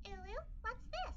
Ulu, what's this?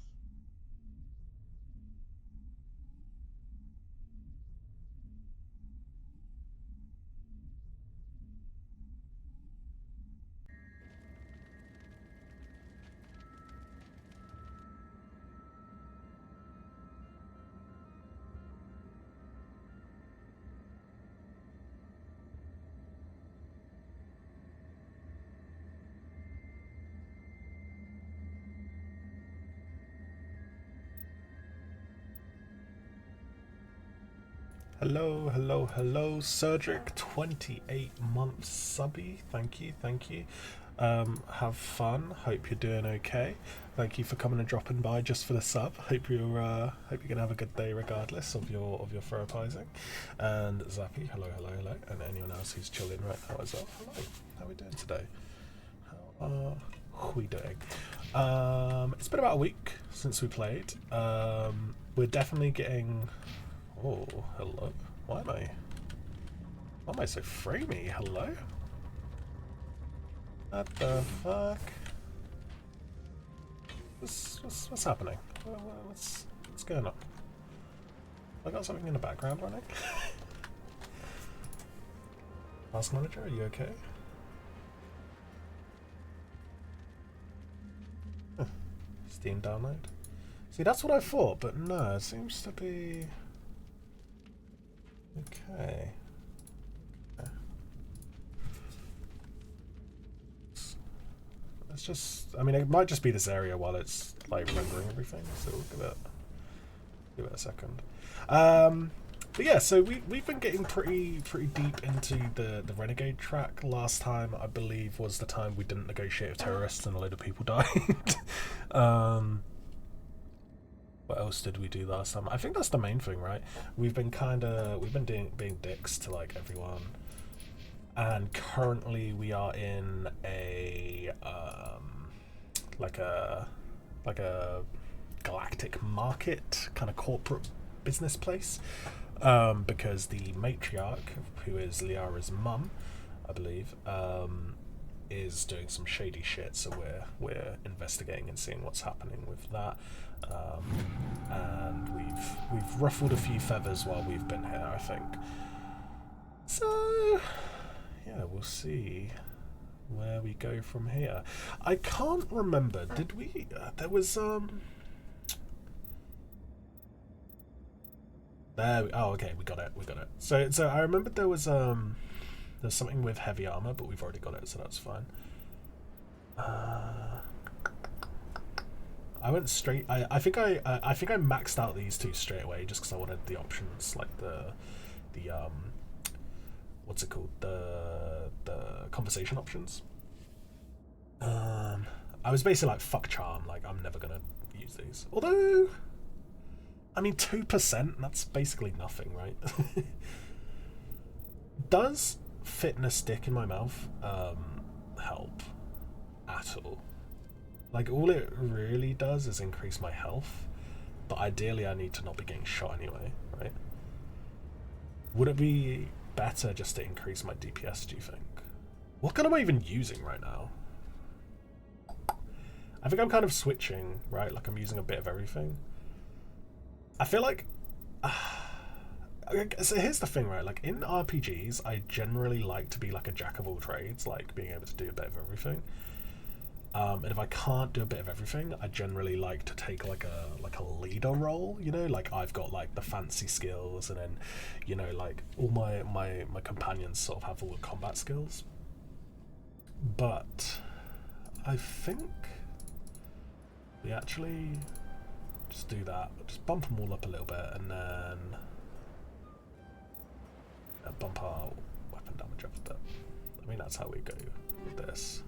Hello, hello, hello, Cedric, 28 months subby. Thank you, thank you. Have fun. Hope you're doing okay. Thank you for coming and dropping by just for the sub. Hope you're gonna have a good day regardless of your therapizing. And Zappy, hello, hello, hello, and anyone else who's chilling right now as well. Hello. How are we doing today? How are we doing? It's been about a week since we played. We're definitely getting. Oh, hello. Why am I so framey? Hello? What the fuck? What's happening? What's going on? I got something in the background running. Task manager, are you okay? Steam download. See, that's what I thought, but no, it seems to be. Okay. Let's just. I mean, it might just be this area while it's like rendering everything. So we'll give it a second. But yeah, so we've been getting pretty deep into the Renegade track. Last time, I believe, was the time we didn't negotiate with terrorists and a load of people died. What else did we do last time? I think that's the main thing, right? We've been being dicks to like everyone, and currently we are in a like a galactic market kind of corporate business place, because the matriarch, who is Liara's mum, I believe, is doing some shady shit. So we're investigating and seeing what's happening with that. And we've ruffled a few feathers while we've been here, I think. So yeah, we'll see where we go from here. I can't remember. Did we? There was There. Oh, okay. We got it. We got it. So I remember there's something with heavy armor, but we've already got it, so that's fine. I went straight. I think I maxed out these two straight away just because I wanted the options, like the what's it called, the conversation options. I was basically like, fuck charm, like I'm never gonna use these. Although, I mean, 2%, that's basically nothing, right? Does fitness stick in my mouth help at all? Like, all it really does is increase my health, but ideally I need to not be getting shot anyway, right? Would it be better just to increase my DPS, do you think? What gun am I even using right now? I think I'm kind of switching, right? Like, I'm using a bit of everything. I feel like... so here's the thing, right? Like, in RPGs, I generally like to be like a jack of all trades, like being able to do a bit of everything. And if I can't do a bit of everything, I generally like to take like a leader role, you know, like I've got like the fancy skills, and then, you know, like all my companions sort of have all the combat skills. But I think we actually just do that, just bump them all up a little bit, and then bump our weapon damage up a bit. I mean, that's how we go with this.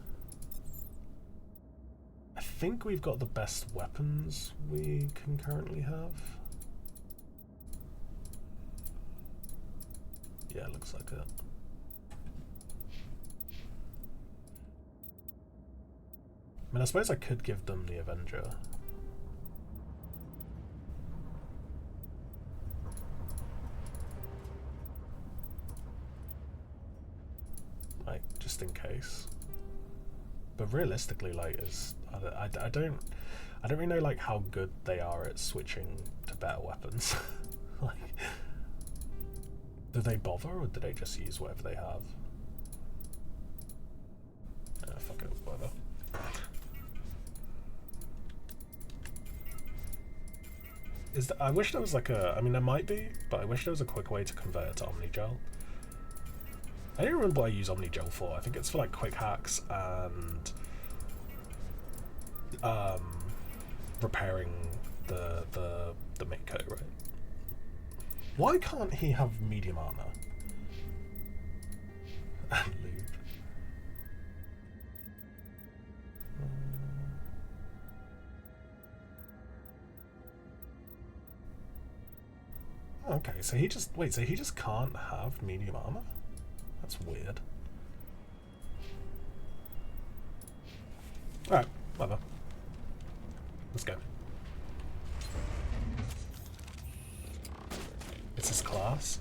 I think we've got the best weapons we can currently have. Yeah, it looks like it. I mean, I suppose I could give them the Avenger. Like, just in case. But realistically, like, I don't really know like how good they are at switching to better weapons. Like, do they bother, or do they just use whatever they have? Fuck it, whatever. I wish there was like a, I mean there might be, but I wish there was a quick way to convert it to Omnigel. I don't remember what I use Omnigel for. I think it's for like quick hacks and repairing the mate coat, right? Why can't he have medium armor? And lube. Okay, so he just so he just can't have medium armor? That's weird. Alright, whatever. Let's go. It's his class.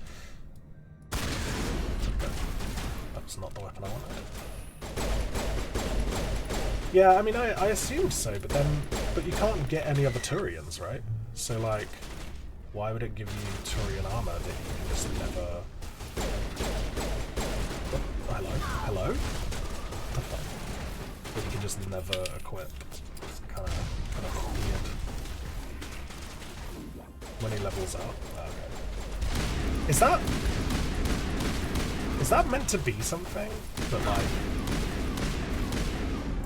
Okay. That's not the weapon I wanted. Yeah, I mean I assumed so, but you can't get any other Turians, right? So like, why would it give you Turian armor that you can just never... Oh, hello? Hello? What the fuck? That you can just never equip. It's kind of weird. When he levels out. Oh, okay. Is that meant to be something? But like...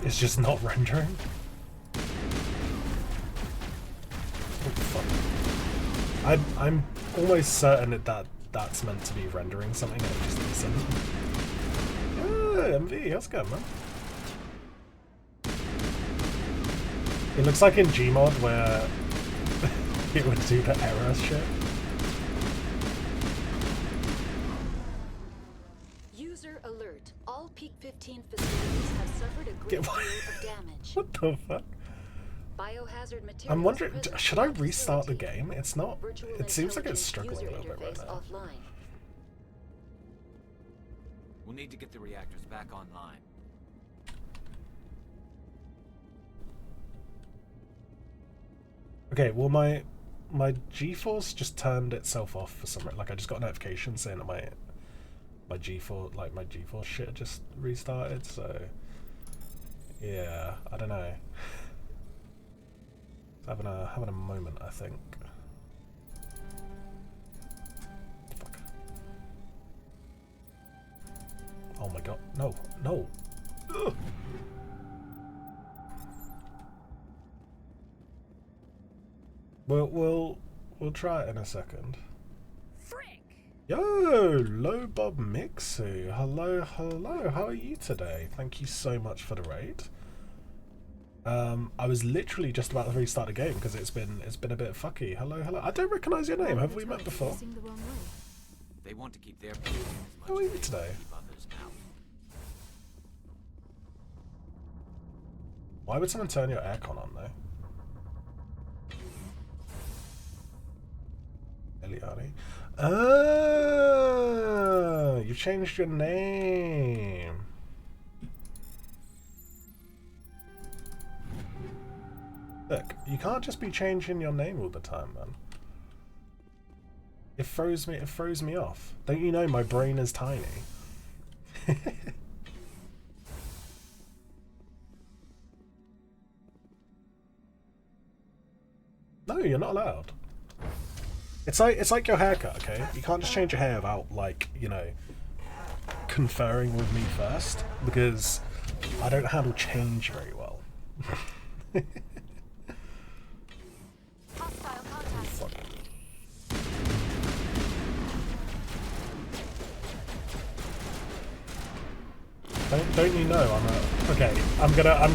it's just not rendering? What the fuck? I'm almost certain that's meant to be rendering something and it just isn't. Yeah, MV, how's it going, man? It looks like in Gmod where it would do the error shit. User alert. All Peak 15 facilities have suffered a great deal of damage. What the fuck? Biohazard materials. I'm wondering, should I restart the game? It's not. It seems like it's struggling a little bit right now. Offline. We'll need to get the reactors back online. Okay, well my GeForce just turned itself off for some reason. Like I just got a notification saying that my GeForce shit just restarted. So yeah, I don't know. Having a moment, I think. Fuck. Oh my god, no, no. Ugh. We'll try it in a second. Frick! Yo, Low Bob Mixu. Hello, hello. How are you today? Thank you so much for the raid. I was literally just about to restart the game because it's been a bit fucky. Hello, hello. I don't recognise your name. Have we met before? They want to keep their How are you today? Why would someone turn your aircon on though? Eliani. Ah, you changed your name. Look, you can't just be changing your name all the time, man. It throws me off. Don't you know my brain is tiny? No, you're not allowed. It's like your haircut, okay? You can't just change your hair without, like, you know, conferring with me first, because I don't handle change very well. Hostile contact. Fuck. Don't you know I'm a... Okay, I'm gonna I'm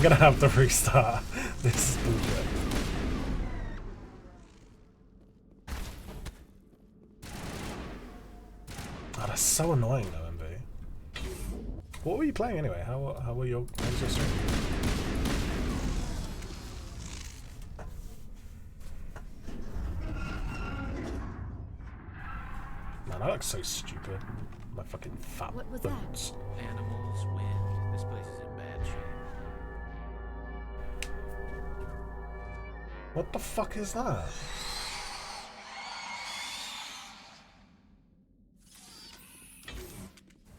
gonna have to restart. This is bullshit. Oh, that's so annoying though, MV. What were you playing anyway? How was your stream? Man, I look so stupid. My fucking fat What was bones. Animals, wind. This place is in bad shape. What the fuck is that?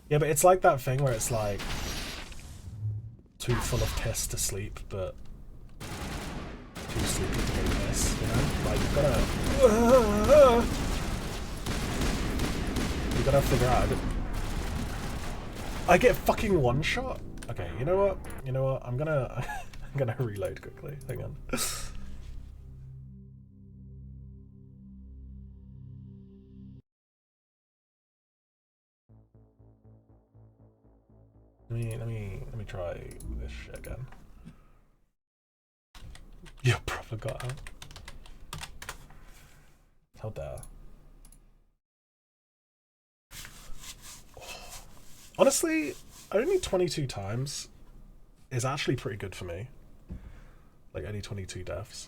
Yeah, but it's like that thing where it's like too full of piss to sleep, but too sleepy to go piss, you know? Like you gotta figure out. I get fucking one shot. Okay, you know what? You know what? I'm gonna I'm gonna reload quickly. Hang on. Let me try this shit again. You probably got out. How dare. Honestly, only 22 times is actually pretty good for me. Like, only 22 deaths.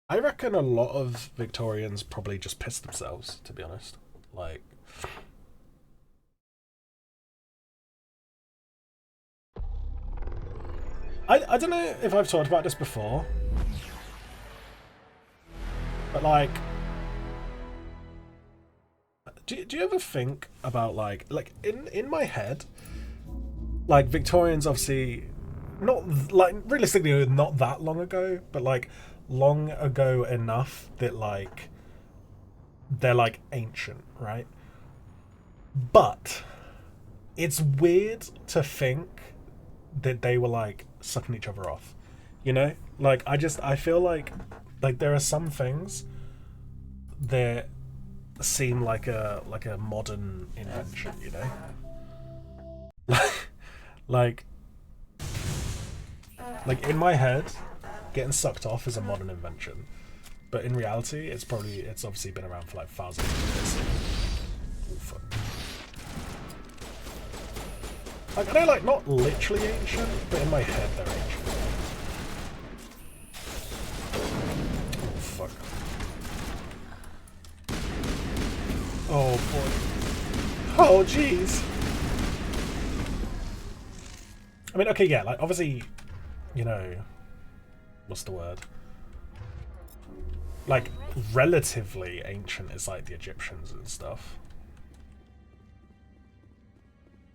I reckon a lot of Victorians probably just pissed themselves, to be honest. Like... I don't know if I've talked about this before, but like... Do you ever think about like in my head, like Victorians obviously not like realistically not that long ago, but like long ago enough that like they're like ancient, right? But it's weird to think that they were like sucking each other off, you know? Like I feel like there are some things that seem like a modern invention, you know? like in my head, getting sucked off is a modern invention, but in reality, it's obviously been around for like thousands of years. Oh, fuck. Like, I know, like, not literally ancient, but in my head they're ancient. Oh, fuck. Oh, boy. Oh, jeez. I mean, okay, yeah, like, obviously, you know, what's the word? Like, relatively ancient is, like, the Egyptians and stuff.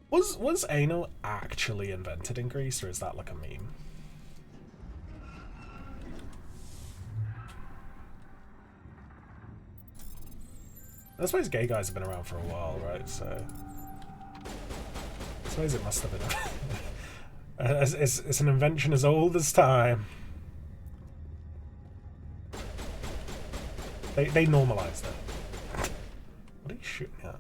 Was anal actually invented in Greece, or is that like a meme? I suppose gay guys have been around for a while, right? So I suppose it must have been. It's an invention as old as time. They normalized it. What are you shooting at?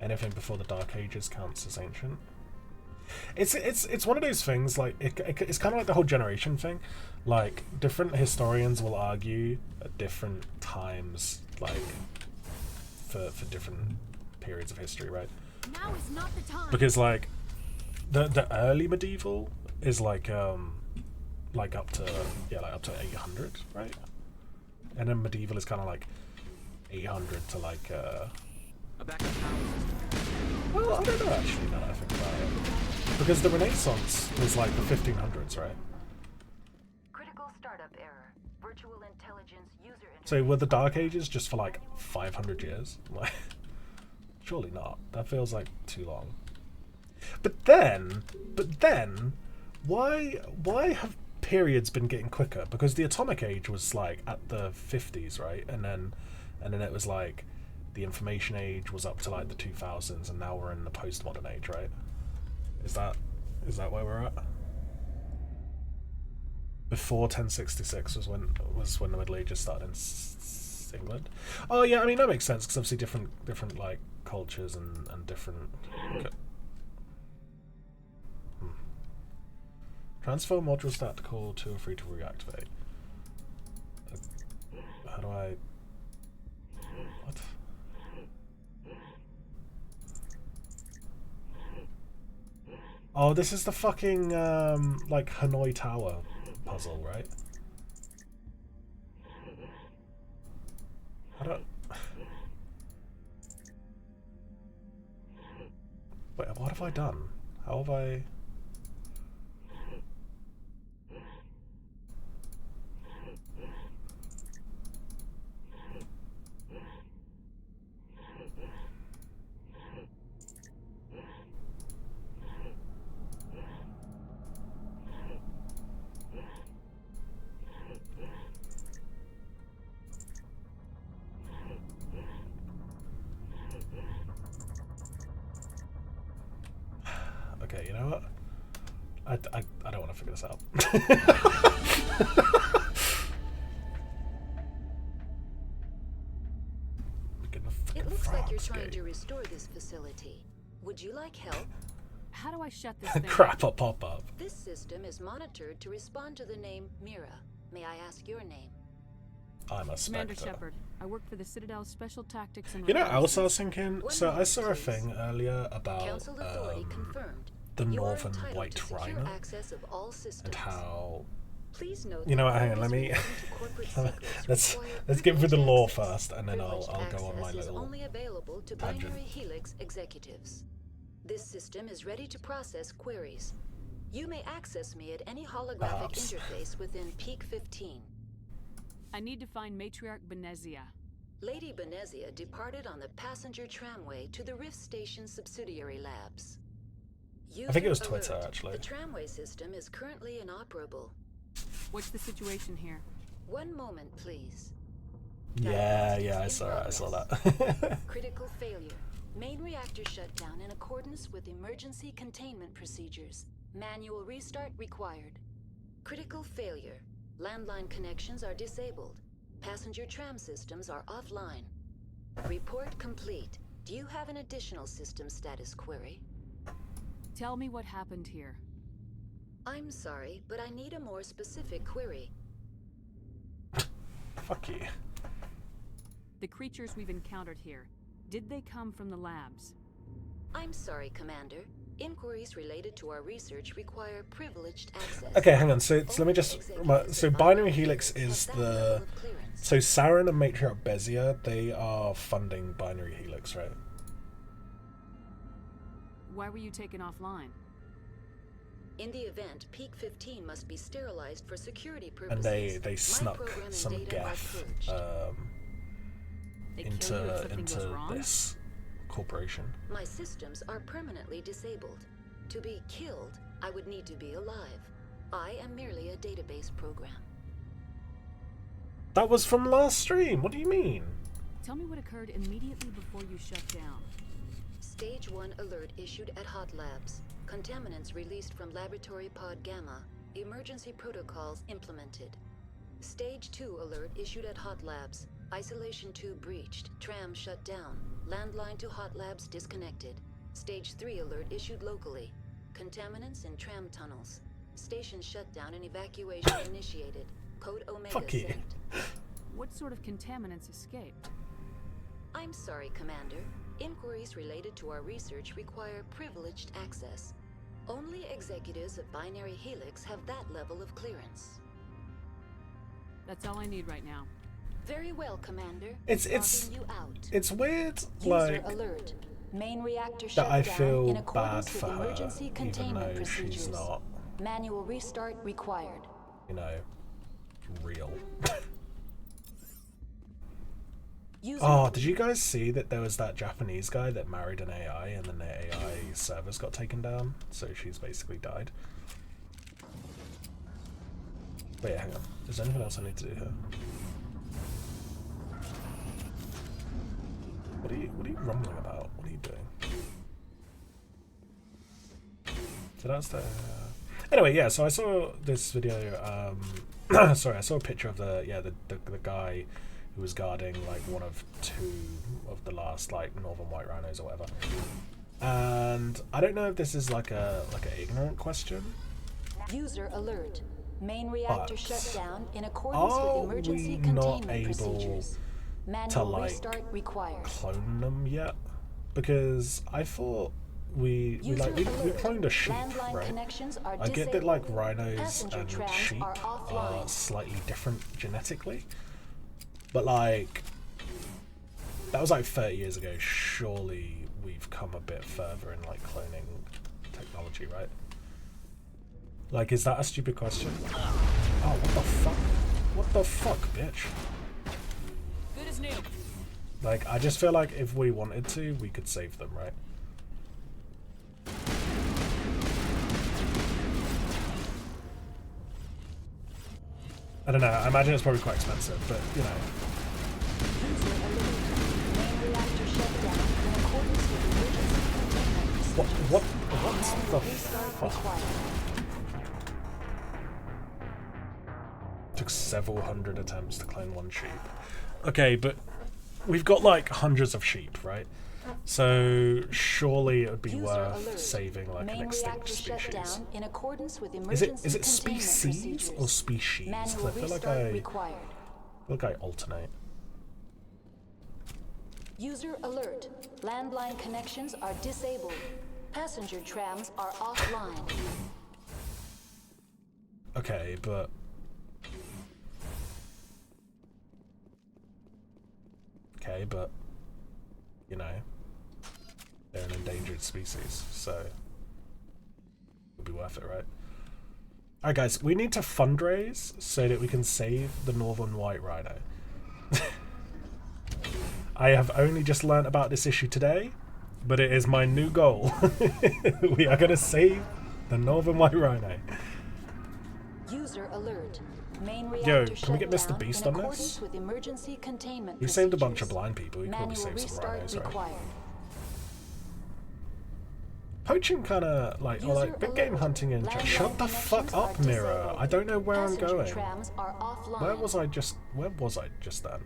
Anything before the Dark Ages counts as ancient. It's one of those things, like it's kind of like the whole generation thing. Like, different historians will argue at different times, like for different periods of history, right? Now is not the time. Because like the early medieval is like up to 800, right? And then medieval is kind of like 800 to like well, I don't know actually, now that I think about it. Because the Renaissance was like the 1500s, right? Critical startup error. Virtual intelligence user interface. So were the Dark Ages just for like 500 years? Like, surely not. That feels like too long. But then, why have periods been getting quicker? Because the Atomic Age was like at the 50s, right? And then it was like the Information Age was up to like the 2000s, and now we're in the postmodern age, right? Is that where we're at? before 1066 was when the Middle Ages started in England. Oh yeah, I mean that makes sense because obviously different like cultures and different. Transfer module stat to call 2 or 3 to reactivate. How do I? What? Oh, this is the fucking like Hanoi Tower puzzle, right? I don't. Wait, what have I done? How have I? Okay, you know what? I don't want to figure this out. It looks like you're trying to restore this facility. Would you like help? How do I shut this thing? Crap, I'll pop up. This system is monitored to respond to the name Mira. May I ask your name? I'm a Commander Spectre. Shepard. I work for the Citadel's Special Tactics and You know what else I Reconnaissance. was thinking? One So I moment, saw a please. thing earlier about Council authority confirmed. the You are Northern entitled White to secure Rhino access of all systems. and how. Please note You know what? that Hang on. Let me. relating to corporate secrets let's require let's get through the law privileged first, and then I'll Privileged go on my access is little. only available to tangent. binary helix executives. This system is ready to process queries. You may access me at any holographic Perhaps. interface within Peak 15. I need to find Matriarch Benezia. Lady Benezia departed on the passenger tramway to the Rift Station subsidiary labs. I think it was User Twitter, alert. actually. The tramway system is currently inoperable. What's the situation here? One moment, please. Yeah, I Diagnostics saw in it. I saw progress. that. Critical failure. Main reactor shut down in accordance with emergency containment procedures. Manual restart required. Critical failure. Landline connections are disabled. Passenger tram systems are offline. Report complete. Do you have an additional system status query? Tell me what happened here. I'm sorry, but I need a more specific query. Fuck you. The creatures we've encountered here, did they come from the labs? I'm sorry, Commander. Inquiries related to our research require privileged access. Okay, hang on. So let me just. Executives So of binary helix is have that level the. of clearance. So Saren and Matriarch Bezia, they are funding binary helix, right? Why were you taken offline? In the event, Peak 15 must be sterilized for security And purposes. they My snuck program and some data are geth purged. They kill you if something goes into wrong? this corporation. My systems are permanently disabled. To be killed, I would need to be alive. I am merely a database program. That was from last stream. What do you mean? Tell me what occurred immediately before you shut down. Stage 1 alert issued at Hot Labs. Contaminants released from Laboratory Pod Gamma. Emergency protocols implemented. Stage 2 alert issued at Hot Labs. Isolation 2 breached. Tram shut down. Landline to Hot Labs disconnected. Stage 3 alert issued locally. Contaminants in tram tunnels. Station shutdown and evacuation initiated. Code Omega Fuck you. sent. What sort of contaminants escaped? I'm sorry, Commander. Inquiries related to our research require privileged access. Only executives of Binary Helix have that level of clearance. That's all I need right now. Very well, Commander. It's Logging you out. it's weird, User like alert. Main reactor that shut I down feel in bad accordance for with her, emergency even containment though she's procedures. not, Manual restart required. you know, real. User Oh, did you guys see that there was that Japanese guy that married an AI and then the AI servers got taken down? So she's basically died. But yeah, hang on. Is there anything else I need to do here? What are you rumbling about? What are you doing? So that's the... Anyway, yeah. So I saw this video. Sorry, I saw a picture of the guy who was guarding like one of two of the last like northern white rhinos or whatever. And I don't know if this is like an ignorant question. User alert. Main reactor But shut down in accordance with emergency containment procedures. Manual to like restart required. clone them yet? Because I thought we cloned a sheep, right? I get that like rhinos and sheep are slightly different genetically, but like that was like 30 years ago. Surely we've come a bit further in like cloning technology, right? Like, is that a stupid question? Oh, what the fuck? What the fuck, bitch? Good as new. Like, I just feel like if we wanted to, we could save them, right? I don't know, I imagine it's probably quite expensive, but, you know. What the fuck? Took several hundred attempts to clone one sheep. Okay, but we've got like hundreds of sheep, right? So surely it would be worth saving like an extinct species. Is it species or species? 'Cause I feel like I alternate. User alert. Landline connections are disabled. Passenger trams are offline. Okay, but you know, they're an endangered species, so it'll be worth it, right? Alright guys, we need to fundraise so that we can save the northern white rhino. I have only just learnt about this issue today, but it is my new goal. We are going to save the northern white rhino. User alert. Yo, can we get Mr. Beast on this? He saved a bunch of blind people. He probably saved some rhinos, right? Poaching kind of like, or like big game hunting in chat. Shut the fuck up, Mirror. I don't know where I'm going. Where was I just then?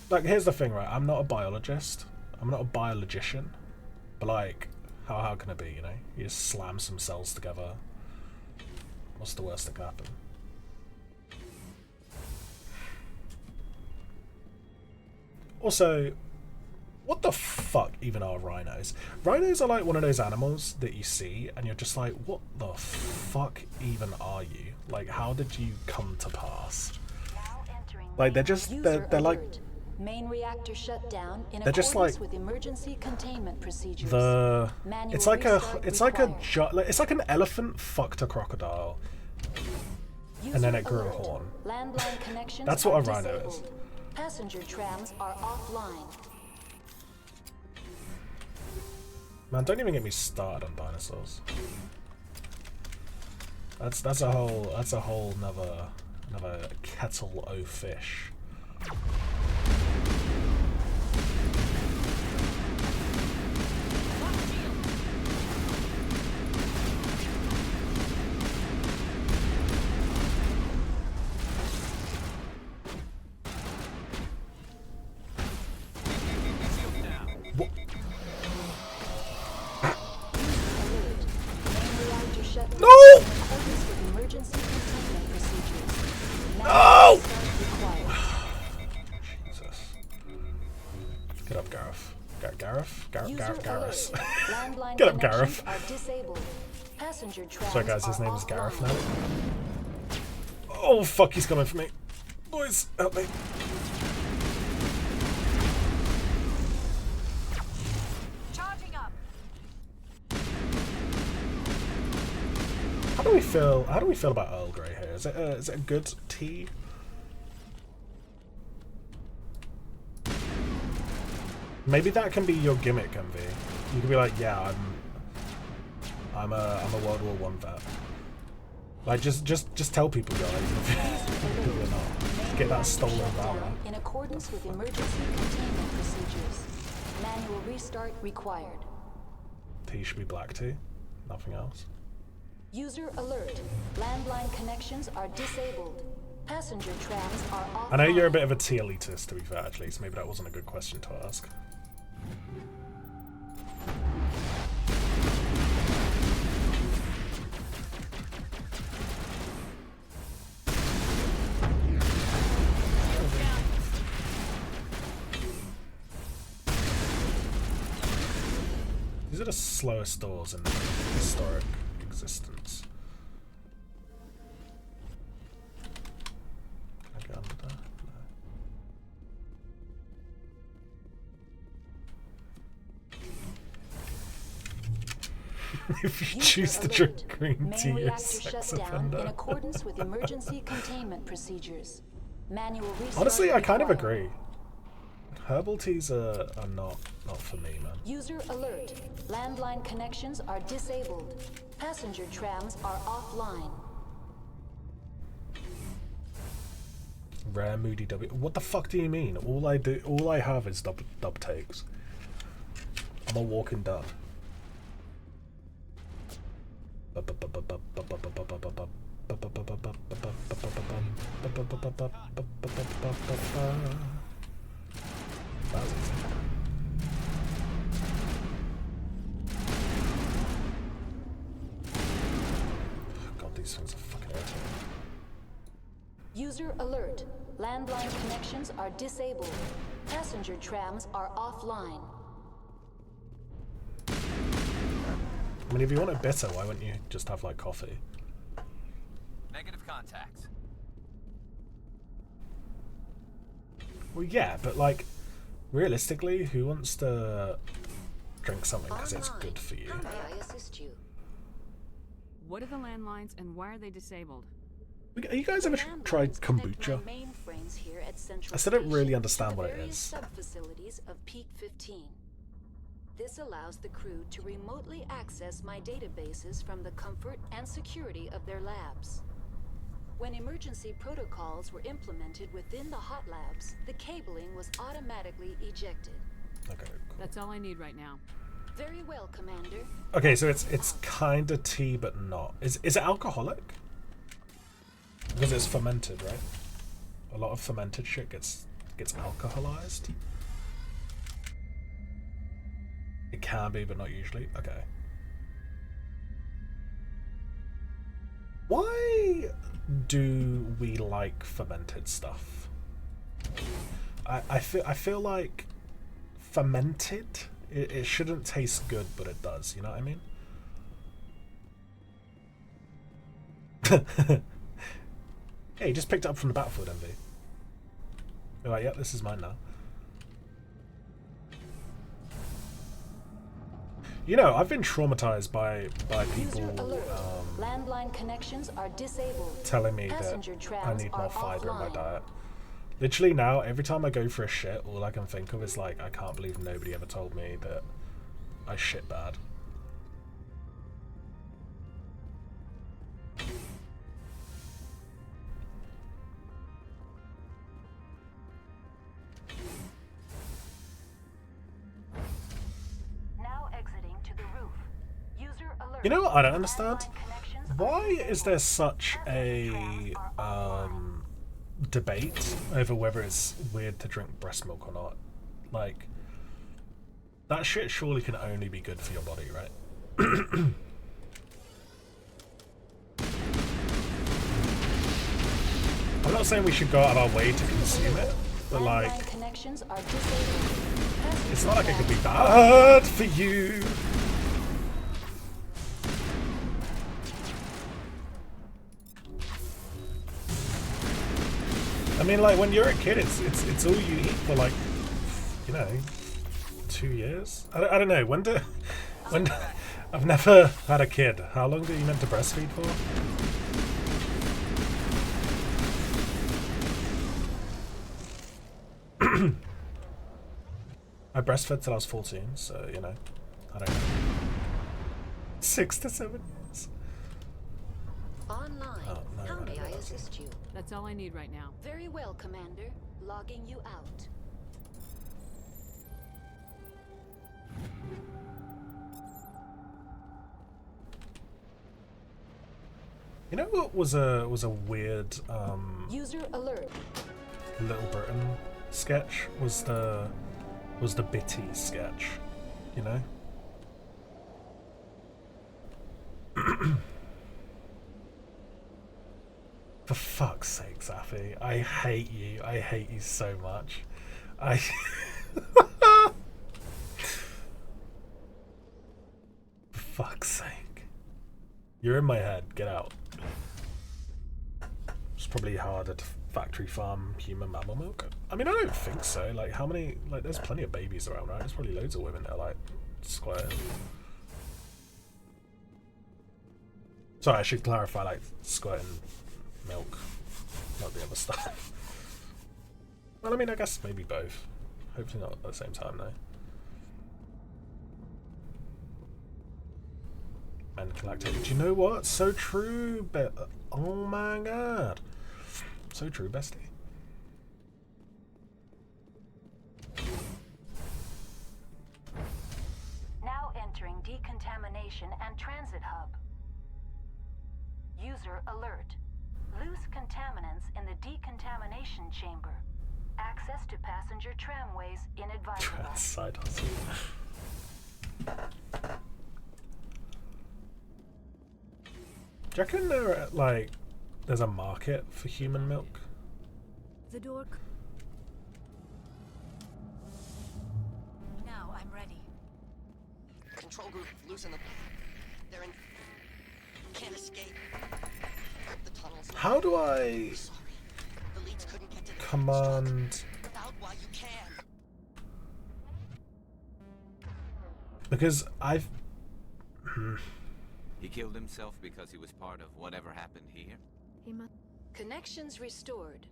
Like, here's the thing, right? I'm not a biologist. I'm not a biologician. But like, how can it be, you know? You just slam some cells together. What's the worst that can happen? Also, what the fuck even are rhinos? Rhinos are like one of those animals that you see and you're just like, what the fuck even are you? Like, how did you come to pass? Like, they're like... Main reactor shut down in they're just like with emergency containment procedures. It's like an elephant fucked a crocodile, and then it grew a horn. That's what a rhino is. Passenger trams are offline. Man, don't even get me started on dinosaurs. That's a whole another kettle o' fish. No! No! Jesus. Get up, Gareth. Gareth? Gareth. Get up, Gareth. Sorry guys, his name is Gareth now. Oh fuck, he's coming for me. Boys, help me. How do we feel about Earl Grey here? Is it a good tea? Maybe that can be your gimmick, MV. You can be like, yeah, I'm a World War I vet. Like, just tell people, guys. People are not. Get that stolen valor. In accordance with emergency containment procedures. Manual restart required. Tea should be black tea. Nothing else. User alert. Landline connections are disabled. Passenger trams are offline. I know you're a bit of a tea elitist, to be fair, actually, so maybe that wasn't a good question to ask. These are the slowest doors in historic existence. Can I get under there? No. If you choose to drink green tea, Main you're a reactor sex shut down offender. in accordance with emergency containment procedures. Manual restart Honestly, I kind of required. agree. Herbal teas are not for me, man. User alert. Landline connections are disabled. Passenger trams are offline. Rare moody W. What the fuck do you mean? All I have is dub takes. I'm a walking dub. That was easy. God, these things are fucking irritating. User alert. Landline connections are disabled. Passenger trams are offline. I mean, if you want it bitter, why wouldn't you just have like coffee? Negative contacts. Well, yeah, but like, realistically, who wants to drink something because it's good for you? How may I assist you? What are the landlines and why are they disabled? Are you guys ever tried kombucha? I still don't really understand what it is. Sub-facilities of Peak 15. This allows the crew to remotely access my databases from the comfort and security of their labs. When emergency protocols were implemented within the hot labs, the cabling was automatically ejected. Okay, cool. That's all I need right now. Very well, Commander. Okay, so it's kind of tea, but not. Is it alcoholic? Because it's fermented, right? A lot of fermented shit gets alcoholized. It can be, but not usually. Okay. Why do we like fermented stuff? I feel like fermented, it shouldn't taste good, but it does. You know what I mean? Yeah, you just picked it up from the battlefield, Envy. Alright, yeah, this is mine now. You know, I've been traumatized by people Landline connections are disabled. telling me Passenger that I trams need more are fiber in my offline. diet. Literally now, every time I go for a shit, all I can think of is like, I can't believe nobody ever told me that I shit bad. Now exiting to the roof. User alert. You know what I don't understand? Landline connections are Why is disabled. there such Passenger a trams are offline. debate over whether it's weird to drink breast milk or not? Like, that shit surely can only be good for your body, right? I'm not saying we should go out of our way to consume it, but like, Landline connections are disabled. it's not like it could be bad for you. I mean, like, when you're a kid, it's all you eat for, like, you know, 2 years. I don't know. When I've never had a kid. How long are you meant to breastfeed for? I breastfed till I was 14, so you know, I don't know. 6 to 7 years. Online. Oh, no, How no, may no, I no. assist you? That's all I need right now. Very well, Commander. Logging you out. You know what was a weird User alert. Little Britain sketch was the Bitty sketch, you know? For fuck's sake, Safi. I hate you. I hate you so much. I For fuck's sake. You're in my head. Get out. It's probably harder to factory farm human mammal milk. I mean, I don't think so. Like, how many... Like, there's plenty of babies around, right? There's probably loads of women that are, like, squirting. Sorry, I should clarify, like, squirting milk, not the other stuff. Well, I mean, I guess maybe both. Hopefully not at the same time, though. And lactate. Do you know what? So true, oh my god. So true, bestie. Now entering decontamination and transit hub. User alert. Loose contaminants in the decontamination chamber. Access to passenger tramways inadvisable. Side hustle. Do you reckon there, like, there's a market for human milk? The door. Now I'm ready. Control group, loosen them. They're in. Can't escape. The tunnels. How do I Sorry. The leads couldn't get to the command? out while you can. Because I've. He killed himself because he was part of whatever happened here? He must. Connections restored.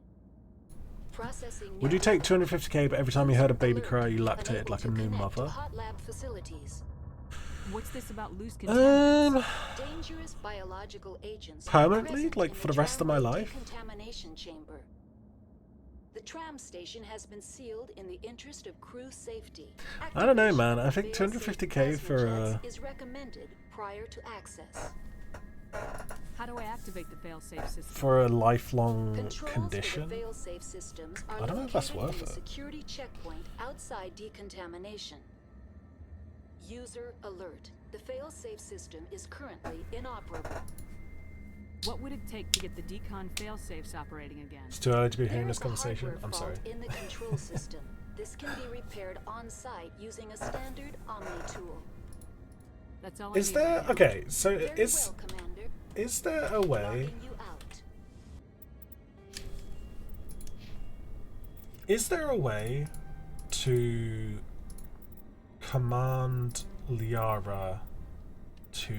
Processing. Would you now. take 250k, but every time you heard a baby Alert. cry, you lactated Unable like a to new connect to mother? hot lab facilities. What's this about loose contaminants? Dangerous biological agents Permanently? present Like, in for the rest of my tramway life? Decontamination chamber. The tram station has been sealed in the interest of crew safety. I don't know, Activation man. I of think fail-safe 250k for plasma jets is recommended prior to access. How do I activate the failsafe system? for a lifelong Controls condition. for the fail-safe systems are I don't know if that's located worth in the it. security checkpoint outside decontamination. User alert. The fail-safe system is currently inoperable. What would it take to get the decon failsafes operating again? It's too early to be There hearing this is a conversation. hardware I'm sorry. fault in the control system. This can be repaired on-site using a standard Omni tool. That's all I Is need there right now. okay? So Very well, Commander. is there a way? Logging you out. Is there a way to command Liara to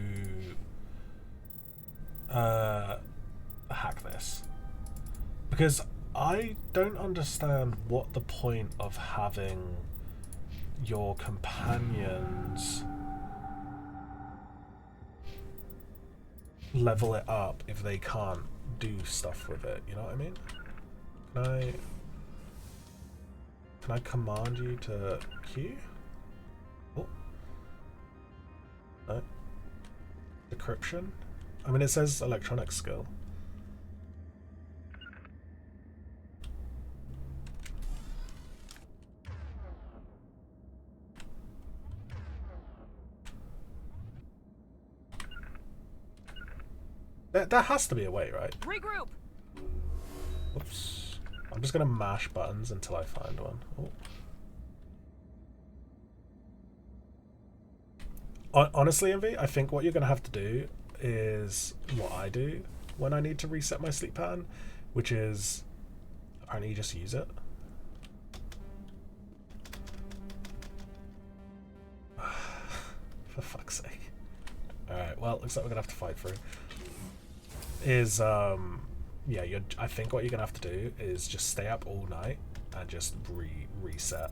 hack this? Because I don't understand what the point of having your companions level it up if they can't do stuff with it. You know what I mean? Can I command you to Q? Oh. No. Decryption? I mean, it says electronic skill. There has to be a way, right? Regroup! Oops. I'm just gonna mash buttons until I find one. Oh. Honestly, Envy, I think what you're gonna have to do is what I do when I need to reset my sleep pattern, which is apparently you just use it. For fuck's sake. Alright, well, looks like we're gonna have to fight through. Yeah, I think what you're gonna have to do is just stay up all night and just reset.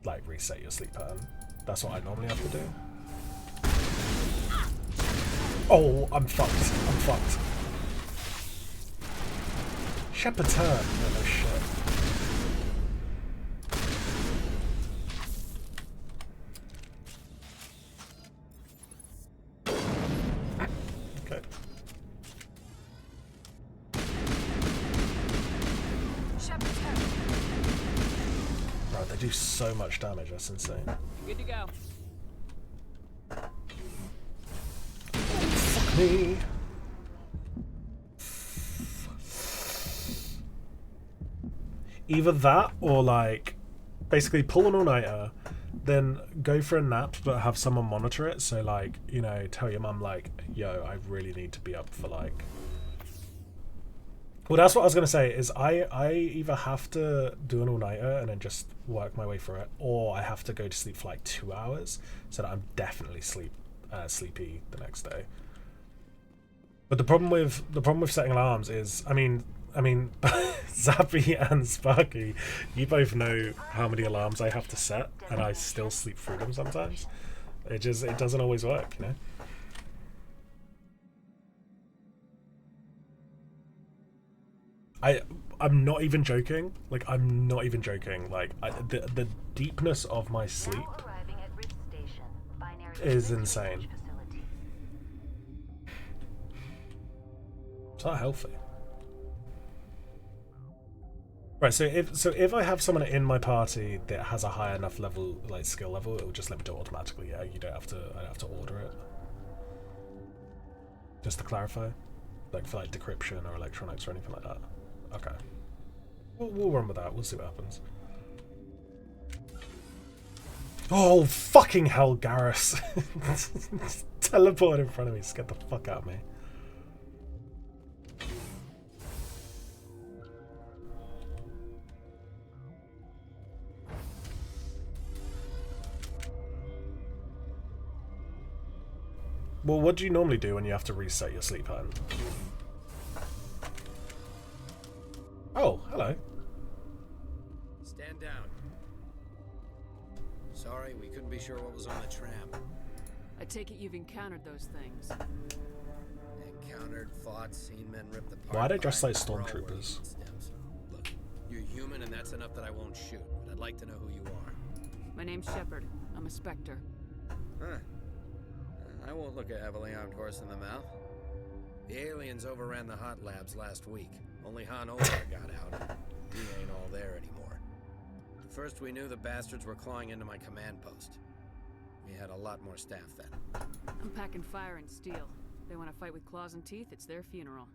Like, reset your sleep pattern. That's what I normally have to do. Oh, I'm fucked. I'm fucked. Shepherd's turn. No shit. Okay. do so much damage, that's insane. Good to go. Fuck me. Either that or like basically pull an all-nighter, then go for a nap but have someone monitor it, so like, you know, tell your mum like, yo, I really need to be up for like, well, that's what I was gonna say, is I either have to do an all-nighter and then just work my way through it, or I have to go to sleep for like 2 hours so that I'm definitely sleepy the next day. But the problem with setting alarms is, I mean Zappy and Sparky, you both know how many alarms I have to set, and I still sleep through them sometimes. It doesn't always work, you know. I'm not even joking. Like, I'm not even joking. Like, the deepness of my sleep is insane. It's not healthy. Right, so if I have someone in my party that has a high enough level, like skill level, it will just let me do it automatically. Yeah, I don't have to order it. Just to clarify, like for like decryption or electronics or anything like that. Okay, we'll run with that. We'll see what happens. Oh fucking hell, Garrus! Teleport in front of me, scared the fuck out of me. Well, what do you normally do when you have to reset your sleep pattern? Oh, hello. Stand down. Sorry, we couldn't be sure what was on the tram. I take it you've encountered those things. Encountered, fought, seen men ripped apart. Why are they dressed like We're all working stormtroopers? stems. Look, you're human and that's enough that I won't shoot, but I'd like to know who you are. My name's Shepard. I'm a Spectre. Huh. I won't look a heavily armed horse in the mouth. The aliens overran the hot labs last week. Only Han Olar got out. He ain't all there anymore. First we knew the bastards were clawing into my command post. We had a lot more staff then. I'm packing fire and steel. They want to fight with claws and teeth, it's their funeral.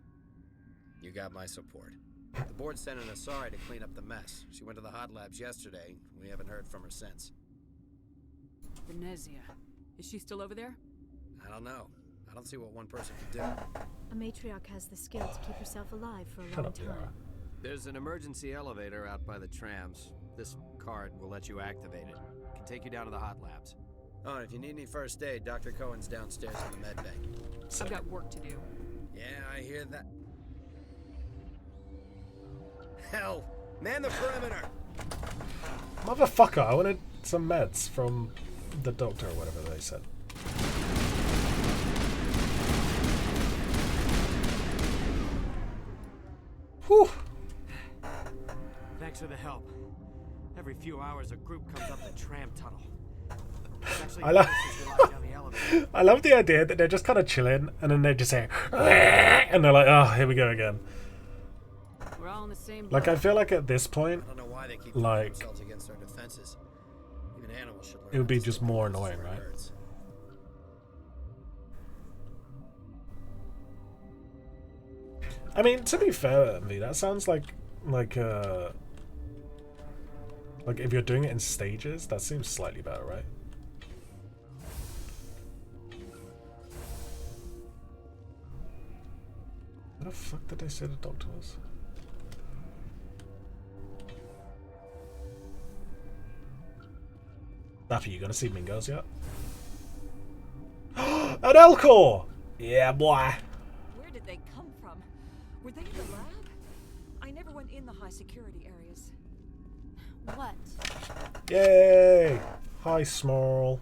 You got my support. The board sent an Asari to clean up the mess. She went to the hot labs yesterday. We haven't heard from her since. Venezia. Is she still over there? I don't know. I don't see what one person could do. A matriarch has the skill to keep herself alive for a Shut long up, time. Yara. There's an emergency elevator out by the trams. This card will let you activate it. It can take you down to the hot labs. Oh, and if you need any first aid, Dr. Cohen's downstairs in the med bay. I've got work to do. Yeah, I hear that. Hell! Man the perimeter! Motherfucker, I wanted some meds from the doctor or whatever they said. Whew. Thanks for the help. Every few hours a group comes up the tram tunnel. I love the idea that they're just kind of chilling and then they just say and they're like, oh, here we go again. We're all in the same boat. Like, I feel like at this point, I don't know why they keep like, themselves against our defenses. Even animals should learn it would be not to just stick more their noses annoying, where it right? hurts. I mean, to be fair, Envy, that sounds like if you're doing it in stages, that seems slightly better, right? What the fuck did they say the doctor was? Daffy, you gonna see Mingos yet? An Elcor! Yeah, boy. Where did they come from? Were they in the lab? I never went in the high security areas. What? Yay! Hi, Small.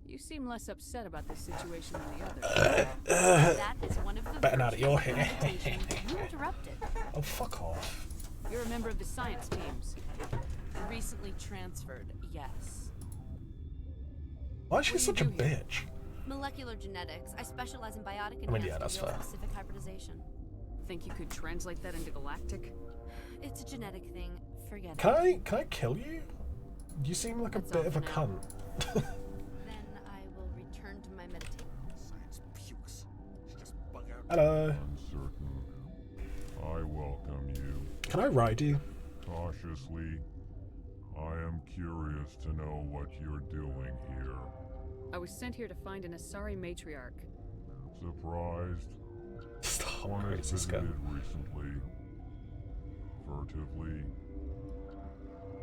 You seem less upset about this situation than the others. That is one of the Betting out of your virtues hair. meditation you interrupted. Oh, fuck off. You're a member of the science teams. Recently transferred, yes. Why is she What do such a you do here? bitch? Molecular genetics. I specialize in biotic I mean, yeah, enhancement that's and fair. specific hybridization. Think you could translate that into galactic? It's a genetic thing. Forget Can it. I kill you? You seem like That's a bit all of a for now. cunt. Then I will return to my meditation. Science pukes. Just bug out. Hello. Uncertain. I welcome you. Can I ride you? Cautiously. I am curious to know what you're doing here. I was sent here to find an Asari matriarch. Surprised? Stop, One has crazy scum. visited recently. Furtively.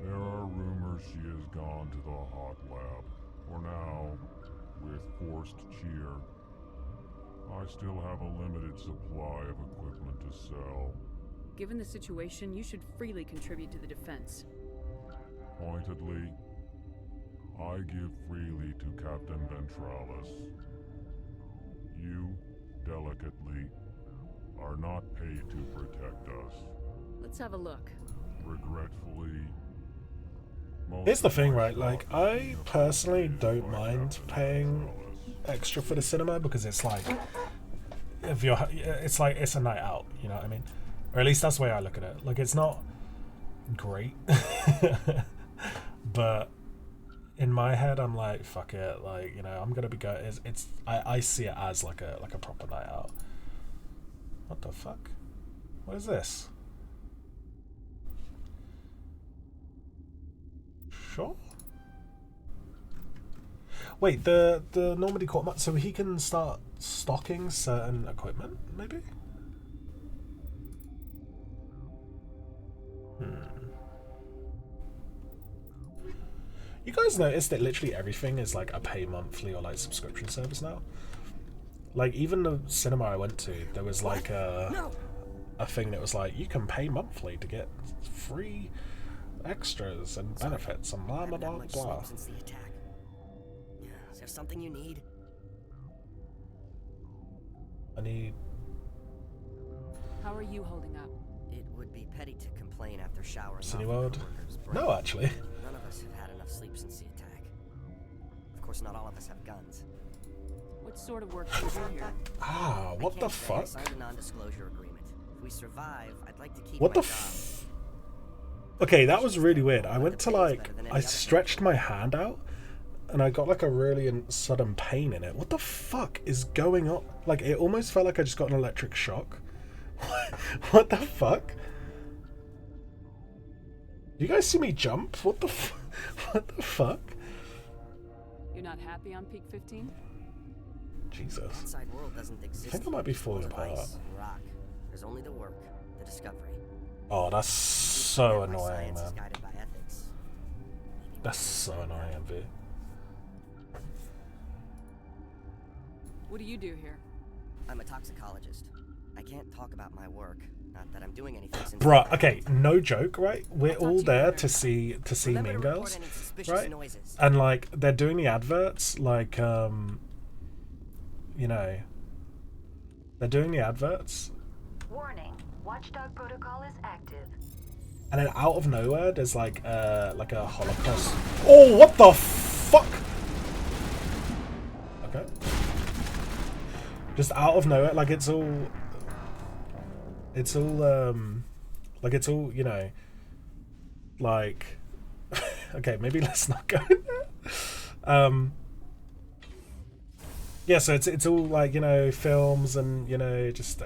There are rumors she has gone to the hot lab. For now, with forced cheer, I still have a limited supply of equipment to sell. Given the situation, you should freely contribute to the defense. Pointedly, I give freely to Captain Ventralis. You, delicately, are not paid to protect us. Let's have a look. Regretfully, most Here's the of thing, my right? stock Like, is I being personally appropriated don't by mind Captain paying Ventralis. extra for the cinema because it's like, if you're, it's like it's a night out. You know what I mean? Or at least that's the way I look at it. Like, it's not great, but in my head, I'm like, fuck it. Like, you know, I'm gonna be going. I see it as like a proper night out. What the fuck? What is this? Sure. Wait, the Normandy Court, so he can start stocking certain equipment, maybe? You guys noticed that literally everything is like a pay monthly or like subscription service now? Like, even the cinema I went to, there was like a thing that was like, you can pay monthly to get free extras and benefits and blah blah blah blah. Since the attack. Is there something you need? I need. How are you holding up? It would be petty to complain after showering. Cineworld? No, actually. None of us have had enough sleep since the attack. Of course, not all of us have guns. What sort of work do you do here? Ah, what the fuck? I signed a non-disclosure agreement. If we survive, I'd like to keep What my the job. f? Okay, that was really weird. I went to like, I stretched my hand out and I got like a really sudden pain in it. What the fuck is going on? Like, it almost felt like I just got an electric shock. What the fuck? You guys see me jump? What the what the fuck? You're not happy on Peak 15? Jesus. The outside world doesn't exist. I think I might be falling It's full of apart. ice and rock. There's only the work, the discovery. Oh, that's so My annoying, science is man. guided by ethics. That's so annoying, V. What do you do here? I'm a toxicologist. I can't talk about my work. Not that I'm doing anything since. Bruh, okay, no joke, right? We're all you there later. to see Remember Mean to report Girls, any suspicious right? noises. And like they're doing the adverts, like you know, they're doing the adverts, Warning. Watchdog protocol is active. and then out of nowhere there's like a Holocaust. Oh, what the fuck? Okay. Just out of nowhere, like it's all, like it's all, you know, like, okay, maybe let's not go in there. Yeah, so it's all like, you know, films and, you know, just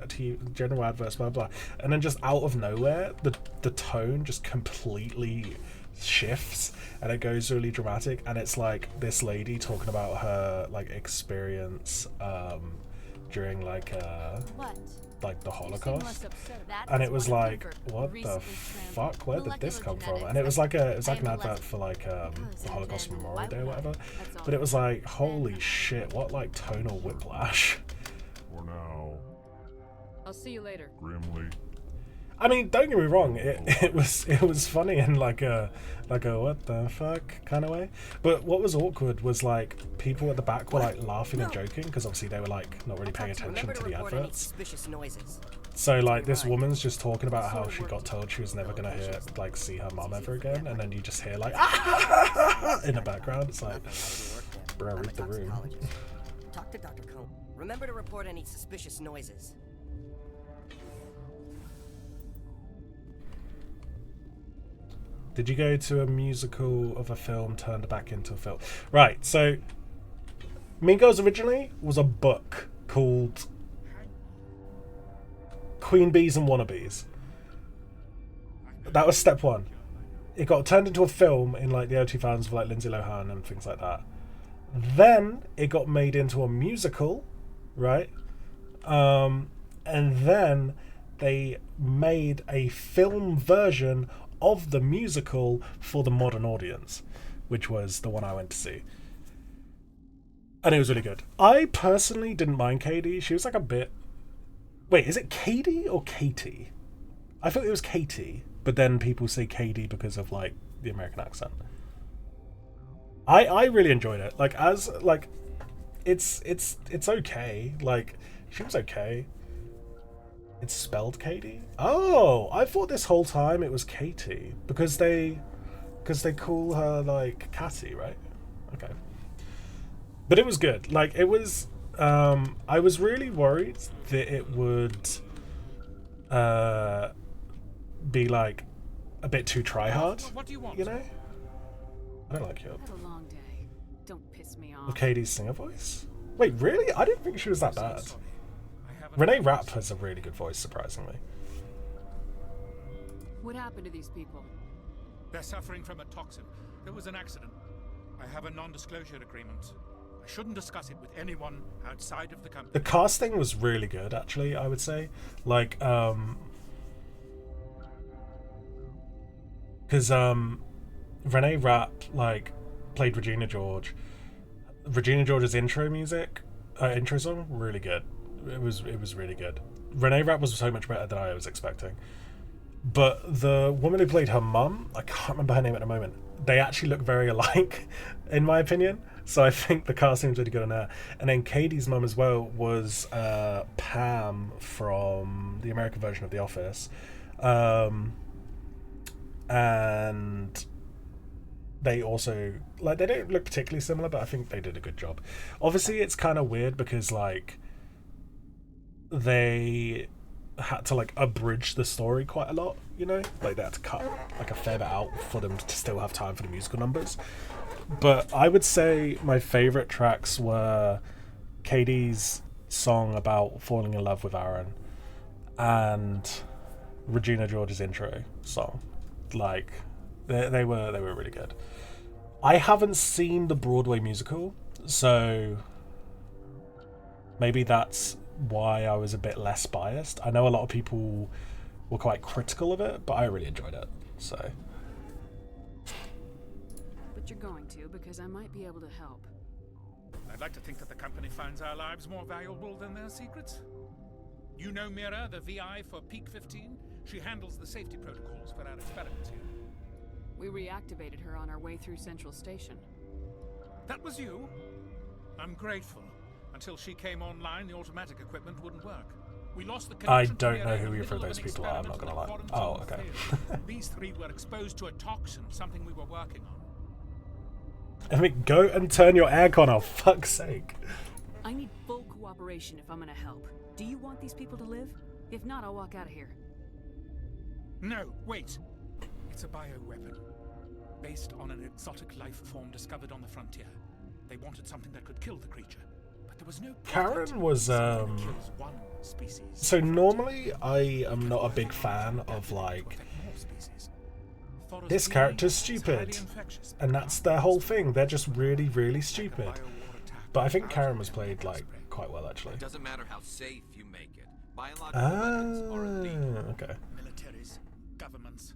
general adverts, blah blah, and then just out of nowhere, the tone just completely shifts and it goes really dramatic, and it's like this lady talking about her like experience during like What? like the You seem less Holocaust, upset. That and is it was one of like, them. what the Recently fuck? Where did this molecular come from? genetics. And it was like I an am advert less- for like the Holocaust then Memorial why Day or would I? whatever. That's all. But it was like, holy shit, what like tonal whiplash. For now, I'll see you later. grimly, I mean, don't get me wrong, it was funny in like a what the fuck kind of way. But what was awkward was like people at the back were like laughing and joking because obviously they were like not really paying attention Remember to to the report any adverts. suspicious noises. So like this woman's just talking about how she got told she was never gonna see her mom ever again, and then you just hear like in the background. It's like, bro, I'm a read the room. toxicologist. Talk to Dr. Cohn. Remember to report any suspicious noises. Did you go to a musical of a film turned back into a film? Right, so Mean Girls originally was a book called Queen Bees and Wannabes. That was step one. It got turned into a film in like the early 2000s with like Lindsay Lohan and things like that. Then it got made into a musical, right? And then they made a film version of the musical for the modern audience, which was the one I went to see. And it was really good. I personally didn't mind Katie. She was like a bit... Wait, is it Katie or Katie? I thought it was Katie, but then people say Katie because of like the American accent. I really enjoyed it. Like as like it's okay. Like she was okay. It's spelled Katie? Oh, I thought this whole time it was Katie because they call her like Catty, right? Okay. But it was good. Like it was I was really worried that it would be like a bit too try hard. What do you want? You know? I don't like it. Had a long day. Don't piss me off. With Katie's singer voice? Wait, really? I didn't think she was that bad. Renee Rapp has a really good voice, surprisingly. What happened to these people? They're suffering from a toxin. There was an accident. I have a non-disclosure agreement. I shouldn't discuss it with anyone outside of the company. The casting was really good, actually, I would say. Like, because Renee Rapp like played Regina George. Regina George's intro song, really good. It was really good. Renee Rapp was so much better than I was expecting. But the woman who played her mum, I can't remember her name at the moment. They actually look very alike, in my opinion. So I think the casting was really good on her. And then Katie's mum as well was Pam from the American version of The Office. And they also, like, they don't look particularly similar, but I think they did a good job. Obviously, it's kind of weird because, like, they had to, like, abridge the story quite a lot, you know? Like, they had to cut, like, a fair bit out for them to still have time for the musical numbers. But I would say my favourite tracks were Katie's song about falling in love with Aaron and Regina George's intro song. Like, they were really good. I haven't seen the Broadway musical, so maybe that's why I was a bit less biased. I know a lot of people were quite critical of it, but I really enjoyed it, so. But you're going to, because I might be able to help. I'd like to think that the company finds our lives more valuable than their secrets. You know Mira, the VI for Peak 15? She handles the safety protocols for our experiments here. We reactivated her on our way through Central Station. That was you? I'm grateful. Until she came online, the automatic equipment wouldn't work. We lost the connection. I don't know who either of those people are, I'm not gonna lie. Oh, okay. These three were exposed to a toxin, something we were working on. I mean, go and turn your aircon off, fuck's sake. I need full cooperation if I'm gonna help. Do you want these people to live? If not, I'll walk out of here. No, wait. It's a bioweapon. Based on an exotic life form discovered on the frontier. They wanted something that could kill the creature. But there was no... Karen was, so normally I am not a big fan of, like, this character's stupid. And that's their whole thing. They're just really, really stupid. But I think Karen was played, like, quite well, actually. It doesn't matter how safe you make it. Biological weapons are illegal. Okay. Militaries, governments,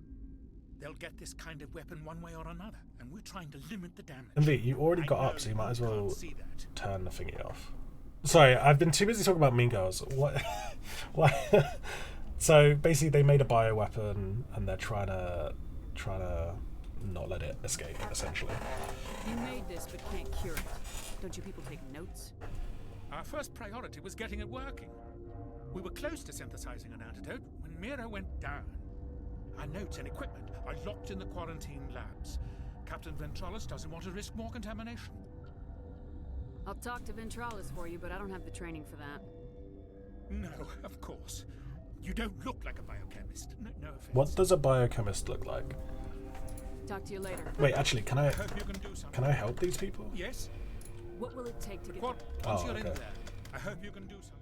they'll get this kind of weapon one way or another, and we're trying to limit the damage. MV, you already got up, so you might as well turn the thingy off. Sorry, I've been too busy talking about Mean Girls. What? What? So basically, they made a bioweapon, and they're trying to not let it escape, essentially. You made this, but can't cure it. Don't you people take notes? Our first priority was getting it working. We were close to synthesizing an antidote when Mira went down. Our notes and equipment are locked in the quarantine labs. Captain Ventralis doesn't want to risk more contamination. I'll talk to Ventralis for you, but I don't have the training for that. No, of course. You don't look like a biochemist. No offense. What does a biochemist look like? Talk to you later. Wait, actually, can I hope you can do something. can I help these people? Yes? What will it take to get Once Oh, you're in okay. there, I hope you can do something.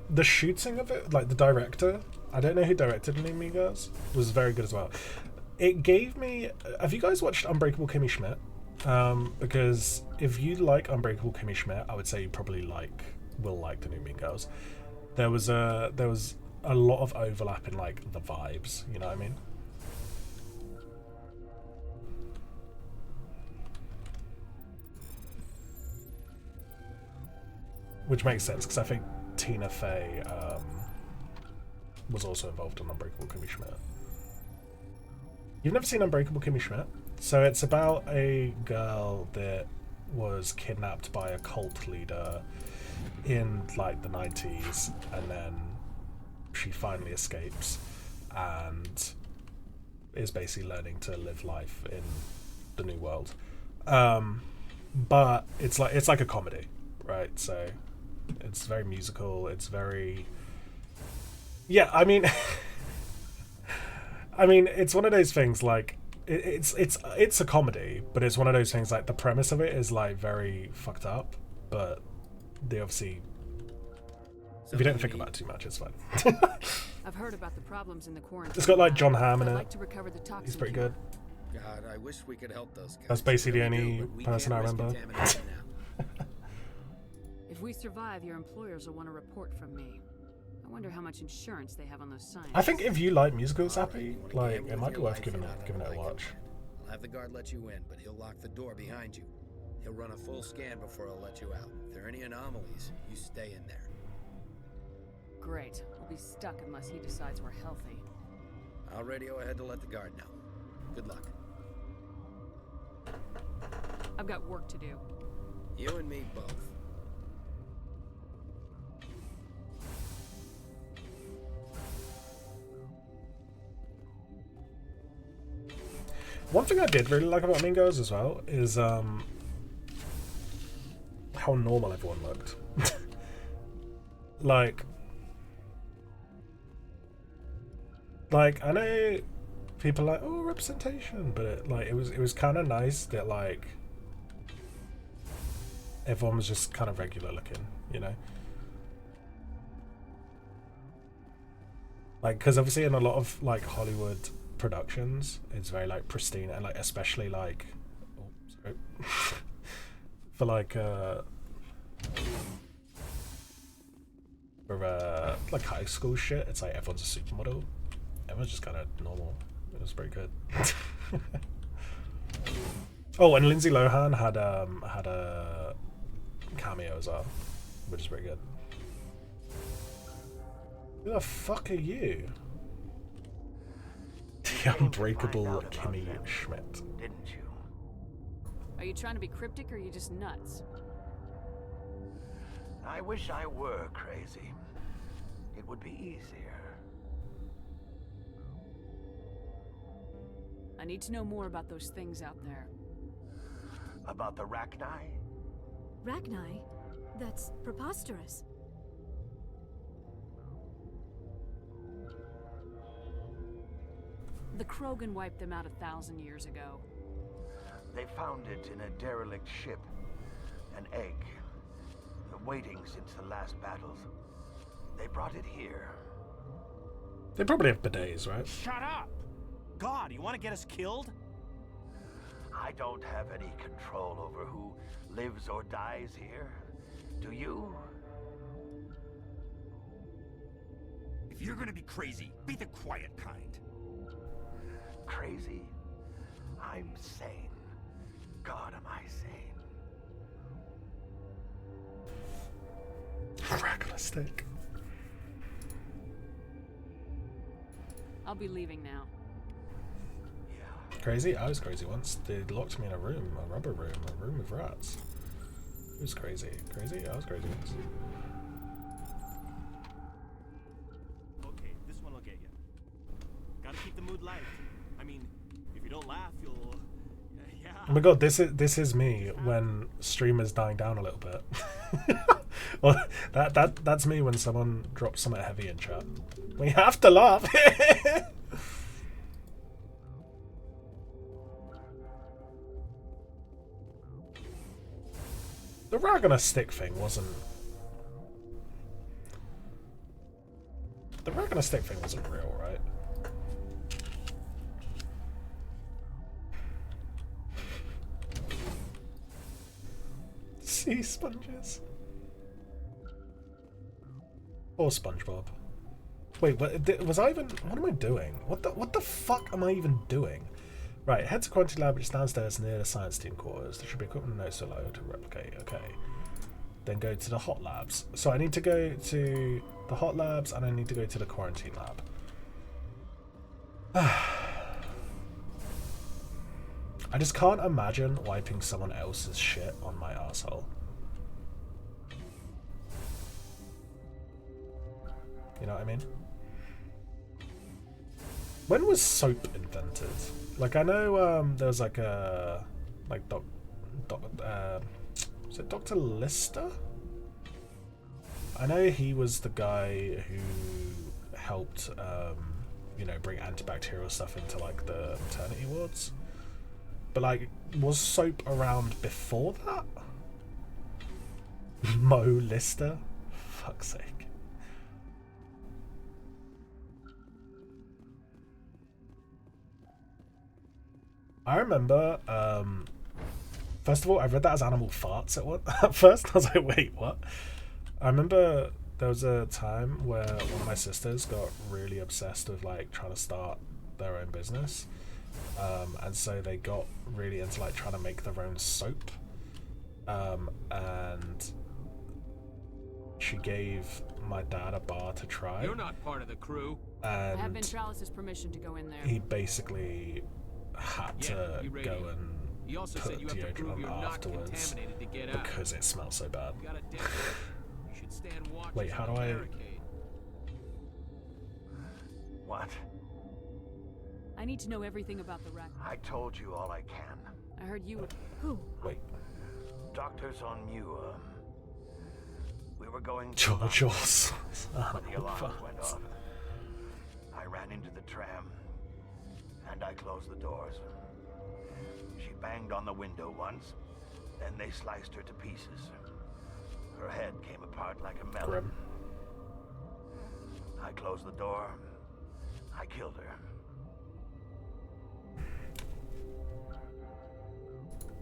The shooting of it, like the director, I don't know who directed New Mean Girls, was very good as well. It gave me. Have you guys watched Unbreakable Kimmy Schmidt? Because if you like Unbreakable Kimmy Schmidt, I would say you probably will like the New Mean Girls. There was a lot of overlap in like the vibes. You know what I mean? Which makes sense because I think Tina Fey was also involved in Unbreakable Kimmy Schmidt. You've never seen Unbreakable Kimmy Schmidt? So it's about a girl that was kidnapped by a cult leader in like the 90s, and then she finally escapes and is basically learning to live life in the new world. But it's like a comedy, right? So it's very musical. It's very, yeah. I mean, it's one of those things like it's a comedy, but it's one of those things like the premise of it is like very fucked up, but they obviously, if you don't think about it too much, it's fine. I've heard about the problems in the quarantine. It's got like John Hamm in I'd it. like to recover the toxin. He's pretty good. God, I wish we could help those guys. That's basically the We only do, but we person I can't risk remember. contamination now. If we survive, your employers will want a report from me. I wonder how much insurance they have on those signs. I think if you like musicals, Happy, You wanna like gamble it with might be your worth life, giving you're it not giving it gonna a like watch. I'll have the guard let you in, but he'll lock the door behind you. He'll run a full scan before he'll let you out. If there are any anomalies, you stay in there. Great. We'll be stuck unless he decides we're healthy. I'll radio ahead to let the guard know. Good luck. I've got work to do. You and me both. One thing I did really like about Mean Girls as well is how normal everyone looked. like I know people are like, oh, representation, but it was kind of nice that like everyone was just kind of regular looking, you know. Like, because obviously in a lot of like Hollywood productions, it's very like pristine, and like especially like, oh, sorry, for like high school shit, it's like everyone's a supermodel. Everyone's just kind of normal. It was pretty good. Oh, and Lindsay Lohan had a cameo as well, which is pretty good. Who the fuck are you? The unbreakable Kimmy Schmidt. Didn't you? Are you trying to be cryptic or are you just nuts? I wish I were crazy. It would be easier. I need to know more about those things out there. About the Rachni? Rachni? That's preposterous. The Krogan wiped them out 1,000 years ago. They found it in a derelict ship. An egg. Waiting since the last battles. They brought it here. They probably have bidets, right? Shut up! God, you want to get us killed? I don't have any control over who lives or dies here. Do you? If you're gonna be crazy, be the quiet kind. Crazy? I'm sane. God, am I sane? Realistic. I'll be leaving now. Crazy? I was crazy once. They locked me in a room, a rubber room, a room with rats. It was crazy. Crazy? I was crazy once. Okay, this one will get you. Gotta keep the mood light. I mean, if you don't laugh, you'll... yeah, Oh my god, this is me when streamers dying down a little bit. Well, that's me when someone drops something heavy in chat. We have to laugh. The rag on a stick thing wasn't. The rag on a stick thing wasn't real, right? Sea sponges. Or SpongeBob. Wait, was I even? What am I doing? What the fuck am I even doing? Right, head to Quantity Lab, which is downstairs near the science team quarters. There should be equipment and notes allowed to replicate. Okay. Then go to the hot labs. So I need to go to the hot labs and I need to go to the quarantine lab. I just can't imagine wiping someone else's shit on my asshole. You know what I mean? When was soap invented? Like, I know there was like a was it Dr. Lister? I know he was the guy who helped you know, bring antibacterial stuff into like the maternity wards. But like, was soap around before that? Mo Lister? Fuck's sake. I remember, first of all, I read that as animal farts at first. I was like, wait, what? I remember there was a time where one of my sisters got really obsessed with like trying to start their own business. And so they got really into like trying to make their own soap. And she gave my dad a bar to try. You're not part of the crew. I have And Ventralis' permission to go in there. he basically had to go and He also put said you have to prove deodorant you're on not afterwards contaminated to get out. because it smells so bad. You got a death wish. You should stand watch. Wait, how do I? What? I need to know everything about the wreck. I told you all I can. I heard you. Who? Wait. Doctors on Mu, we were going to Jaws. when the alarm went off. I ran into the tram, and I closed the doors. She banged on the window once, then they sliced her to pieces. Her head came apart like a melon. Grim. I closed the door. I killed her.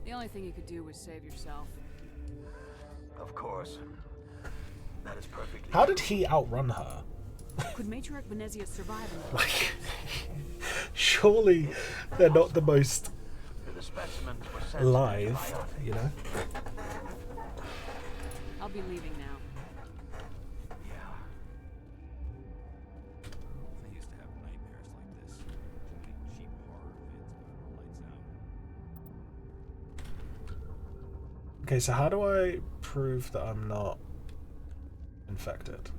The only thing you could do was save yourself. Of course. That is perfectly. How did he outrun her? Could Matriarch Venezia survive in the Like, surely they're not the most The specimens were sent live, antibiotic. you know? I'll be leaving now. Yeah. I used to have nightmares like this. Only cheap horror vids before lights out. Okay, so how do I prove that I'm not infected?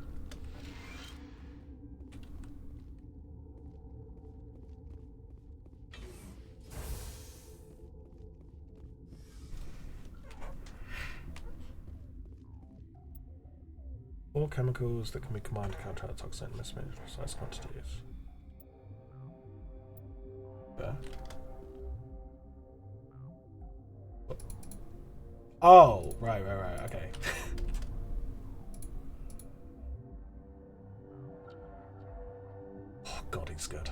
All chemicals that can be combined to counteract toxin mismatch precise quantities. Yeah. Oh, right, okay. Oh, God, he's good.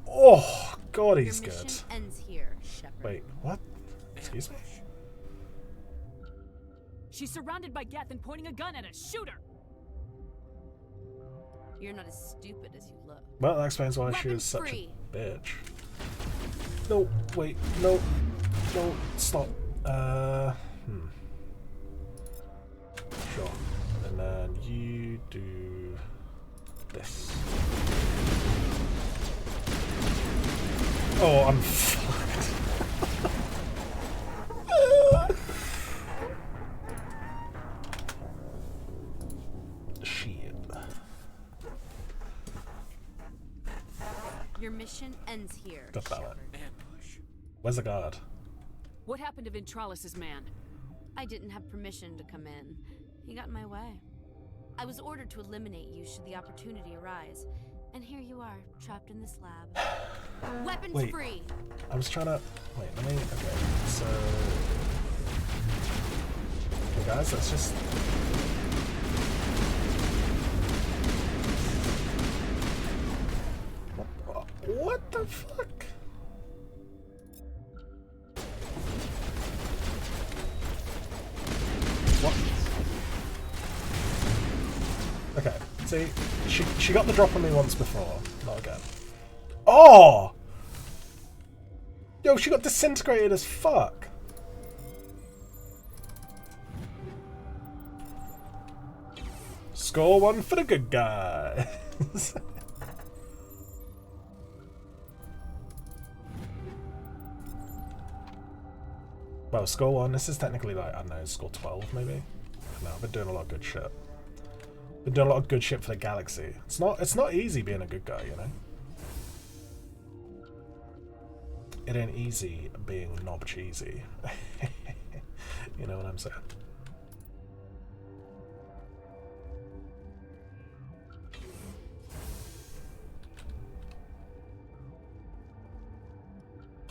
Oh, God, he's Your good. mission ends here, Shepard. Wait, what? Excuse me? She's surrounded by Geth and pointing a gun at us. Shoot her! You're not as stupid as you look. Well, that explains why she was such a bitch. No, wait, no, stop. Sure. And then you do this. Oh, I'm fucked. Shit. Your mission ends here, Got that. Shepard. Ambush. Where's the guard? What happened to Ventralis's man? I didn't have permission to come in. He got in my way. I was ordered to eliminate you should the opportunity arise. And here you are, trapped in this lab. Weapons Wait, free! I was trying to... Wait, let me... Okay, so... Okay, guys, let's just... What the fuck? What? Okay, see, she got the drop on me once before, not again. Oh! Yo, she got disintegrated as fuck. Score 1 for the good guys. Well, score 1, this is technically like, I don't know, score 12 maybe? No, I've been doing a lot of good shit. Been doing a lot of good shit for the galaxy. It's not easy being a good guy, you know? It ain't easy being knob cheesy. You know what I'm saying?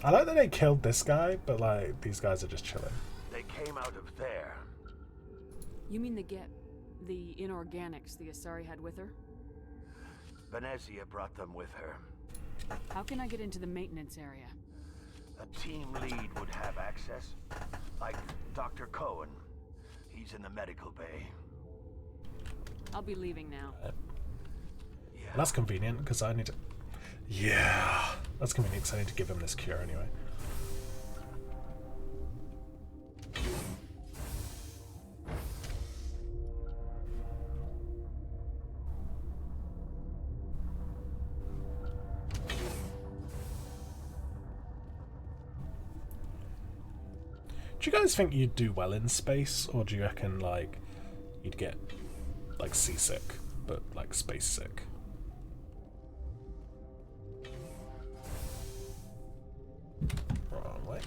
I like that they killed this guy, but like these guys are just chilling. They came out of there. You mean the inorganics the Asari had with her? Venezia brought them with her. How can I get into the maintenance area? A team lead would have access. Like Dr. Cohen. He's in the medical bay. I'll be leaving now. Yeah. That's convenient, because I need to... Yeah! That's convenient, because I need to give him this cure anyway. Do you guys think you'd do well in space, or do you reckon like you'd get like seasick, but like space sick? Wrong way.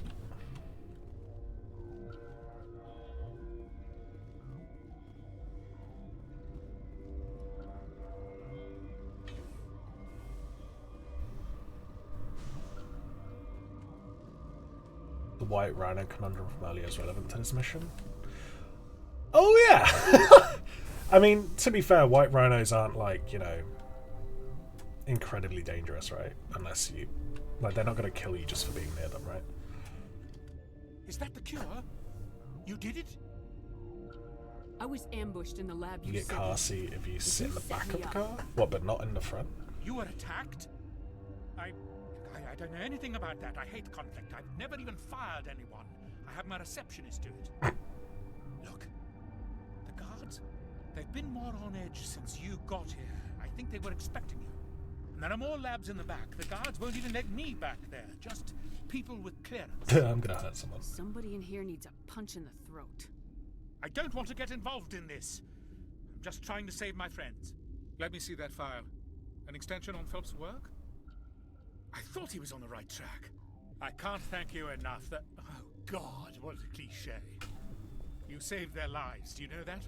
The White Rhino conundrum from earlier is relevant to this mission. Oh yeah! I mean, to be fair, White Rhinos aren't like, you know, incredibly dangerous, right? Unless you... Like, they're not going to kill you just for being near them, right? Is that the cure? You did it? I was ambushed in the lab. You get car seat if you sit in the back of the car? What, but not in the front? You were attacked? I don't know anything about that. I hate conflict. I've never even fired anyone. I have my receptionist do it. Look, the guards, they've been more on edge since you got here. I think they were expecting you. And there are more labs in the back. The guards won't even let me back there. Just people with clearance. I'm gonna hurt someone. Somebody in here needs a punch in the throat. I don't want to get involved in this. I'm just trying to save my friends. Let me see that file. An extension on Phelps' work? I thought he was on the right track. I can't thank you enough that... Oh, God, what a cliche. You saved their lives, do you know that?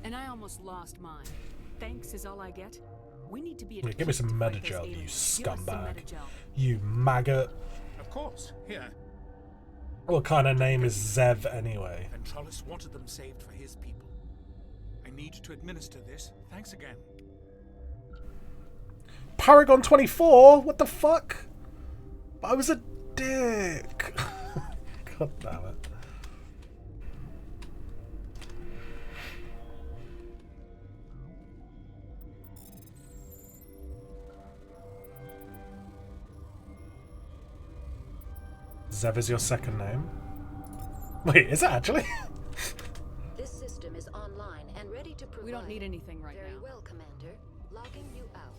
And I almost lost mine. Thanks is all I get? We need to be... Yeah, give me some Metagel, you scumbag. You maggot. Of course, here. What kind of name is Zev anyway? Ventralis wanted them saved for his people. I need to administer this. Thanks again. Paragon 24? What the fuck? I was a dick. God damn it. Zev is your second name? Wait, is it actually? This system is online and ready to provide. We don't need anything right Very now. well, Commander. Logging you out.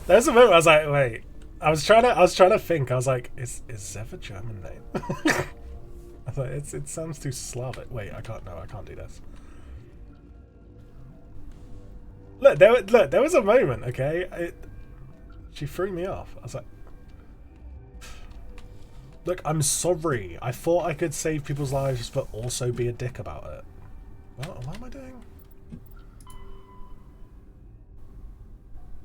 There's a moment I was like, wait. I was trying to think. I was like, is Zev a German name? I thought it sounds too Slavic. Wait, I can't do this. Look, there was a moment, okay? She threw me off. I was like, look, I'm sorry. I thought I could save people's lives, but also be a dick about it. What am I doing?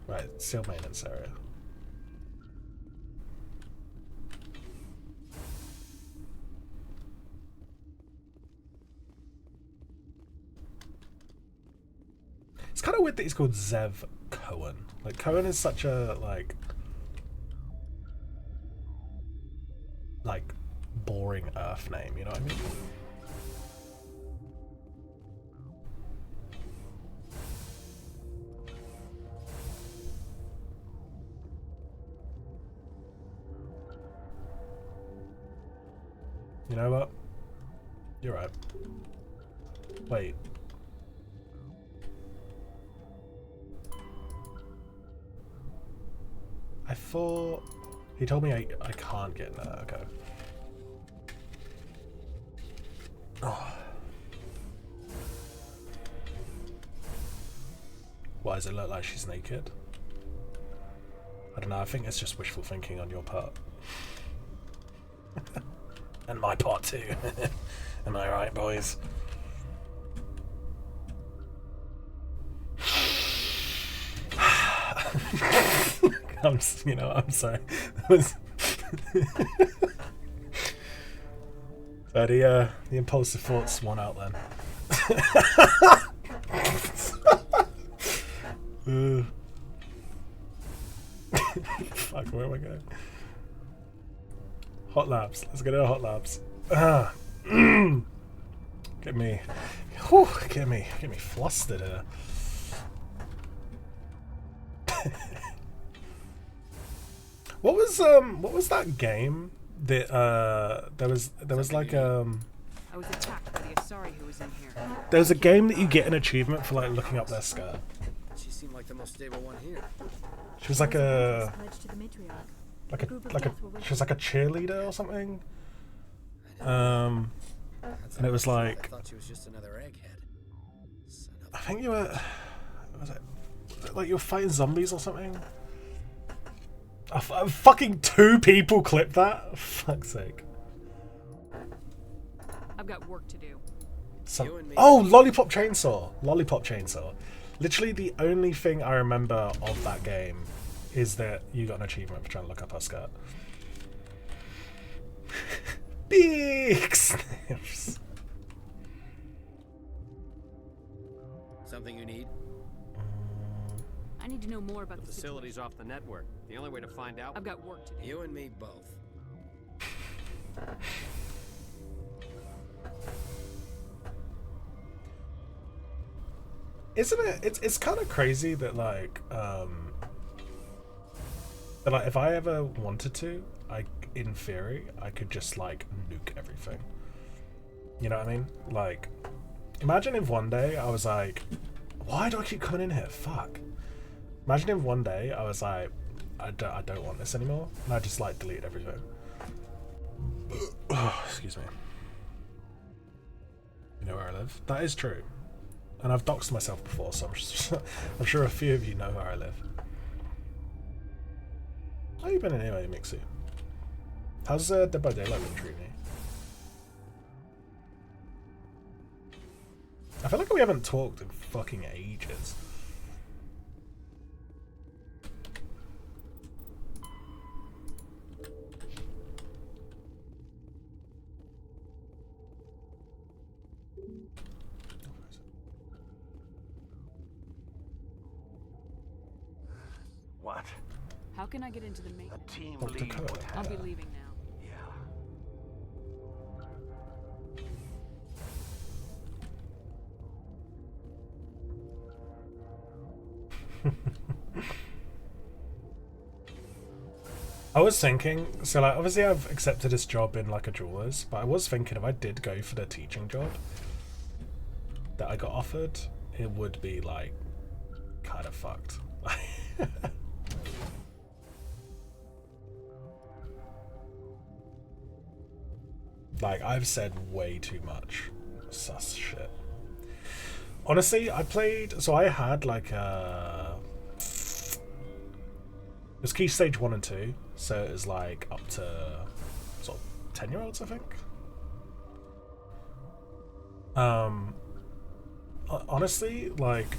Right, sealed maintenance area. It's kind of weird that he's called Zev Cohen. Like, Cohen is such a, like boring Earth name, you know what I mean? You know what? You're right. Wait. I thought he told me I can't get in there. Okay. Oh. Why does it look like she's naked? I don't know. I think it's just wishful thinking on your part. And my part too. Am I right, boys? I'm sorry. So the impulsive thoughts won out then. Fuck, where am I going? Hot labs. Let's go to the hot labs. Get me flustered here. What was that game that there was like I was attacked by the Asari who was in here. There was a game that you get an achievement for like looking up their skirt. She seemed like the most stable one here. She was like a she was like a cheerleader or something. And it was like, I thought she was just another egghead. I think you were, was it like you were fighting zombies or something? Fucking 2 people clipped that? Fuck's sake. I've got work to do. Oh, Lollipop Chainsaw. Lollipop Chainsaw. Literally the only thing I remember of that game is that you got an achievement for trying to look up her skirt. Big sniffs. Something you need? I need to know more about the facility's off the network. The only way to find out. I've got work to do. You and me both. Isn't it? It's kind of crazy that like if I ever wanted to, in theory I could just like nuke everything. You know what I mean? Like, imagine if one day I was like, why do I keep coming in here? Fuck. Imagine if one day I was like, I don't want this anymore, and I just like delete everything. Oh, excuse me. You know where I live? That is true. And I've doxed myself before, so I'm sure a few of you know where I live. How you been anyway, Mixie? How's Dead by Daylight been treating you? I feel like we haven't talked in fucking ages. What? How can I get into the main? A team lead would have. I'll be leaving now. I was thinking, so like obviously I've accepted this job in like a jeweler's, but I was thinking if I did go for the teaching job that I got offered, it would be like kind of fucked. Like, I've said way too much sus shit. Honestly, I had like a... It was key stage 1 and 2, so it was like up to sort of 10-year-olds, I think. Honestly, like,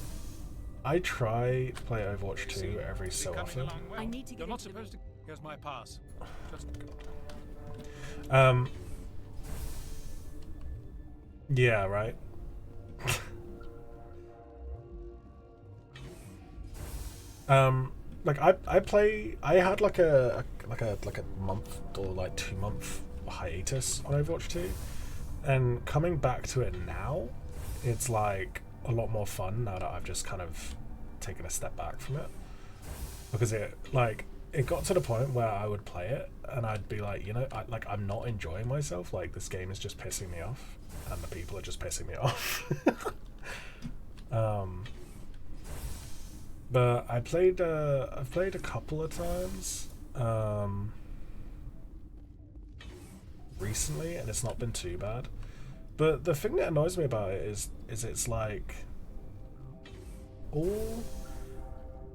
I try to play Overwatch 2 every so often. I need to get. You're not supposed to. Here's my pass. Just yeah, right. Like I had like a month or like 2-month hiatus on Overwatch 2, and coming back to it now, it's like a lot more fun now that I've just kind of taken a step back from it, because it got to the point where I would play it and I'd be like, you know, I'm not enjoying myself, like this game is just pissing me off and the people are just pissing me off. But I've played a couple of times recently, and it's not been too bad. But the thing that annoys me about it is it's like all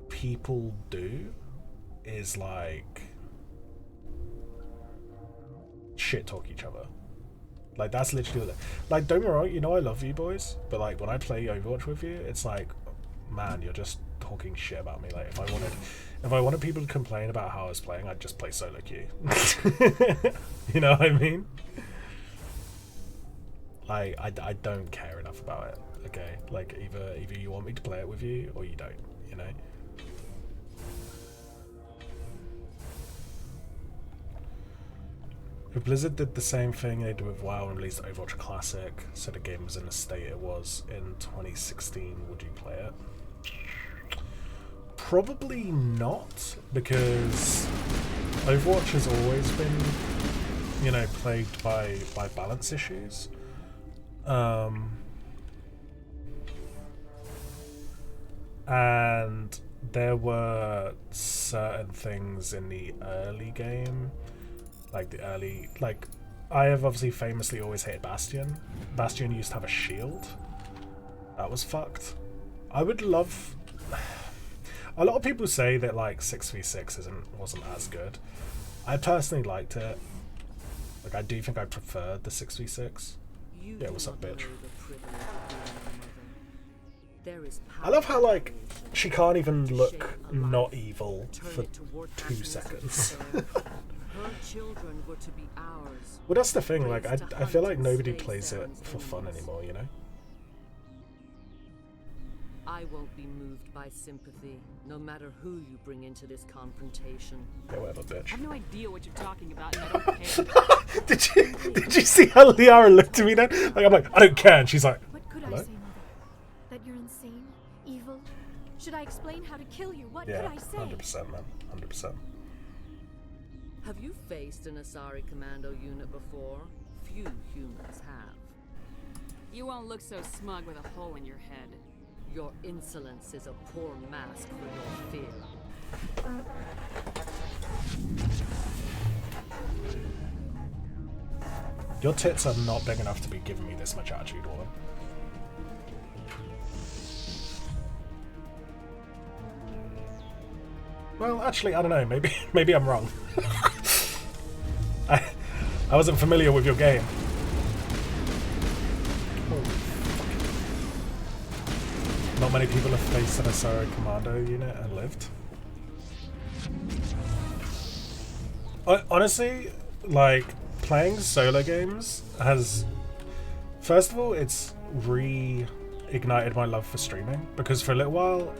people do is like shit talk each other. Like, that's literally what like, don't get me wrong, you know I love you boys, but like when I play Overwatch with you, it's like, man, you're just talking shit about me. Like, if I wanted people to complain about how I was playing, I'd just play solo queue. You know what I mean? Like, I don't care enough about it. Okay, like either you want me to play it with you or you don't. You know. If Blizzard did the same thing they did with WoW and released Overwatch Classic, so the game was in the state it was in 2016, would you play it? Probably not, because Overwatch has always been, you know, plagued by balance issues. And there were certain things in the early game, like I have obviously famously always hated Bastion. Bastion used to have a shield. That was fucked. I would love... A lot of people say that like 6v6 wasn't as good. I personally liked it. Like, I do think I preferred the 6v6. Yeah, what's up, bitch? I love how, like, she can't even look not evil for 2 seconds. Well, that's the thing, like, I feel like nobody plays it for fun anymore, you know? I won't be moved by sympathy, no matter who you bring into this confrontation. Yeah, whatever, bitch. I have no idea what you're talking about, and I don't care. Did you see how Liara looked at me then? Like, I'm like, I don't care, and she's like, what could hello? I say, Mother? That you're insane? Evil? Should I explain how to kill you? What yeah, could I say? 100%, man. 100%. Have you faced an Asari commando unit before? Few humans have. You won't look so smug with a hole in your head. Your insolence is a poor mask for your fear. Your tits are not big enough to be giving me this much attitude, woman. Well, actually, I don't know. Maybe I'm wrong. I wasn't familiar with your game. Not many people have faced an Asari commando unit and lived. Honestly, like, playing solo games has... First of all, it's reignited my love for streaming, because for a little while,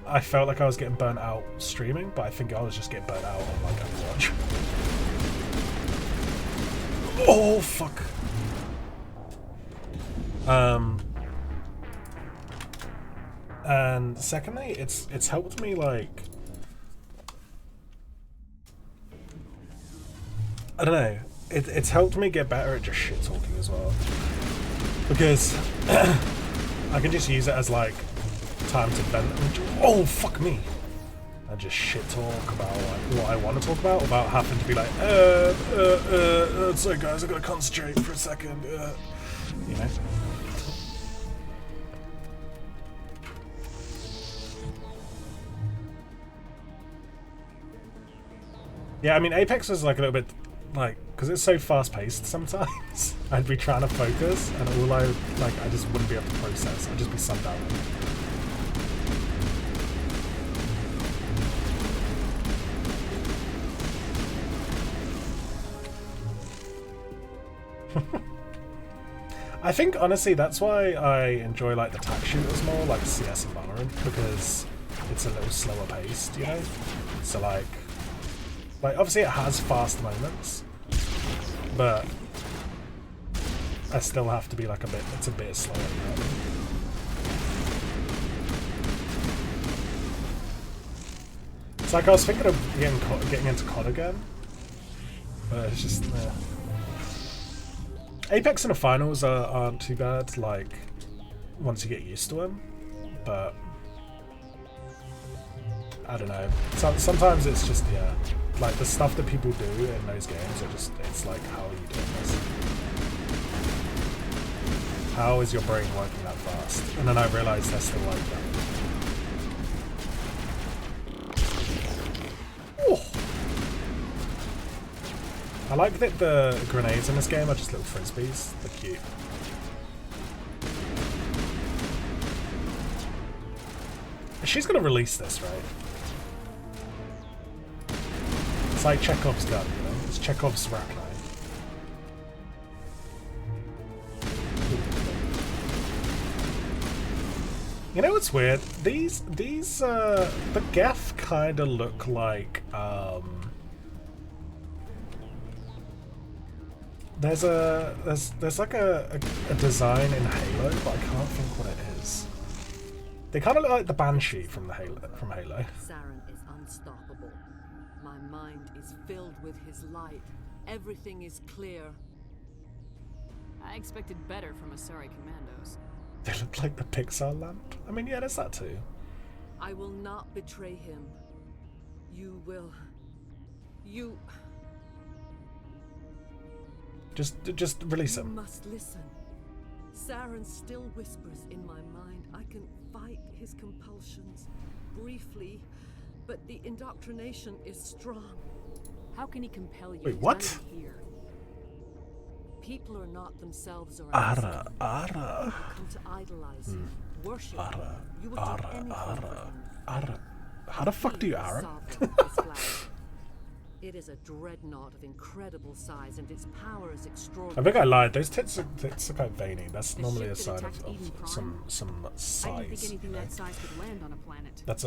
I felt like I was getting burnt out streaming, but I think I was just getting burnt out on, like, Overwatch. Oh, fuck. And secondly, it's helped me, like, I don't know, it's helped me get better at just shit talking as well, because I can just use it as like time to vent. Oh, fuck me. and just shit talk about like what I want to talk about without having to be like, sorry guys, I gotta concentrate for a second, you know. Yeah, I mean, Apex was like a little bit, like, because it's so fast-paced sometimes, I'd be trying to focus, and all I just wouldn't be able to process. I'd just be sundown. I think, honestly, that's why I enjoy, like, the tac shooters more, like CS and Valorant, because it's a little slower paced, you know? So, like, obviously it has fast moments, but I still have to be like it's a bit slower. You know? It's like I was thinking of getting into COD again, but it's just, Apex and the finals aren't too bad, like, once you get used to them, but I don't know. Sometimes it's just, yeah, like the stuff that people do in those games are just, it's like, how are you doing this? How is your brain working that fast? And then I realised they're still like that. Oh. I like that the grenades in this game are just little frisbees. They're cute. She's gonna release this, right? It's like Chekhov's gun, you know? It's Chekhov's rat knife. You know what's weird? These the Geth kind of look like there's like a design in Halo, but I can't think what it is. They kind of look like the Banshee from Halo. Saren is unstoppable. My mind is filled with his light. Everything is clear. I expected better from Asari commandos. They look like the Pixar lamp. I mean, yeah, there's that too. I will not betray him. You will. You. Just release him. You must listen. Saren still whispers in my mind. I can fight his compulsions briefly, but the indoctrination is strong. How can he compel you? Wait, what? Here. People are not themselves or Ara. come to idolize you, worship you. You would do anything for him. How the fuck do you Ara? It is a dreadnought of incredible size, and its power is I extraordinary. think I lied. Those tits are quite veiny. That's normally a sign of some size. I didn't think anything that size could land on a planet. That's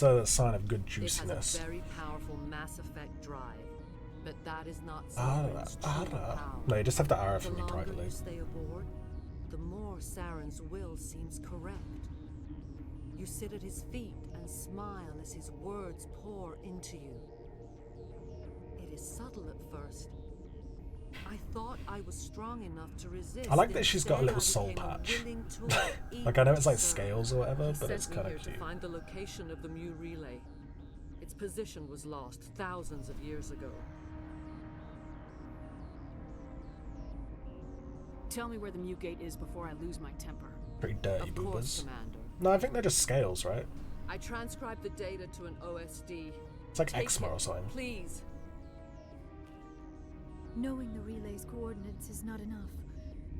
a sign of good juiciness. It has a very powerful Mass Effect drive, but that is not Ara. No, you just have to Ara for me privately. The longer you stay aboard, the more Saren's will seems correct. You sit at his feet and smile as his words pour into you. It is subtle at first. I thought I was strong enough to resist. I like that she's got a little soul patch. Like, I know it's like scales or whatever, but it's kind of cute. To find the location of the Mu relay. Its position was lost thousands of years ago. Tell me where the Mu gate is before I lose my temper. Pretty dirty Of course, boobas. Commander. No, I think they're just scales, right? I transcribed the data to an OSD. It's like Take eczema it, or something. Please. Knowing the relay's coordinates is not enough.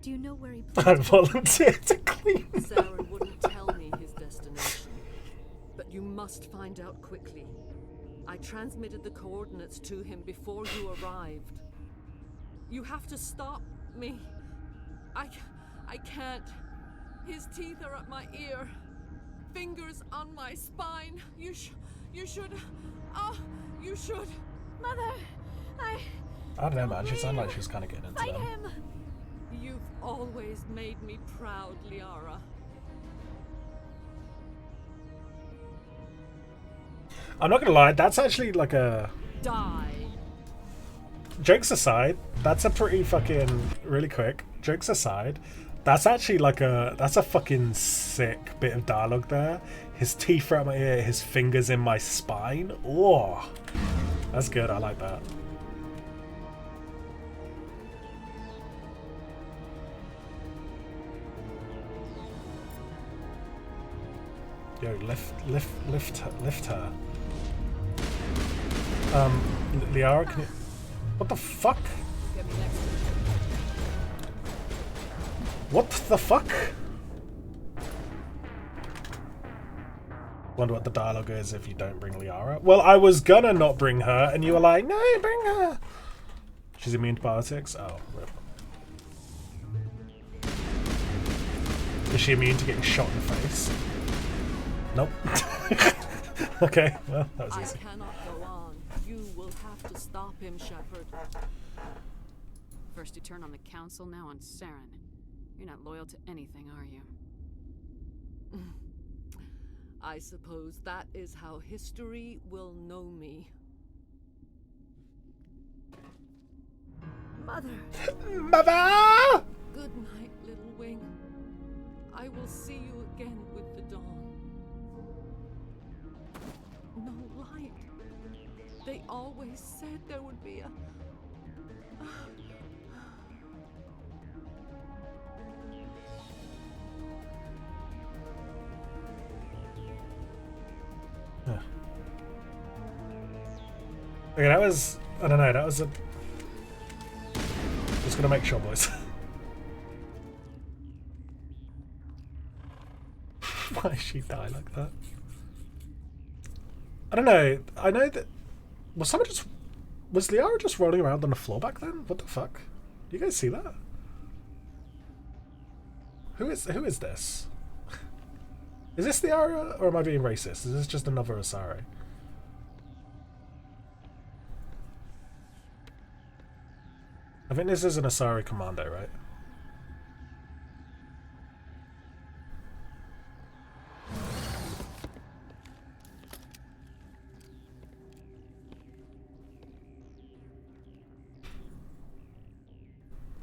Do you know where he I volunteered to clean. Saren wouldn't tell me his destination. But you must find out quickly. I transmitted the coordinates to him before you arrived. You have to stop me. I can't. His teeth are at my ear. Fingers on my spine. You should. You should. Mother, I don't know, man. She sounded like she was kind of getting into fight them. him. You've always made me proud, Liara. I'm not gonna lie, that's actually like a... Die. Jokes aside, that's a pretty fucking... Really quick, jokes aside, that's actually like a... That's a fucking sick bit of dialogue there. His teeth are out my ear, his fingers in my spine. Oh, that's good. I like that. Yo, lift her. Liara, can you... What the fuck? What the fuck? Wonder what the dialogue is if you don't bring Liara. Well, I was gonna not bring her, and you were like, no, bring her. She's immune to biotics? Oh, rip. Is she immune to getting shot in the face? Nope. Okay, well, that was easy. I cannot go on. You will have to stop him, Shepard. First you turn on the Council, now on Saren. You're not loyal to anything, are you? I suppose that is how history will know me. Mother! Mother! Good night, little wing. I will see you again with the dawn. No light. They always said there would be a... Okay, that was... I don't know, that was a... Just gonna make sure, boys. Why did she die like that? I don't know. I know that... Was someone just... Was Liara just rolling around on the floor back then? What the fuck? Do you guys see that? Who is this? Is this Liara, or am I being racist? Is this just another Asari? I think this is an Asari commando, right?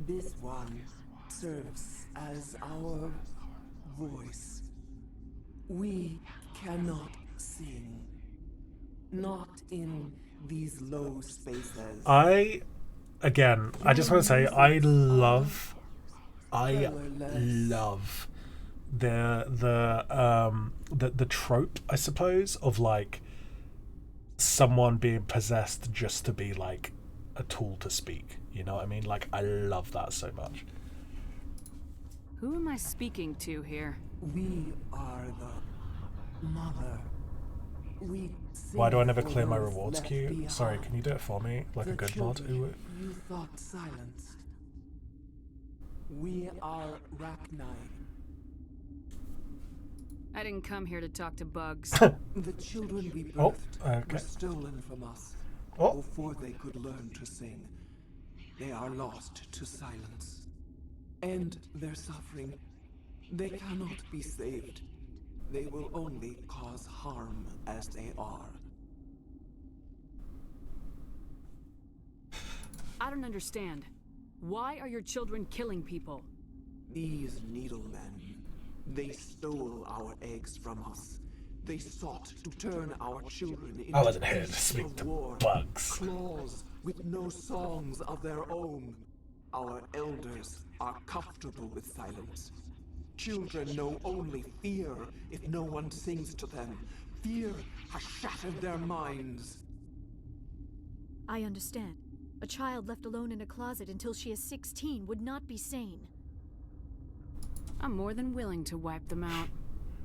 This one serves as our voice. We cannot sing. Not in these low spaces. I just want to say I love the trope, I suppose, of like someone being possessed just to be like a tool to speak. You know what I mean? Like, I love that so much. Who am I speaking to here? We are the mother. We Why do I never clear my rewards queue? Sorry, can you do it for me? Like a good mod? Ooh. You thought silenced. We are Rachni. I didn't come here to talk to bugs. The children we birthed were stolen from us before they could learn to sing. They are lost to silence. And their suffering, they cannot be saved. They will only cause harm as they are. I don't understand. Why are your children killing people? These needlemen, they stole our eggs from us. They sought to turn our children into I wasn't here to speak to bugs. Claws with no songs of their own. Our elders are comfortable with silence. Children know only fear if no one sings to them. Fear has shattered their minds. I understand. A child left alone in a closet until she is 16 would not be sane. I'm more than willing to wipe them out.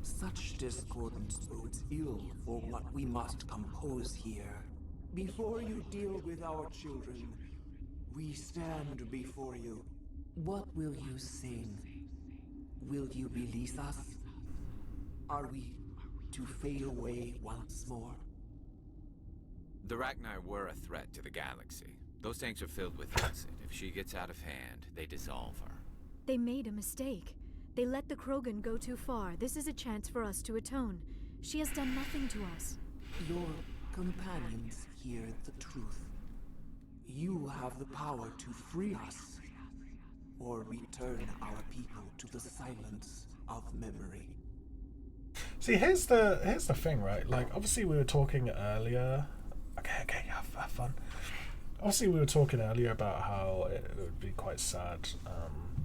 Such discordance bodes ill for what we must compose here. Before you deal with our children, we stand before you. What will you sing? Will you release us? Are we to fade away once more? The Rachni were a threat to the galaxy. Those tanks are filled with acid. If she gets out of hand, they dissolve her. They made a mistake. They let the Krogan go too far. This is a chance for us to atone. She has done nothing to us. Your companions hear the truth. You have the power to free us, or return our people to the silence of memory. See, here's the thing, right? Like, obviously we were talking earlier. Okay, have fun. Obviously we were talking earlier about how it would be quite sad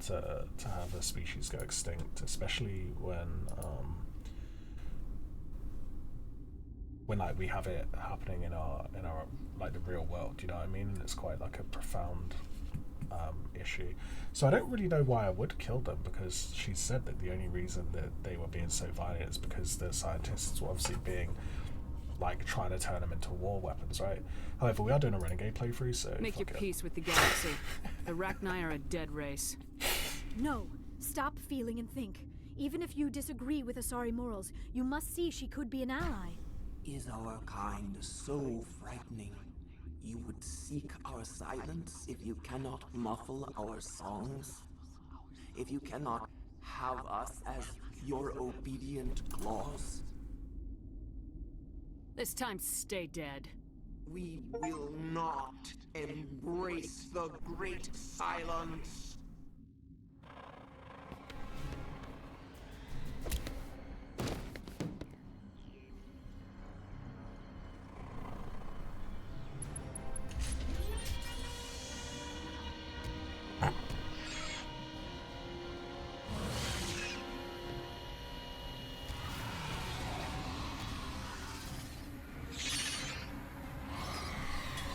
to have a species go extinct, especially when like we have it happening in our like the real world. You know what I mean? And it's quite like a profound issue. So I don't really know why I would kill them, because she said that the only reason that they were being so violent is because the scientists were obviously being like trying to turn them into war weapons, right? However, we are doing a renegade playthrough, so make your peace with the galaxy. Arachni are a dead race. No, stop feeling and think. Even if you disagree with Asari morals, you must see she could be an ally. Is our kind so frightening? You would seek our silence if you cannot muffle our songs? If you cannot have us as your obedient claws? This time, stay dead. We will not embrace the great silence.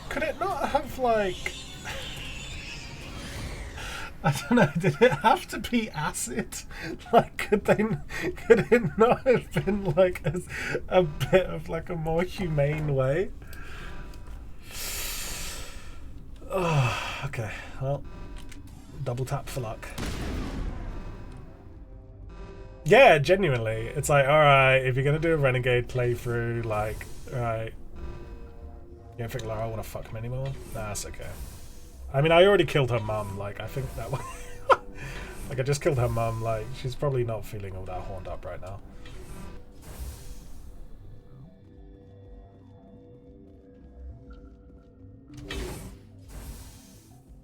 Could it not have, like... I don't know, did it have to be acid? Like, could it not have been, like, a bit of, like, a more humane way? Oh, okay, well, double tap for luck. Yeah, genuinely. It's like, alright, if you're gonna do a renegade playthrough, like, alright. You don't think Lara wanna fuck him anymore? Nah, that's okay. I mean, I already killed her mum, like, I think that one... like, I just killed her mum, like, she's probably not feeling all that horned up right now.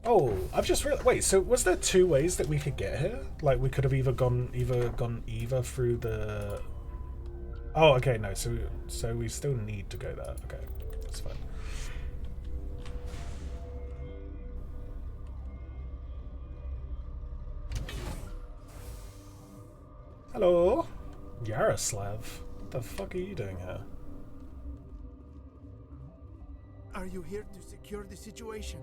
Oh, I've just realized... Wait, so was there two ways that we could get here? Like, we could have either gone through the... Oh, okay, no, so we still need to go there. Okay, that's fine. Hello? Yaroslav. What the fuck are you doing here? Are you here to secure the situation?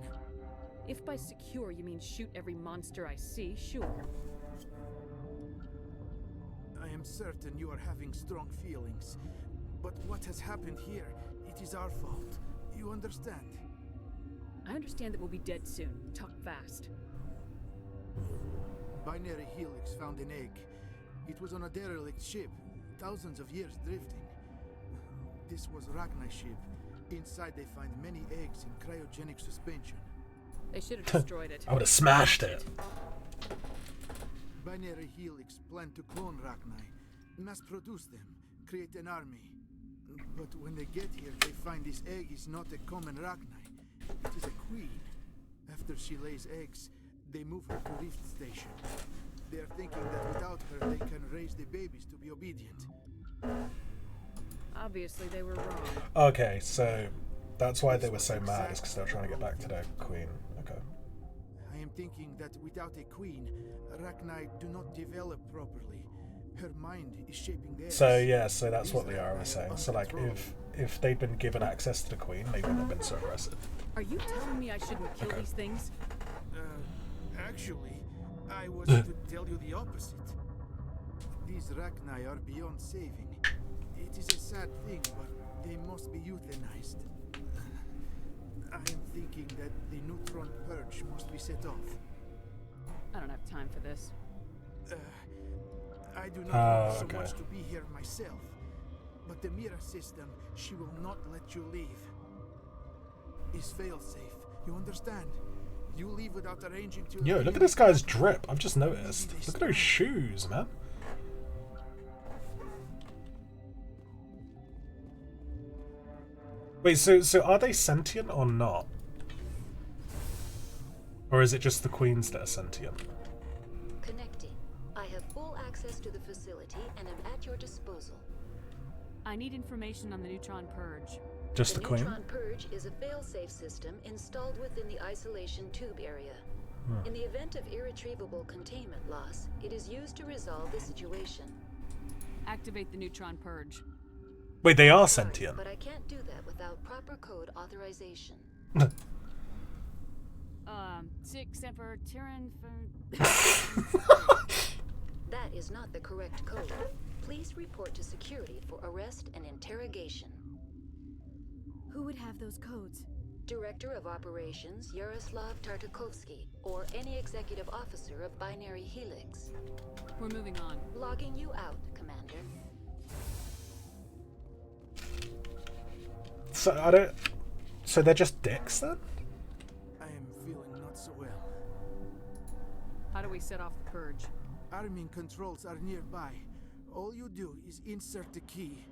If by secure you mean shoot every monster I see, sure. I am certain you are having strong feelings. But what has happened here, it is our fault. You understand? I understand that we'll be dead soon. Talk fast. Binary Helix found an egg. It was on a derelict ship, thousands of years drifting. This was Ragni's ship. Inside they find many eggs in cryogenic suspension. They should have destroyed it. I would have smashed it. Binary Helix planned to clone Ragni, mass produce them, create an army. But when they get here, they find this egg is not a common Ragni. It is a queen. After she lays eggs, they move her to Rift Station. They are thinking that without her, they can raise the babies to be obedient. Obviously, they were wrong. Okay, so that's why they were so mad, is because they were trying to get back to their queen. Okay. I am thinking that without a queen, Ragni do not develop properly. Her mind is shaping theirs. So yeah, so that's what Liara was saying. So like, if they'd been given access to the queen, they wouldn't have been so aggressive. Are you telling me I shouldn't kill these things? Actually, I was to tell you the opposite. These Ragni are beyond saving. It is a sad thing, but they must be euthanized. I am thinking that the neutron purge must be set off. I don't have time for this. I do not want so much to be here myself, but the Mira system, she will not let you leave. Is fail-safe, you understand? You leave without arranging to... Yo, look at this guy's drip. I've just noticed. Look at those shoes, man. Wait, so are they sentient or not? Or is it just the queens that are sentient? Connecting. I have full access to the facility and am at your disposal. I need information on the neutron purge. Just the Queen? Neutron purge is a fail-safe system installed within the isolation tube area. In the event of irretrievable containment loss, it is used to resolve the situation. Activate the neutron purge. Wait, they are sentient. But I can't do that without proper code authorization. Six Semper Tyrann. That is not the correct code. Please report to security for arrest and interrogation. Who would have those codes? Director of Operations Yaroslav Tartakovsky, or any executive officer of Binary Helix. We're moving on. Logging you out, Commander. So they're just dicks then? I am feeling not so well. How do we set off the purge? Arming controls are nearby. All you do is insert the key.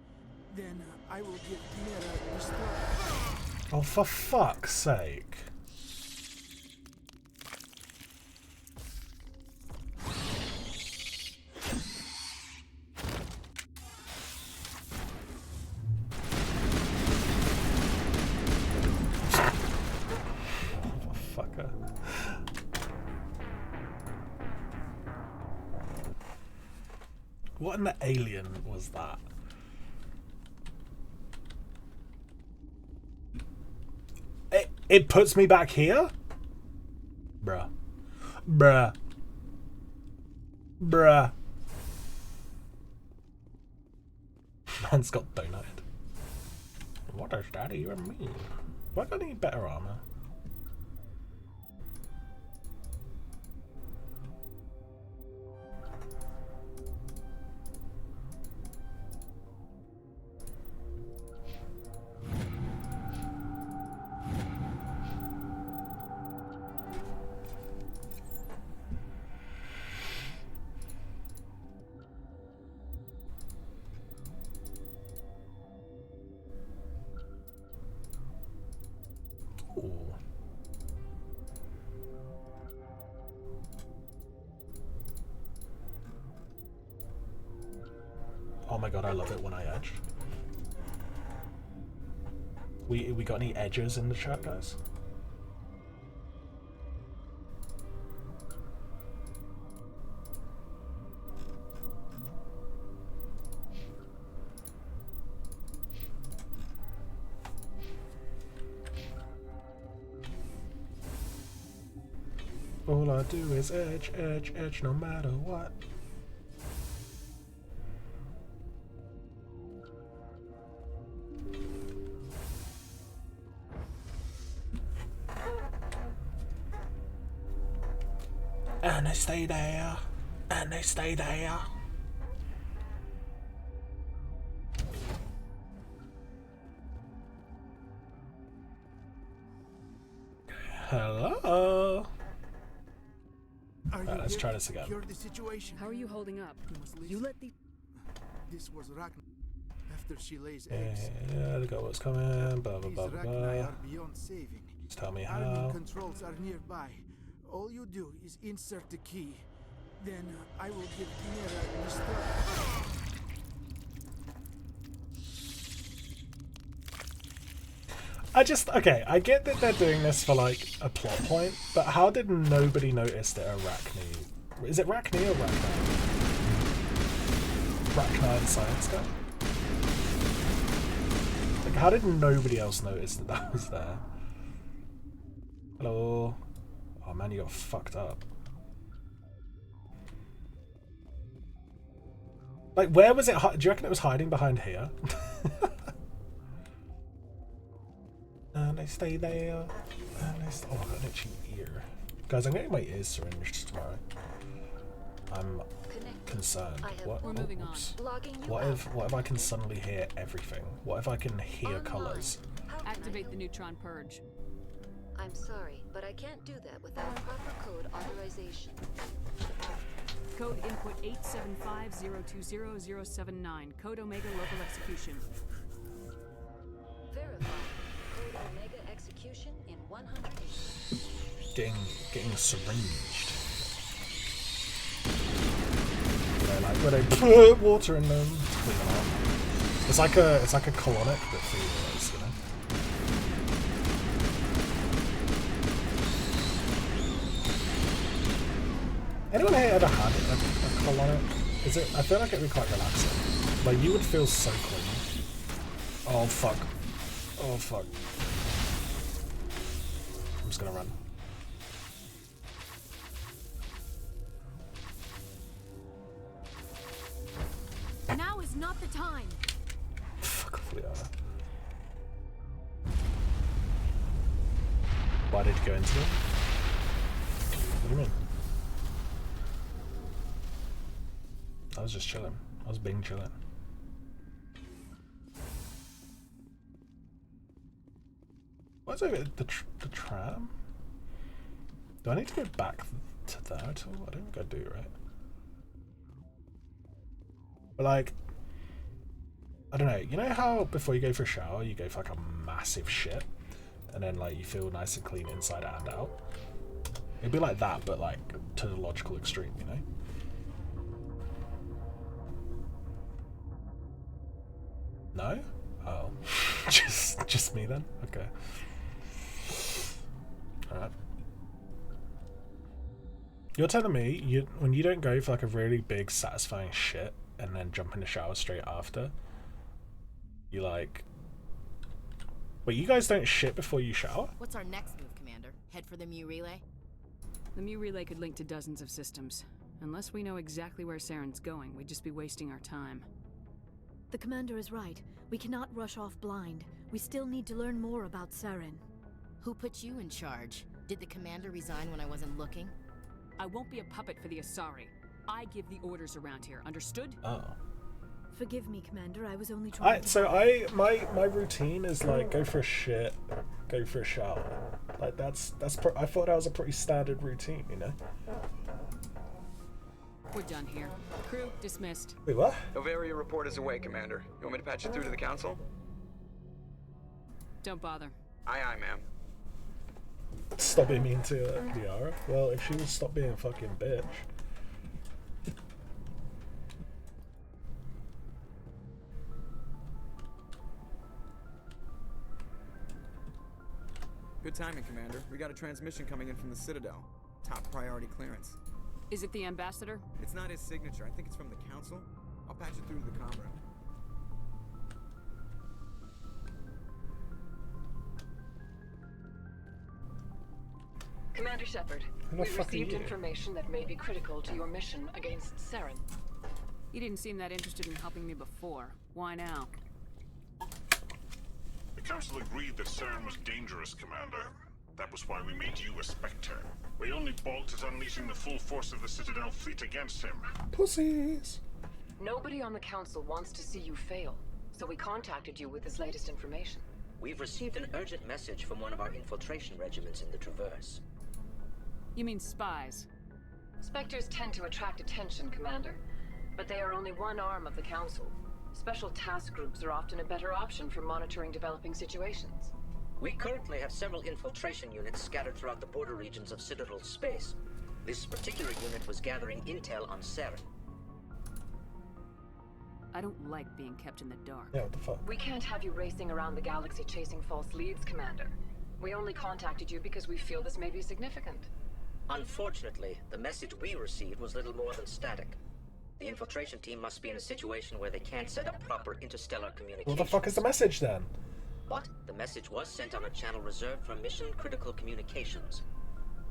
Then I will give Mira the start. Oh, for fuck's sake. Fucker. What in the alien was that? It puts me back here? Bruh. Bruh. Bruh. Man's got donuted. What does that even mean? Have I got any better armor? Oh my god, I love it when I edge. We got any edges in the chat, guys? All I do is edge, edge, edge, no matter what. And they stay there, and they stay there. Hello. Right, let's try this again. The situation. How are you holding up? You let the... This was Ragnar. After she lays eggs. Yeah, look at what's coming. Blah blah blah blah. Are beyond saving. Just tell me Arming how. controls are nearby. All you do is insert the key. Then I will give Mira the start. Okay, I get that they're doing this for like a plot point, but how did nobody notice that Arachne... Is it Arachne or Arachne? Arachne the science guy? Like, how did nobody else notice that that was there? Hello? Oh man, you got fucked up. Like, where was it? Do you reckon it was hiding behind here? And I stay there. And I oh, I got an itchy ear. Guys, I'm getting my ears syringed tomorrow. I'm concerned. What? We're moving on. What if I can suddenly hear everything? What if I can hear colours? Activate the neutron purge. I'm sorry, but I can't do that without proper code authorization. Code input 875020079. Code Omega local execution. Verify. Code Omega execution in 100. Getting syringed. Where they put water in them. Clean them out. It's like a colonic but for yours, you know. Anyone here ever had a colonic? Is it? I feel like it'd be quite relaxing. Like you would feel so clean. Oh fuck. Oh fuck. I'm just gonna run. Now is not the time. Fuck off, Liara. Why did you go into them? What do you mean? I was just chilling. I was being chilling. What's over the tram? Do I need to go back to there at all? I don't think I do, right? But like, I don't know. You know how before you go for a shower, you go for like a massive shit, and then like you feel nice and clean inside and out? It'd be like that, but like to the logical extreme, you know? No? Oh. just me then? Okay. Alright. You're telling me when you don't go for like a really big satisfying shit and then jump in the shower straight after, you like... Wait, you guys don't shit before you shower? What's our next move, Commander? Head for the Mu relay? The Mu relay could link to dozens of systems. Unless we know exactly where Saren's going, we'd just be wasting our time. The commander is right. We cannot rush off blind. We still need to learn more about Saren. Who put you in charge? Did the commander resign when I wasn't looking? I won't be a puppet for the Asari. I give the orders around here, understood? Oh. Forgive me, Commander. I was only trying my routine is like go for a shit, go for a shower. Like I thought that was a pretty standard routine, you know? We're done here. Crew dismissed. Wait, what? Novaria report is away, Commander. You want me to patch it through to the Council? Don't bother. Aye, ma'am. Stop being mean to Liara? Well, if she would stop being a fucking bitch. Good timing, Commander. We got a transmission coming in from the Citadel. Top priority clearance. Is it the ambassador? It's not his signature. I think it's from the Council. I'll patch it through to the comm room. Commander Shepard, we received information that may be critical to your mission against Saren. You didn't seem that interested in helping me before. Why now? The Council agreed that Saren was dangerous, Commander. That was why we made you a Spectre. We only balked at unleashing the full force of the Citadel fleet against him. Pussies! Nobody on the Council wants to see you fail, so we contacted you with this latest information. We've received an urgent message from one of our infiltration regiments in the Traverse. You mean spies? Spectres tend to attract attention, Commander, but they are only one arm of the Council. Special task groups are often a better option for monitoring developing situations. We currently have several infiltration units scattered throughout the border regions of Citadel space. This particular unit was gathering intel on Saren. I don't like being kept in the dark. Yeah, what the fuck? We can't have you racing around the galaxy chasing false leads, Commander. We only contacted you because we feel this may be significant. Unfortunately, the message we received was little more than static. The infiltration team must be in a situation where they can't set up proper interstellar communication. What the fuck is the message then? But the message was sent on a channel reserved for mission-critical communications.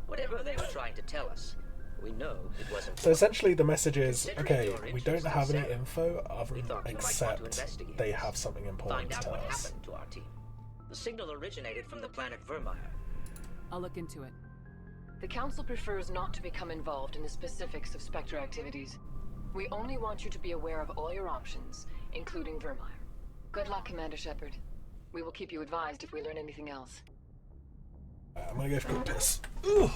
Whatever they were trying to tell us, we know it wasn't. So essentially the message is, okay, we don't have any info except they have something important to tell us. Happened to our team. The signal originated from the planet Vermeer. I'll look into it. The Council prefers not to become involved in the specifics of Spectre activities. We only want you to be aware of all your options, including Vermeer. Good luck, Commander Shepard. We will keep you advised if we learn anything else. I'm gonna go for a piss. Ugh.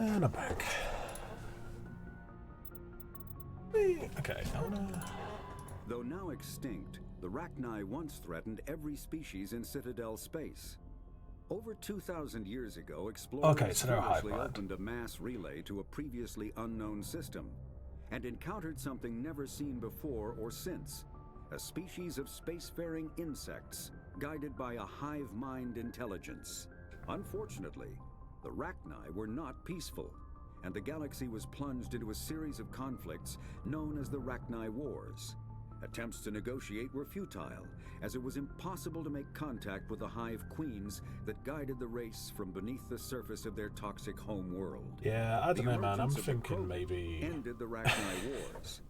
And I'm back. Okay, I wanna... Though now extinct, the Rachni once threatened every species in Citadel space. Over 2,000 years ago, explorers so they're a hive foolishly mind. opened a mass relay to a previously unknown system and encountered something never seen before or since, a species of spacefaring insects guided by a hive mind intelligence. Unfortunately, the Rachni were not peaceful, and the galaxy was plunged into a series of conflicts known as the Rachni Wars. Attempts to negotiate were futile, as it was impossible to make contact with the hive queens that guided the race from beneath the surface of their toxic home world. Yeah, I don't know, man. I'm emergence of the thinking Krogan maybe... ended the Rachni Wars.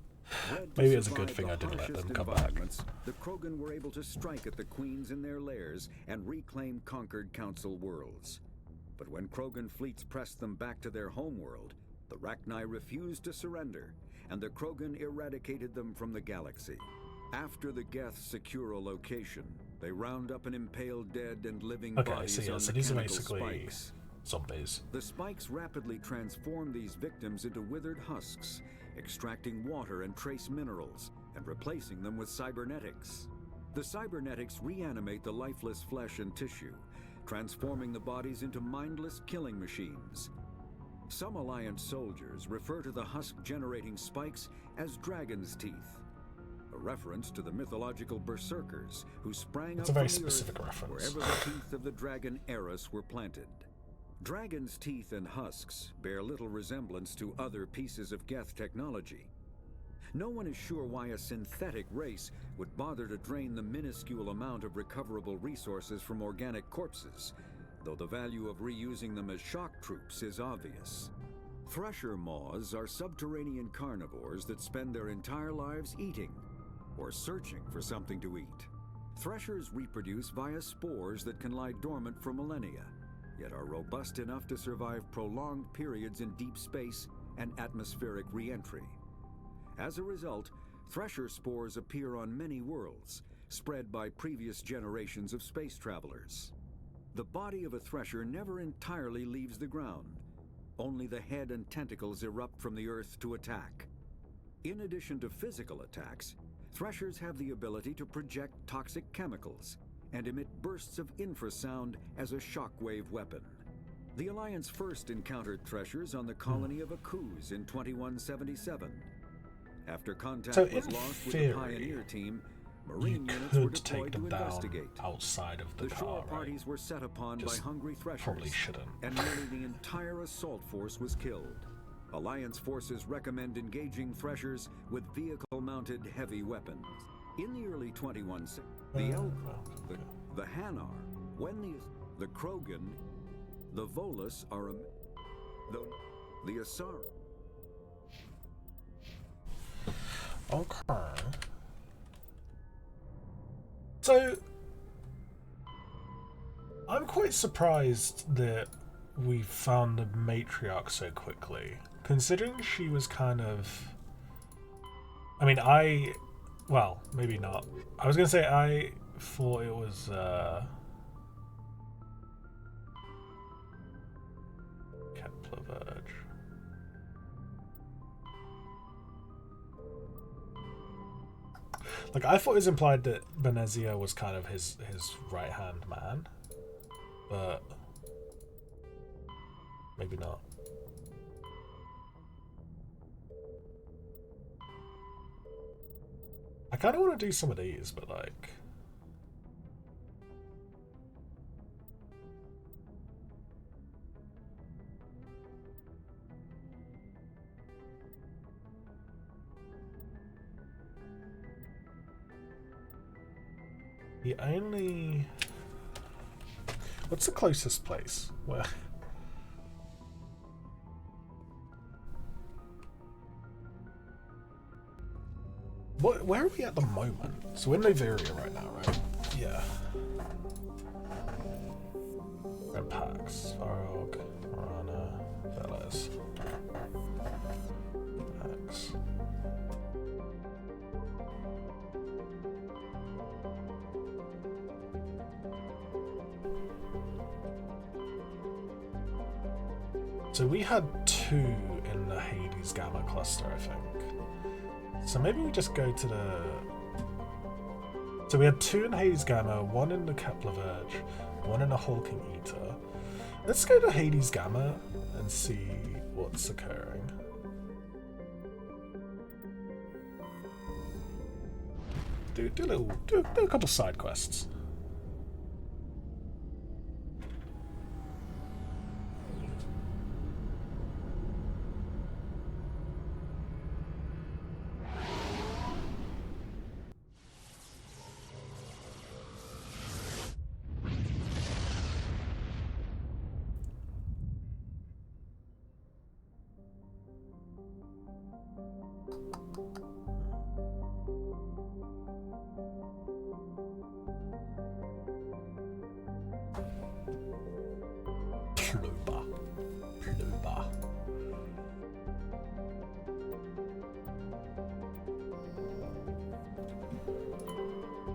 Bred to Maybe it's a good survive thing the I didn't let them harshest come back. environments, the Krogan were able to strike at the queens in their lairs and reclaim conquered council worlds. But when Krogan fleets pressed them back to their homeworld, the Rachni refused to surrender, and the Krogan eradicated them from the galaxy. After the Geth secure a location, they round up and impale dead and living bodies on these are mechanical basically spikes. zombies. The spikes rapidly transform these victims into withered husks, extracting water and trace minerals, and replacing them with cybernetics. The cybernetics reanimate the lifeless flesh and tissue, transforming the bodies into mindless killing machines. Some Alliance soldiers refer to the husk-generating spikes as dragon's teeth, a reference to the mythological berserkers who sprang up It's a very from the specific earth reference. wherever the teeth of the dragon Eris were planted. Dragon's teeth and husks bear little resemblance to other pieces of Geth technology. No one is sure why a synthetic race would bother to drain the minuscule amount of recoverable resources from organic corpses, though the value of reusing them as shock troops is obvious. Thresher moths are subterranean carnivores that spend their entire lives eating, or searching for something to eat. Threshers reproduce via spores that can lie dormant for millennia, yet are robust enough to survive prolonged periods in deep space and atmospheric re-entry. As a result, thresher spores appear on many worlds, spread by previous generations of space travelers. The body of a thresher never entirely leaves the ground. Only the head and tentacles erupt from the earth to attack. In addition to physical attacks, threshers have the ability to project toxic chemicals and emit bursts of infrasound as a shockwave weapon. The Alliance first encountered threshers on the colony of Akuz in 2177. After contact was lost with the Pioneer team, Marine units were deployed to investigate. Outside of the shore car, parties were set upon by hungry threshers, probably shouldn't. and nearly the entire assault force was killed. Alliance forces recommend engaging threshers with vehicle-mounted heavy weapons. In the early 2160s, the Elk, the Hanar, when the Krogan, the Volus are the Asar. Okay. So, I'm quite surprised that we found the matriarch so quickly, considering she was kind of... I mean, well, maybe not. I was going to say I thought it was... Kepler Verge. Like, I thought it was implied that Benezia was kind of his right-hand man, but maybe not. I kind of want to do some of these, but like... The only... What's the closest place? Where... Where are we at the moment? So we're in Novaria right now, right? Yeah. Red Pax, Varog, Marana, Velez. Pax. So we had 2 in the Hades Gamma cluster, I think. So maybe we just go to the... So we had 2 in Hades Gamma, 1 in the Kepler Verge, 1 in a Hulking Eater. Let's go to Hades Gamma and see what's occurring. Do a couple side quests.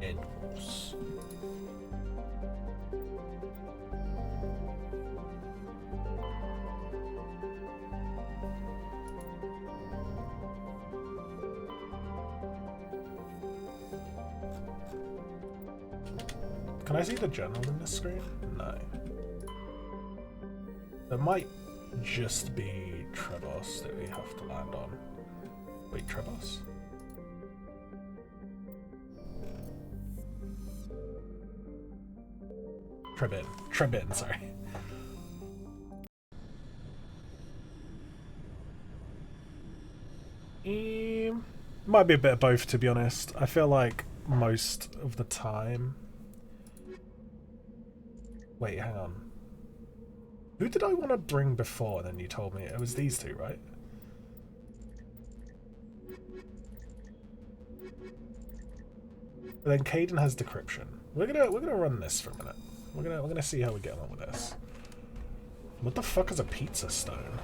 Edwards. Can I see the general in this screen? No. There might just be Trebos that we have to land on. Wait, Trebos? Trebin, sorry. Might be a bit of both, to be honest. I feel like most of the time... Wait, hang on. Who did I want to bring before? And then you told me it was these 2, right? But then Caden has decryption. We're gonna run this for a minute. We're gonna see how we get on with this. What the fuck is a pizza stone?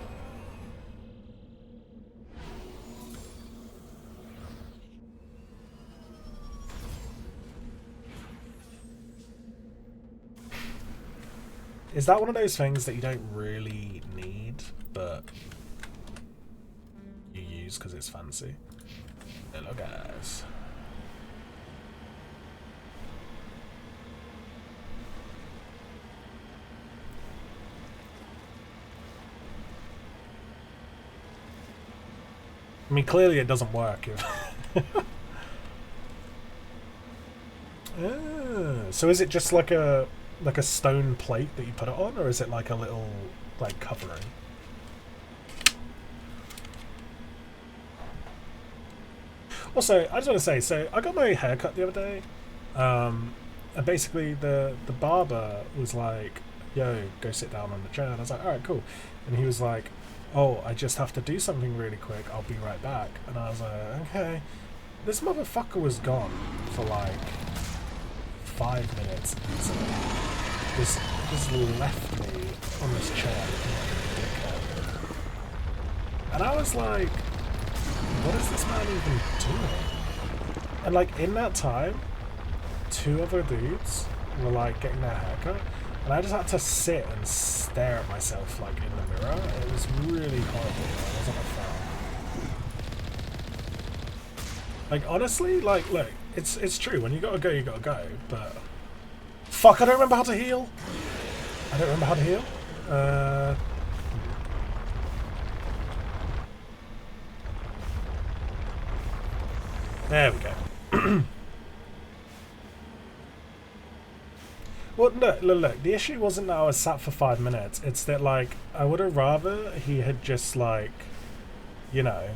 Is that one of those things that you don't really need, but you use because it's fancy? Hello, guys. I mean, clearly it doesn't work. So is it just like a stone plate that you put it on, or is it like a little like covering? Also, I just want to say, so I got my hair cut the other day, and basically the barber was like, "Yo, go sit down on the chair," and I was like, "All right, cool," and he was like, "Oh, I just have to do something really quick. I'll be right back." And I was like, "Okay." This motherfucker was gone for like 5 minutes. So just left me on this chair looking like a dickhead. And I was like, what is this man even doing? And like in that time, 2 other dudes were like getting their haircut. And I just had to sit and stare at myself like in the mirror. It was really horrible. I wasn't a fan. Like honestly, like look, it's true. When you gotta go, you gotta go. But fuck, I don't remember how to heal. I don't remember how to heal. There we go. Well, look, the issue wasn't that I was sat for 5 minutes. It's that, like, I would have rather he had just, like, you know,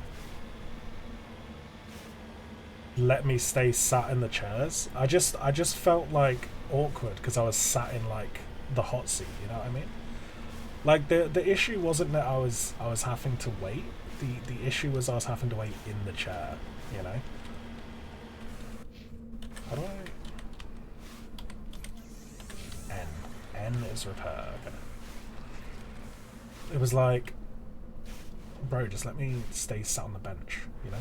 let me stay sat in the chairs. I just felt, like, awkward because I was sat in, like, the hot seat, you know what I mean? Like, the issue wasn't that I was having to wait. The issue was I was having to wait in the chair, you know? How do I... N is repair. Okay. It was like, bro, just let me stay sat on the bench, you know?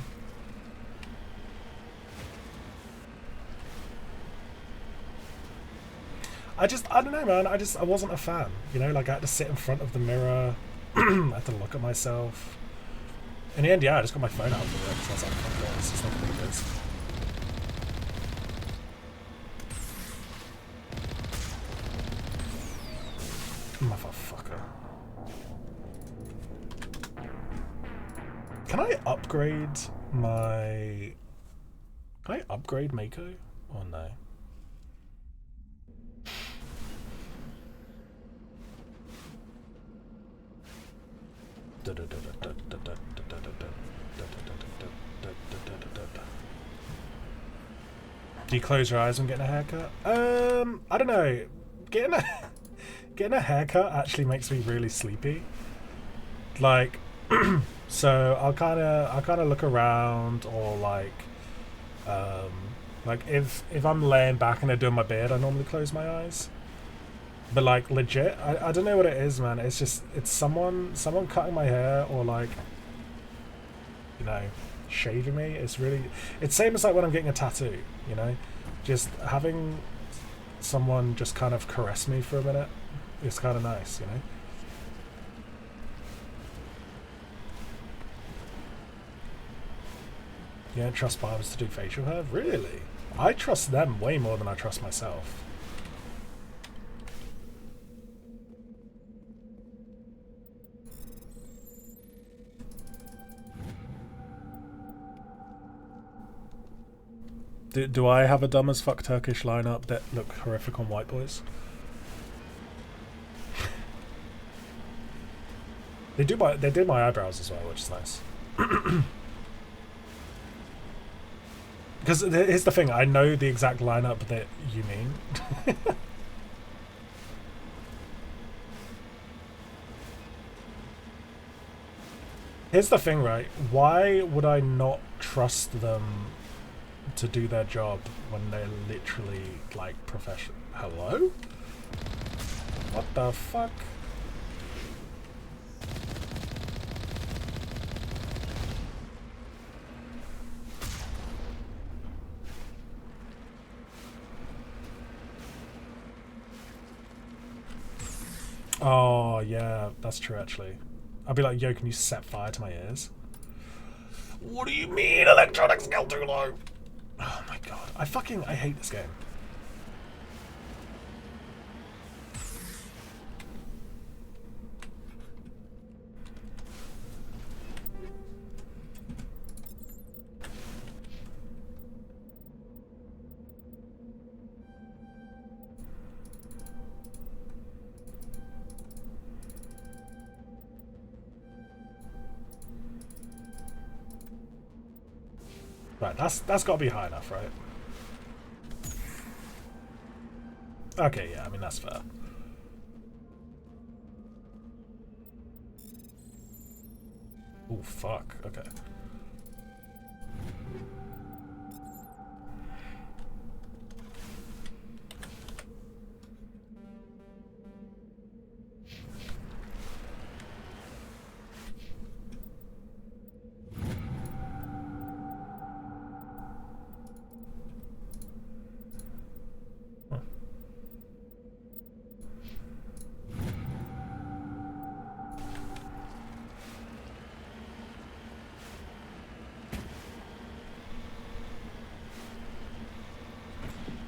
I don't know, man. I wasn't a fan, you know? Like, I had to sit in front of the mirror. I had to look at myself. In the end, yeah, I just got my phone out for work, so I was like, fuck this, it's not gonna be this. Motherfucker. Can I upgrade my... Can I upgrade Mako? Or no? Do you close your eyes when getting a haircut? I don't know. Getting a haircut actually makes me really sleepy. Like, so I'll kind of look around, or like if I'm laying back and they're doing my beard, I normally close my eyes. But like legit, I don't know what it is, man. It's just someone cutting my hair, or like, you know, shaving me. It's same as like when I'm getting a tattoo, you know, just having someone just kind of caress me for a minute. It's kind of nice, you know. You don't trust barbers to do facial hair? Really? I trust them way more than I trust myself. Do I have a dumb as fuck Turkish lineup that look horrific on white boys? They did my eyebrows as well, which is nice. Because here's the thing, I know the exact lineup that you mean. Here's the thing, right? Why would I not trust them to do their job when they're literally like professional? Hello? What the fuck? Oh yeah, that's true actually. I'd be like, yo, can you set fire to my ears? What do you mean electronic skill too low? Oh my god, I hate this game. Right, that's got to be high enough, right? Okay, yeah, I mean that's fair. Oh fuck. Okay.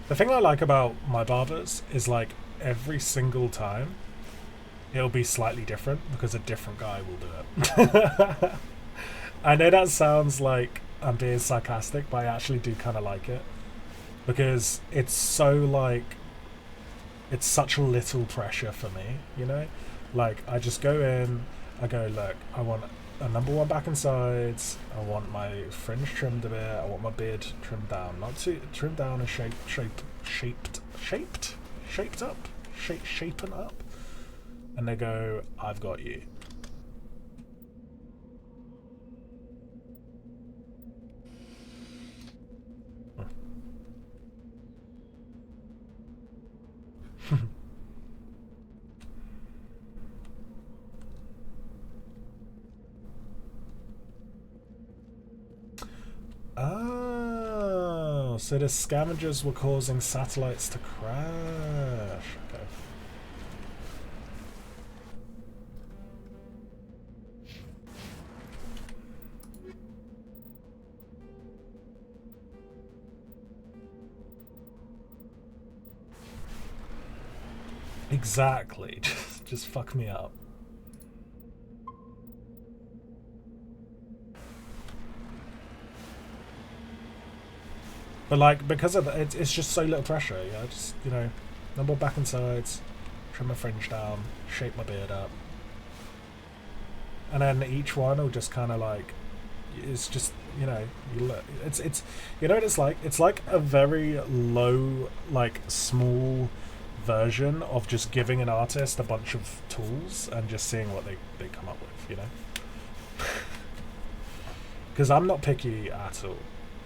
The thing I like about my barbers is like every single time it'll be slightly different because a different guy will do it. I know that sounds like I'm being sarcastic, but I actually do kind of like it because it's so like, it's such little pressure for me, you know? Like I just go in, I go, look, I want a #1 back and sides, I want my fringe trimmed a bit, I want my beard trimmed down, not too trimmed down and shapen up, and they go, I've got you. Oh, so the scavengers were causing satellites to crash. Okay. Exactly. Just fuck me up. But like, because of it's just so little pressure. Yeah, just, you know, number back and sides, trim my fringe down, shape my beard up, and then each one will just kind of like, it's just, you know, you look, it's you know what it's like? It's like a very low, like small version of just giving an artist a bunch of tools and just seeing what they come up with, you know. Because I'm not picky at all.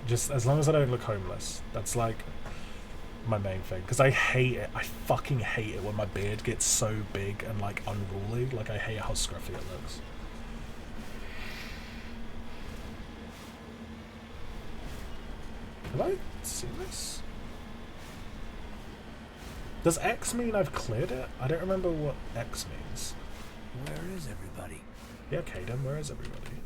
Just as long as I don't look homeless. That's like my main thing. Because I hate it. I fucking hate it when my beard gets so big and like unruly. Like I hate how scruffy it looks. Have I seen this? Does X mean I've cleared it? I don't remember what X means. Where is everybody? Yeah, Caden, where is everybody?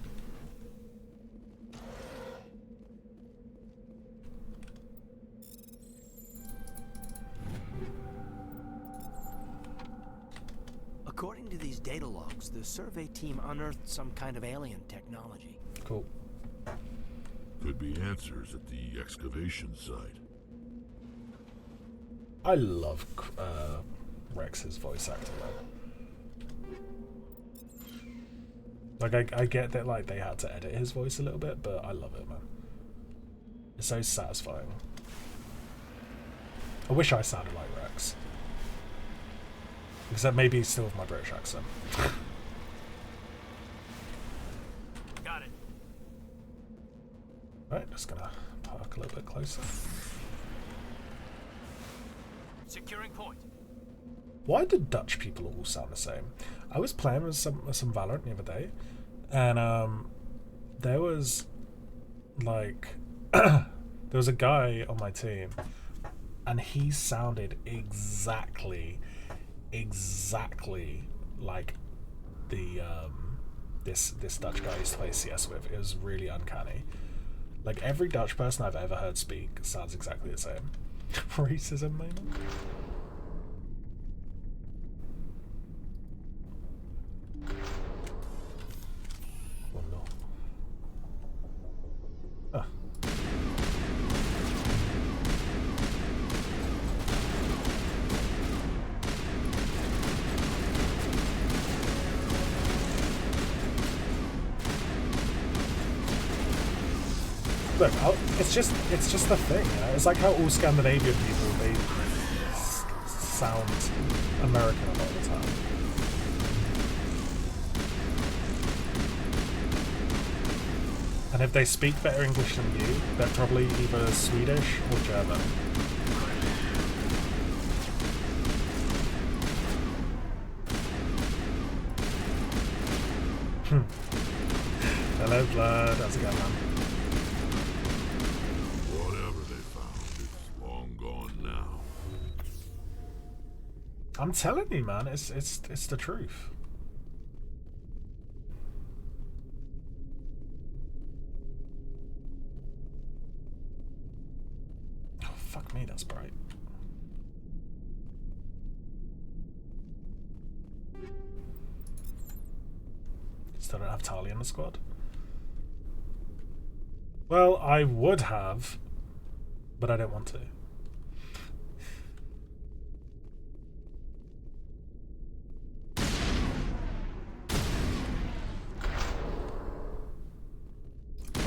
According to these data logs, the survey team unearthed some kind of alien technology. Cool. Could be answers at the excavation site. I love Rex's voice acting, man. Like, I get that, like, they had to edit his voice a little bit, but I love it, man. It's so satisfying. I wish I sounded like Rex. Except maybe still with my British accent. Got it. Right, just gonna park a little bit closer. Securing point. Why do Dutch people all sound the same? I was playing with some Valorant the other day, and there was like there was a guy on my team, and he sounded exactly like the this Dutch guy I used to play CS with. It was really uncanny. Like every Dutch person I've ever heard speak sounds exactly the same. Racism, maybe? Oh no. Ah. Look, it's just the thing, you know? It's like how all Scandinavian people, they sound American a lot of the time. And if they speak better English than you, they're probably either Swedish or German. Hello, Blood. How's it going, man? I'm telling you, man, it's the truth. Oh, fuck me, that's bright. Still don't have Talia in the squad? Well, I would have, but I don't want to.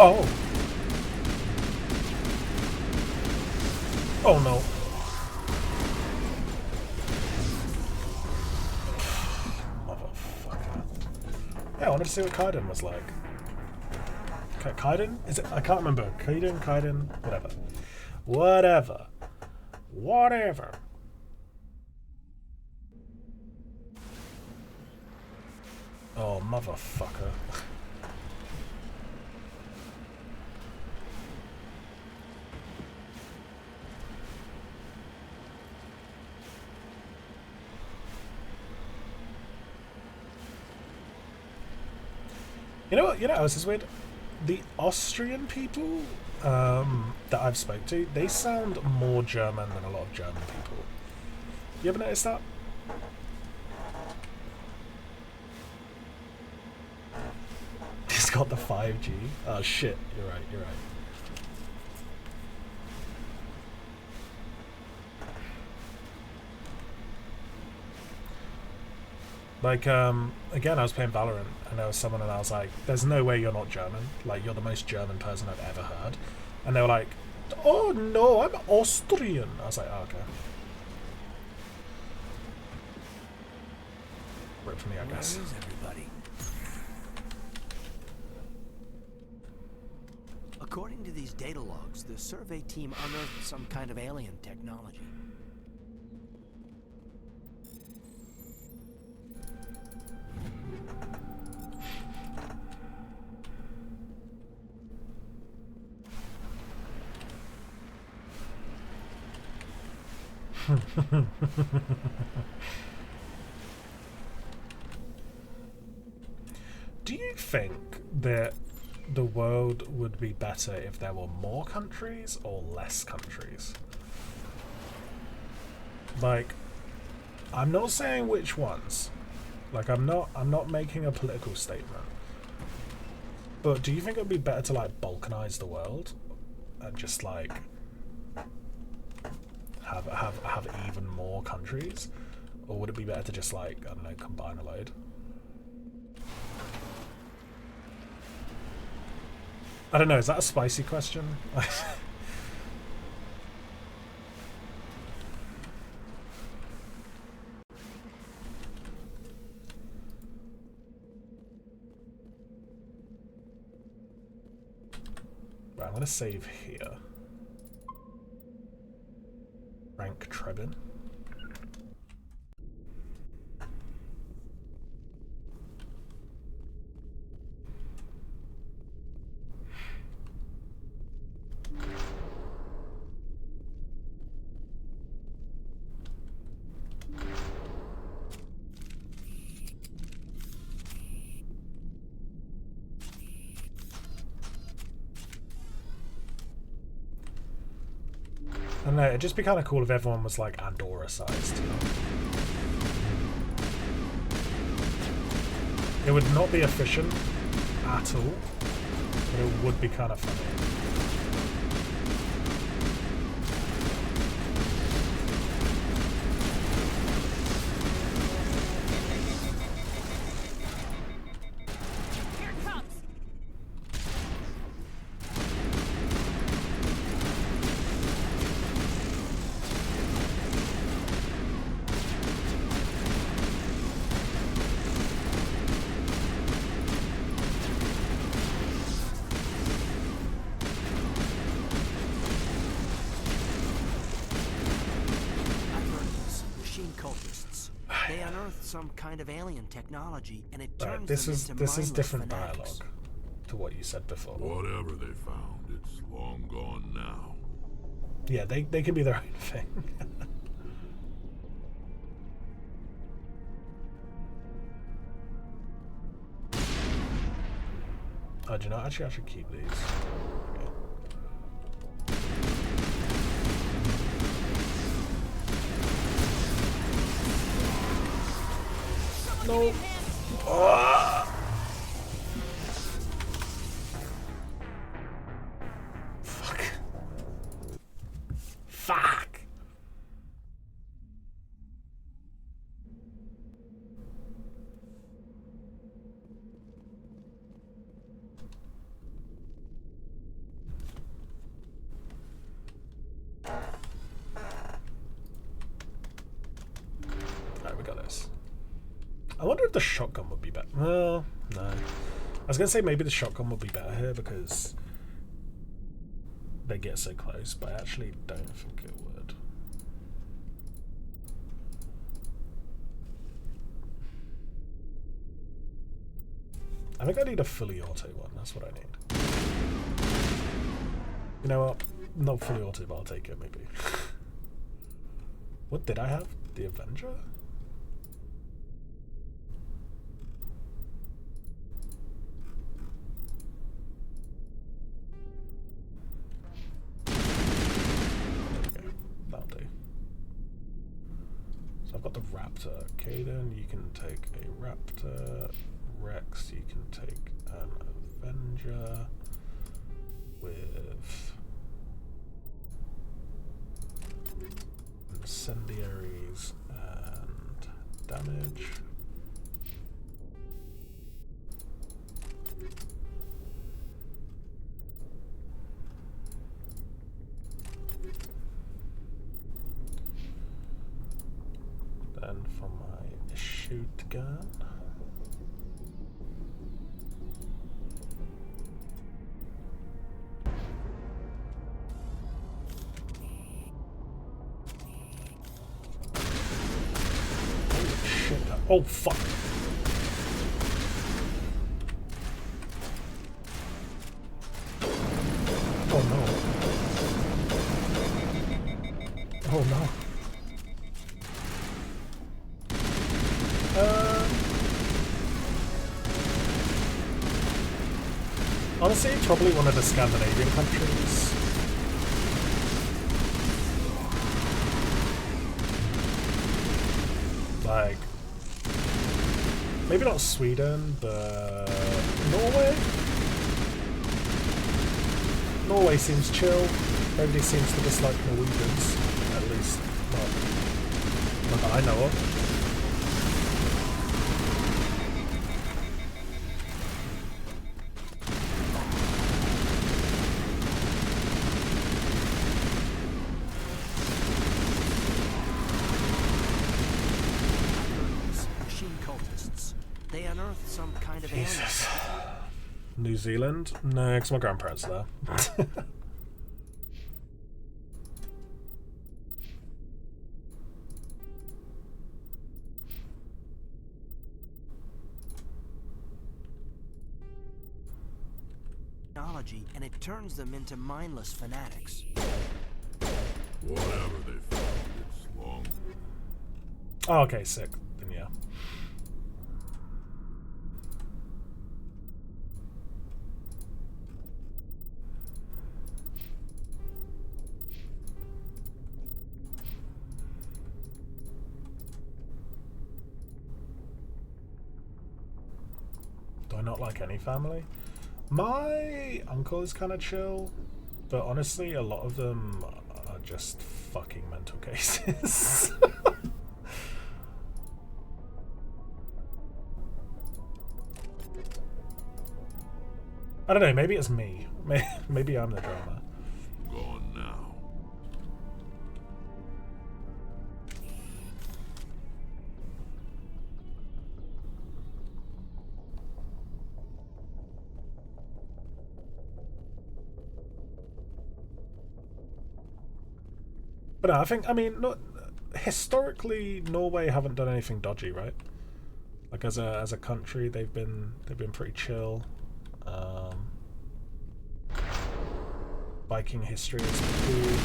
Oh. Oh no. Motherfucker. Yeah, I wanted to see what Kaiden was like. Kaiden? Is it? I can't remember. Kaiden, whatever. Whatever. Oh, motherfucker. You know what? You know what else is weird? The Austrian people that I've spoke to, they sound more German than a lot of German people. You ever noticed that? He's got the 5G. Oh shit, you're right, you're right. Like, again, I was playing Valorant, and there was someone, and I was like, there's no way you're not German. Like, you're the most German person I've ever heard. And they were like, oh no, I'm Austrian. I was like, oh, okay. Rip for me, I guess. Where is everybody? According to these data logs, the survey team unearthed some kind of alien technology. Do you think that the world would be better if there were more countries or less countries? Like, I'm not saying which ones. Like, I'm not making a political statement. But do you think it would be better to like balkanize the world and just like have even more countries, or would it be better to just like, I don't know, combine a load? I don't know, is that a spicy question? Right, I'm gonna save here. Rank Trebin. I don't know, it'd just be kind of cool if everyone was like Andorra sized, you know? It would not be efficient at all, but it would be kind of funny. Some kind of alien technology, and it turns this them is into mindless different fanatics. dialogue to what you said before. Whatever they found, it's long gone now. Yeah, they can be their own thing. Oh, do you know, actually I should keep these. No. Fuck. Fuck. Alright, we got this. I wonder if the shotgun would be better. Well, no. I was going to say maybe the shotgun would be better here because they get so close, but I actually don't think it would. I think I need a fully auto one. That's what I need. You know what? Not fully auto, but I'll take it maybe. What did I have? The Avenger? So I've got the Raptor. Caden, you can take a Raptor. Rex, you can take an Avenger with incendiaries and damage. Then for my shoot gun, oh fuck. Oh no. Oh no. Honestly, probably one of the Scandinavian countries. Like, maybe not Sweden, but Norway? Norway seems chill. Nobody seems to dislike Norwegians. At least, not that I know of. Jesus. New Zealand? No, because my grandparents are there. Technology, and it turns them into mindless fanatics. Whatever they found, it's long. Oh, okay, sick. Then yeah. Do I not like any family? My uncle is kind of chill, but honestly, a lot of them are just fucking mental cases. I don't know, maybe it's me. Maybe I'm the drama. Gone now. But no, I mean, historically, Norway haven't done anything dodgy, right? Like as a country, they've been pretty chill. Viking history is cool.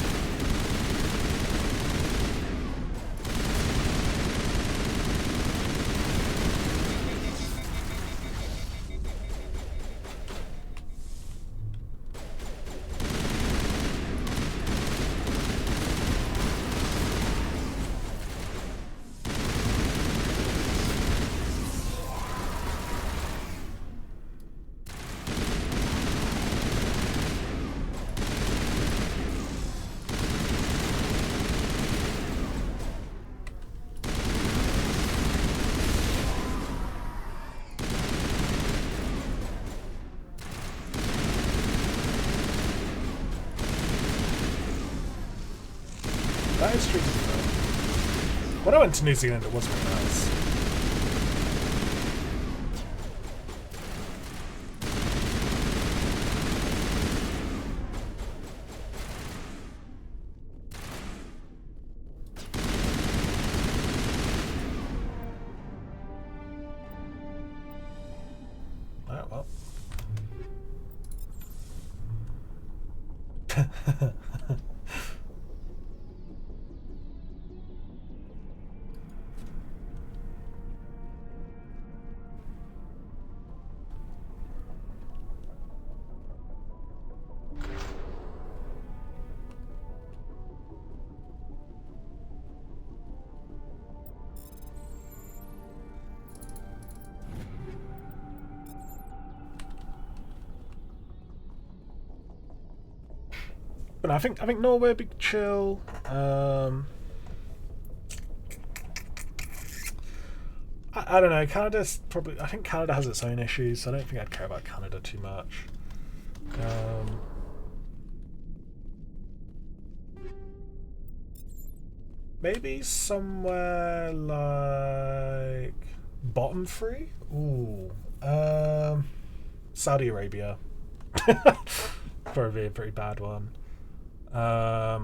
That is true. When I went to New Zealand, it was very nice. Alright, well. But I think Norway would be chill. I don't know. Canada's probably. I think Canada has its own issues, so I don't think I'd care about Canada too much. Maybe somewhere like bottom three. Ooh. Saudi Arabia. Probably a pretty bad one. I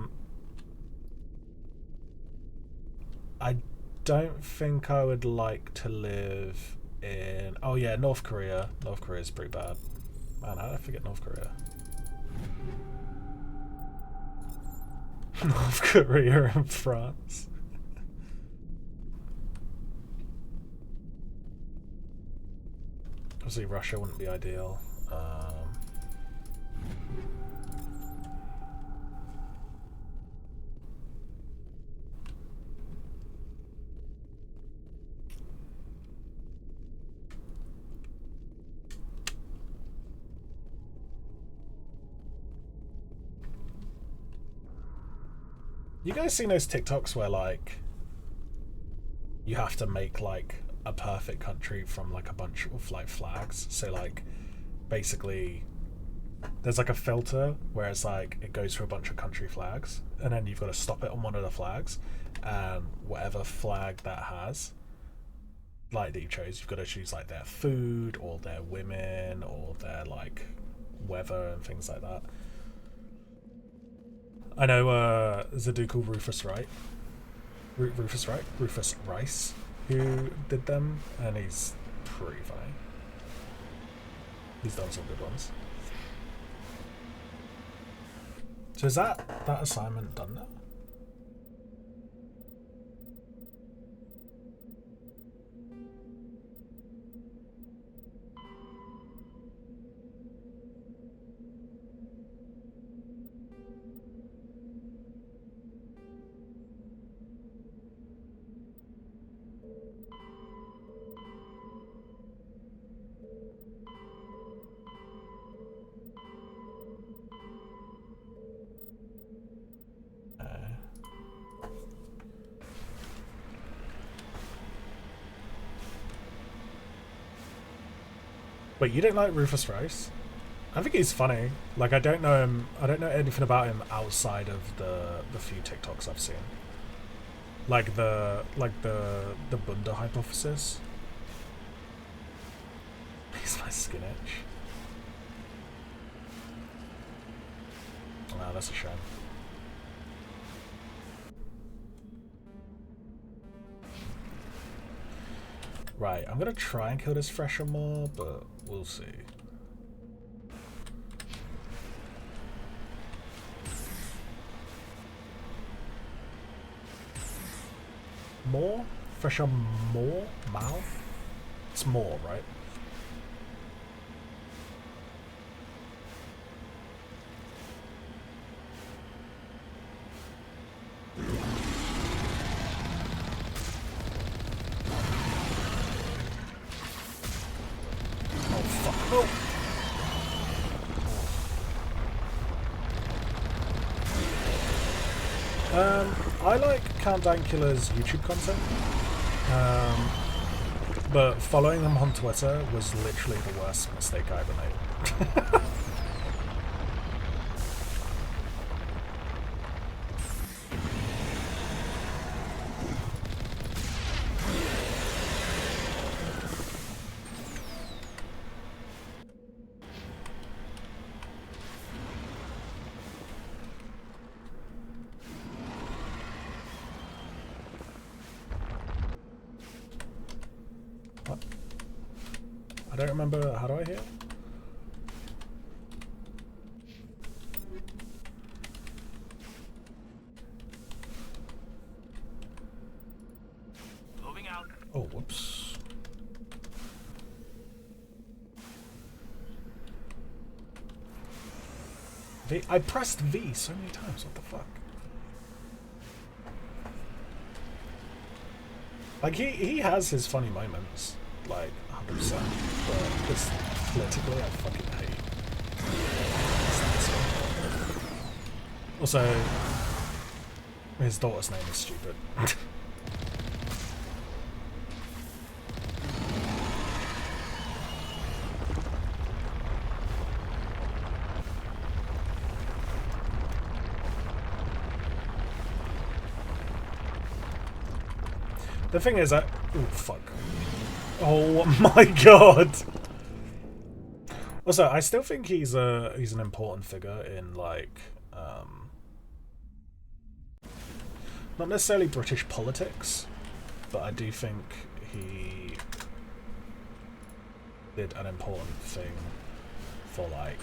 don't think I would like to live in... Oh yeah, North Korea. North Korea is pretty bad. Man, how did I forget North Korea? North Korea and France. Obviously Russia wouldn't be ideal. You guys seen those TikToks where like you have to make like a perfect country from like a bunch of like flags? So like basically there's like a filter where it's like it goes through a bunch of country flags and then you've got to stop it on one of the flags, and whatever flag that has, like that you chose, you've got to choose like their food or their women or their like weather and things like that. I know there's a dude called Rufus Wright. Rufus Rice, who did them, and he's pretty funny. He's done some good ones. So is that assignment done now? Wait, you don't like Rufus Rice? I think he's funny. Like, I don't know him. I don't know anything about him outside of the few TikToks I've seen. Like the Bunda hypothesis. He's my skin itch. Wow, that's a shame. Right, I'm gonna try and kill this fresher more, but we'll see. More? Fresher more? Mouth? It's more, right? I like Count Dankula's YouTube content, but following them on Twitter was literally the worst mistake I ever made. I don't remember. How do I heal? Moving out. Oh, whoops. I pressed V so many times. What the fuck? Like he has his funny moments, like 100%. But just politically, I fucking hate. Also, his daughter's name is stupid. The thing is, oh fuck. Oh my god! Also, I still think he's an important figure in, like, not necessarily British politics, but I do think he did an important thing for, like,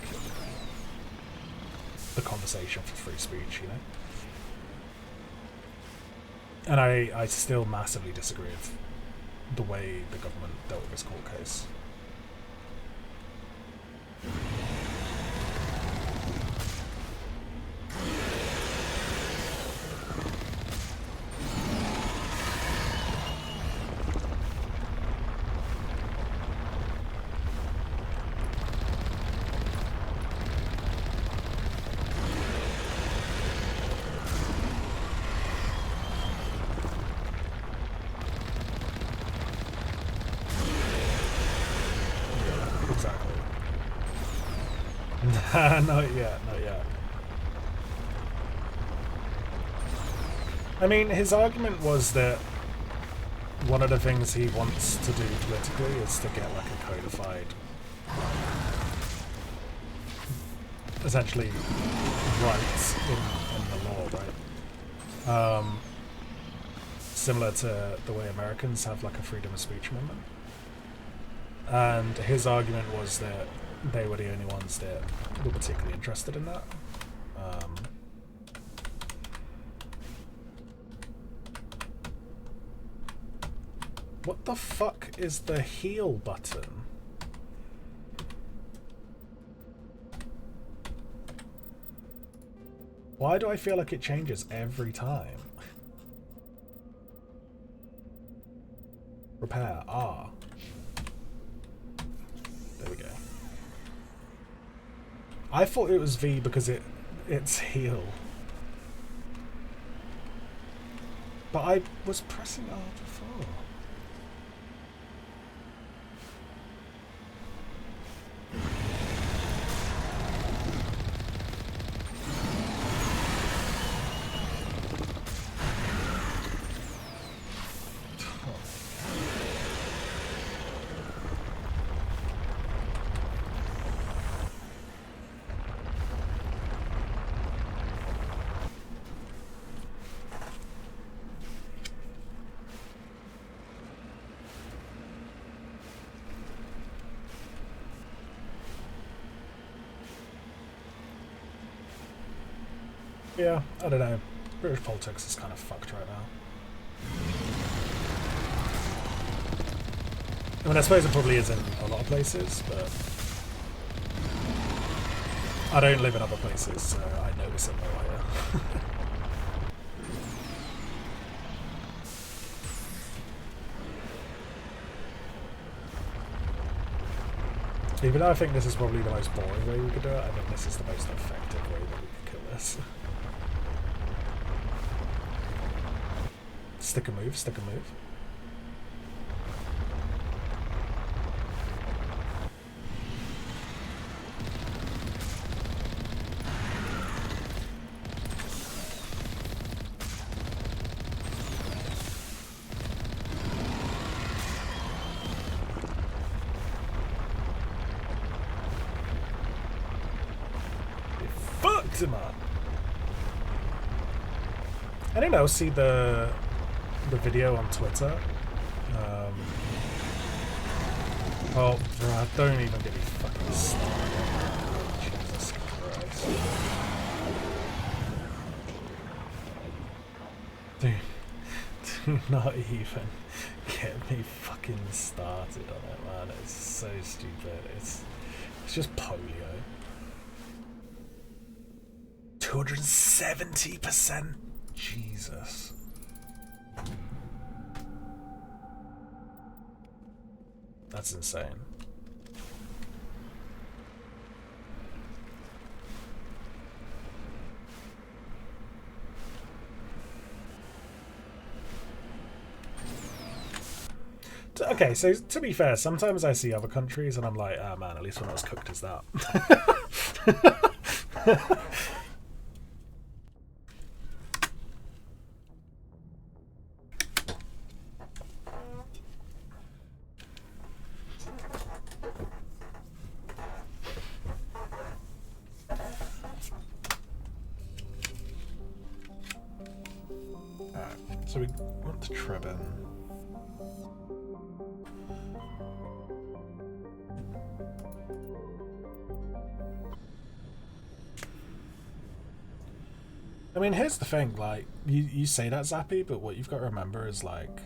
the conversation for free speech, you know? And I still massively disagree with the way the government dealt with this court case. Not yet, not yet. I mean, his argument was that one of the things he wants to do politically is to get, like, a codified, essentially, rights in the law, right? Similar to the way Americans have, like, a freedom of speech amendment. And his argument was that they were the only ones that were particularly interested in that. What the fuck is the heal button? Why do I feel like it changes every time? Repair, R. There we go. I thought it was V because it's heal. But I was pressing R before. Yeah, I don't know. British politics is kind of fucked right now. I mean, I suppose it probably is in a lot of places, but I don't live in other places, so I notice it more here. Even though I think this is probably the most boring way we could do it, I think this is the most effective way that we could kill this. Stick a move, stick a move. Fucked him up. I don't know, see the video on Twitter. Oh, bruh, don't even get me fucking started. Jesus Christ. Do not even get me fucking started on it, man. It's so stupid. It's just polio. 270%. Jesus. That's insane. Okay, so to be fair, sometimes I see other countries and I'm like, oh man, at least we're not as cooked as that. Alright, so we want to Trebin. I mean, here's the thing, like, you say that, Zappy, but what you've got to remember is, like,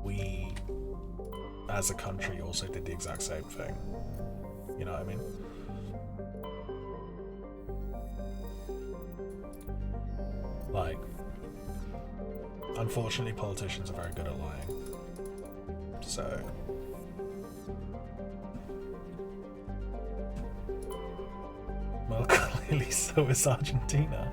we, as a country, also did the exact same thing. You know what I mean? Like, unfortunately, politicians are very good at lying. So... well, clearly so is Argentina.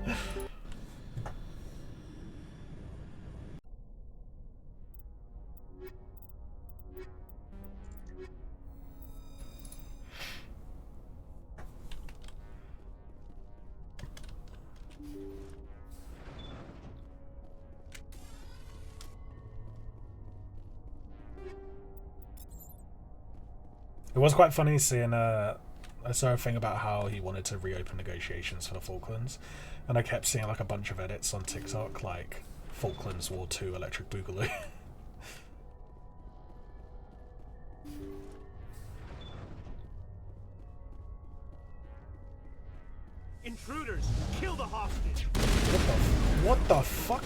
It was quite funny seeing I saw a thing about how he wanted to reopen negotiations for the Falklands, and I kept seeing like a bunch of edits on TikTok like Falklands War 2 Electric Boogaloo. Intruders, kill the hostage. What the fuck?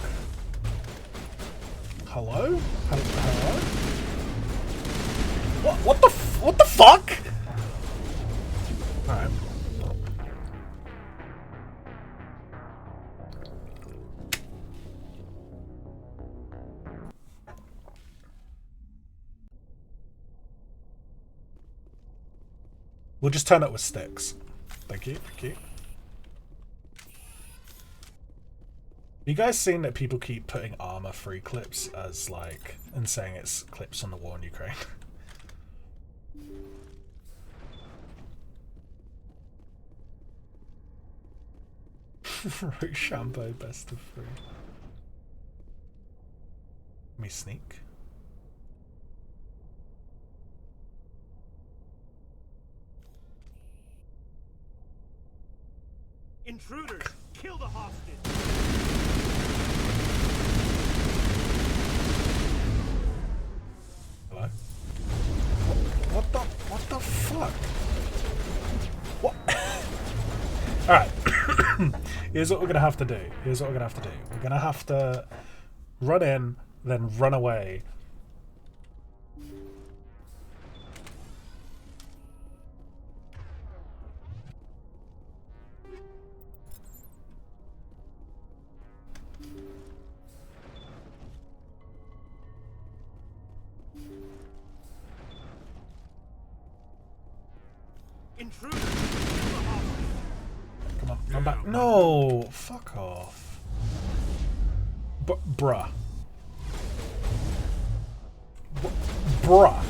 Hello? Hello? What the fuck? Alright. We'll just turn up with sticks. Thank you, thank you. You guys seen that people keep putting armor-free clips as like, and saying it's clips on the war in Ukraine? Rochambeau best of 3. Let me sneak. Intruders, kill the hostage. Hello? What the fuck? What? Alright. Here's what we're gonna have to do. We're gonna have to run in, then run away. Come on, run back. No! Fuck off. Bruh. Bruh.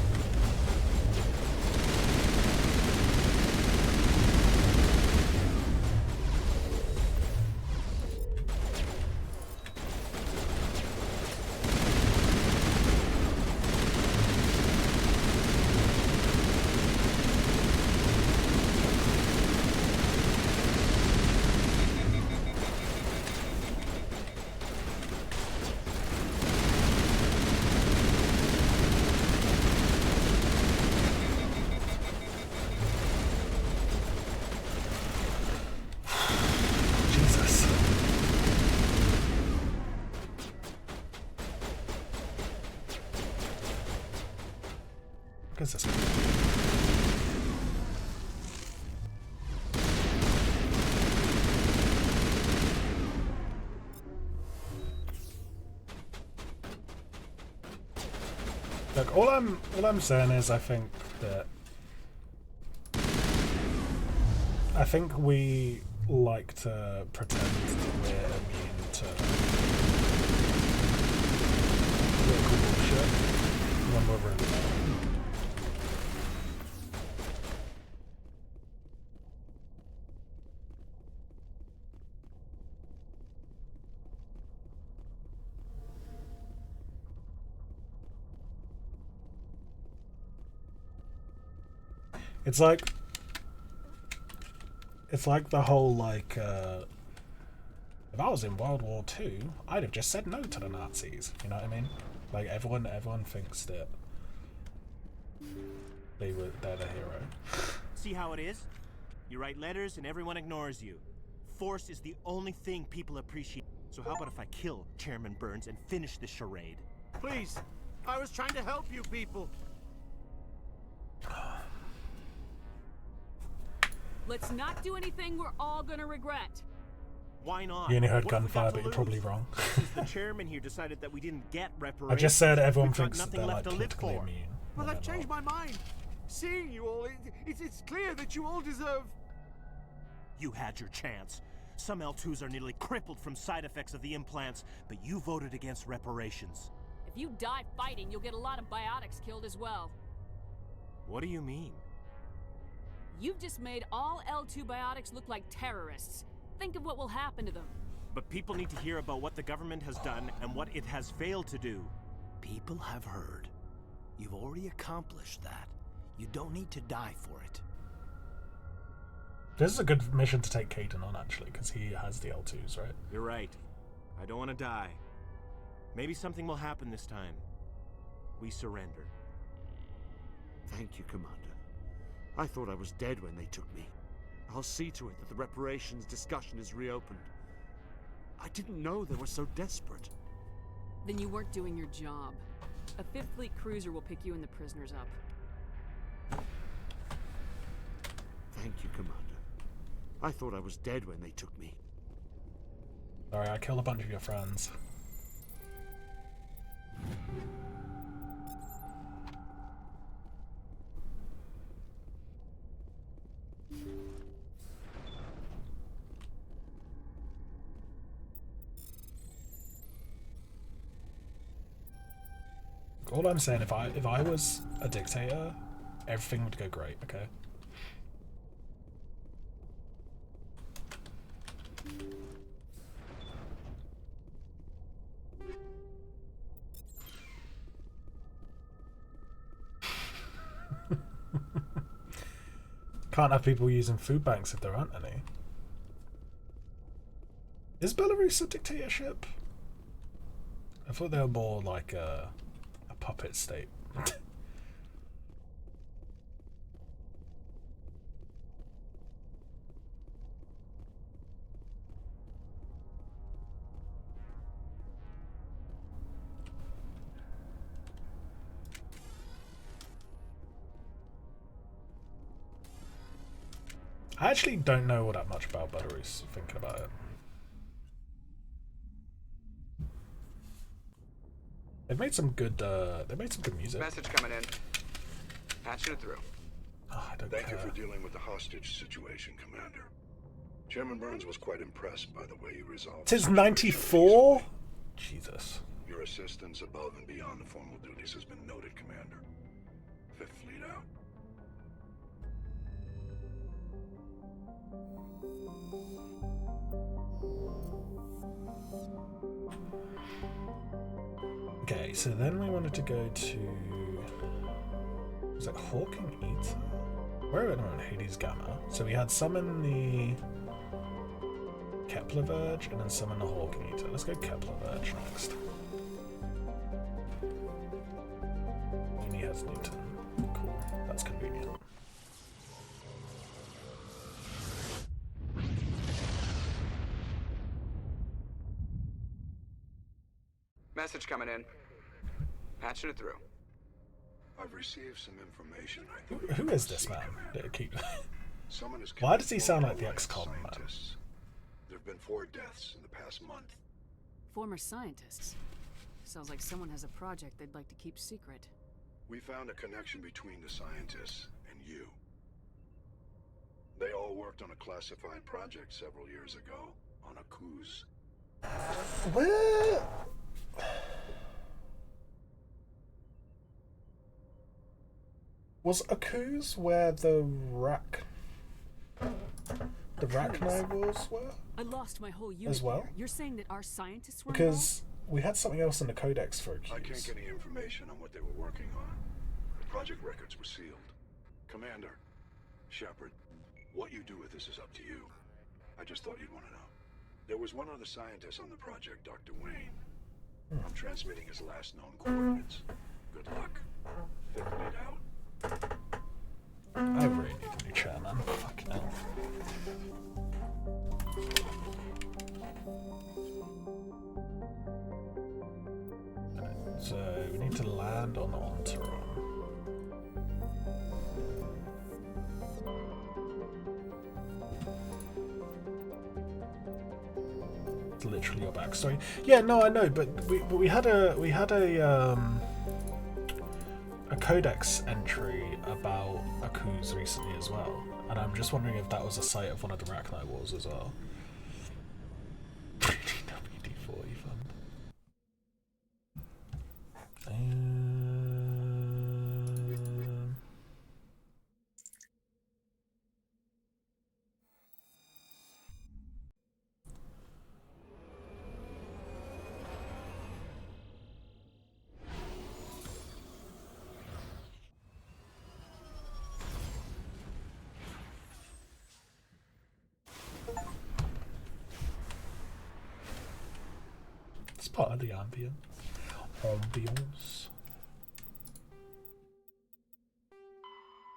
What is this? Look, all I'm saying is I think we like to pretend we're immune to political bullshit. when we're really bad. It's like the whole, like, if I was in World War II, I'd have just said no to the Nazis, you know what I mean? Like, everyone thinks that they're the hero. See how it is? You write letters and everyone ignores you. Force is the only thing people appreciate. So how about if I kill Chairman Burns and finish this charade? Please, I was trying to help you people. Let's not do anything we're all gonna regret. Why not? You only heard What have we gunfire, got but to you're lose? probably wrong. Since the chairman here decided that we didn't get reparations. I just said everyone we've got thinks that nothing they're, like, left to live politically for. immune. But when I've they're changed not. my mind. Seeing you all, it's clear that you all deserve... You had your chance. Some L2s are nearly crippled from side effects of the implants, but you voted against reparations. If you die fighting, you'll get a lot of biotics killed as well. What do you mean? You've just made all L2 biotics look like terrorists. Think of what will happen to them. But people need to hear about what the government has done and what it has failed to do. People have heard. You've already accomplished that. You don't need to die for it. This is a good mission to take Caden on, actually, because he has the L2s, right? You're right. I don't want to die. Maybe something will happen this time. We surrender. Thank you, Commander. I thought I was dead when they took me. I'll see to it that the reparations discussion is reopened. I didn't know they were so desperate. Then you weren't doing your job. A Fifth Fleet cruiser will pick you and the prisoners up. Thank you, Commander. I thought I was dead when they took me. Sorry, I killed a bunch of your friends. All I'm saying, if I was a dictator, everything would go great, okay? Can't have people using food banks if there aren't any. Is Belarus a dictatorship? I thought they were more like a puppet state. I actually don't know all that much about Belarus, thinking about it. They've made some good music. Message coming in. Patching it through. Oh, I don't Thank care. you for dealing with the hostage situation, Commander. Chairman Burns was quite impressed by the way you resolved. Tis 94? Jesus. Your assistance above and beyond the formal duties has been noted, Commander. Fifth Fleet out. Okay, so then we wanted to go to... Was it Hawking Eater? Where are we on Hades Gamma? So we had some in the Kepler Verge and then some in the Hawking Eater. Let's go Kepler Verge next. Uni has Newton. Cool, that's convenient. Message coming in. Patching it through. I've received some information. Who is this man? Someone is Why does he sound like the committed XCOM man? scientists. There have been 4 deaths in the past month. Former scientists. Sounds like someone has a project they'd like to keep secret. We found a connection between the scientists and you. They all worked on a classified project several years ago on a cruise. Where? Was Aku's where the Rachni wars were? I lost my whole unit As well? there. You're saying that our scientists were Because we had something else in the codex for I can't Aku's. get any information on what they were working on. The project records were sealed. Commander, Shepard, what you do with this is up to you. I just thought you'd want to know. There was one other scientist on the project, Dr. Wayne. I'm transmitting his last known coordinates. Good luck. Figuring it out. I really need a new chair, man. Fucking hell. So we need to land on Ontaron. It's literally your backstory. Yeah, no, I know, but we had a codex entry about Aku's recently as well, and I'm just wondering if that was a site of one of the Rachni Wars as well. WD-40 fund. It's part of the ambience.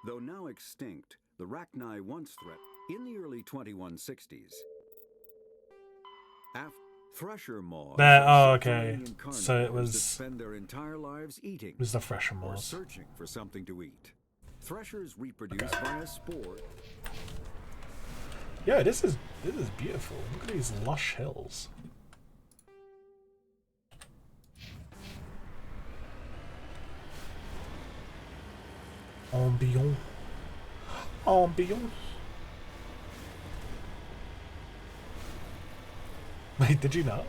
Though now extinct, the Rachni once threat in the early 2160s. Thresher moths. There. Oh, are okay. subterranean So it carnivores that was. spend their entire lives eating. It was the Thresher or moths. searching for something to eat. Threshers reproduce via spore. Yeah, this is beautiful. Look at these lush hills. Ambiance. Ambiance. Wait, did you not?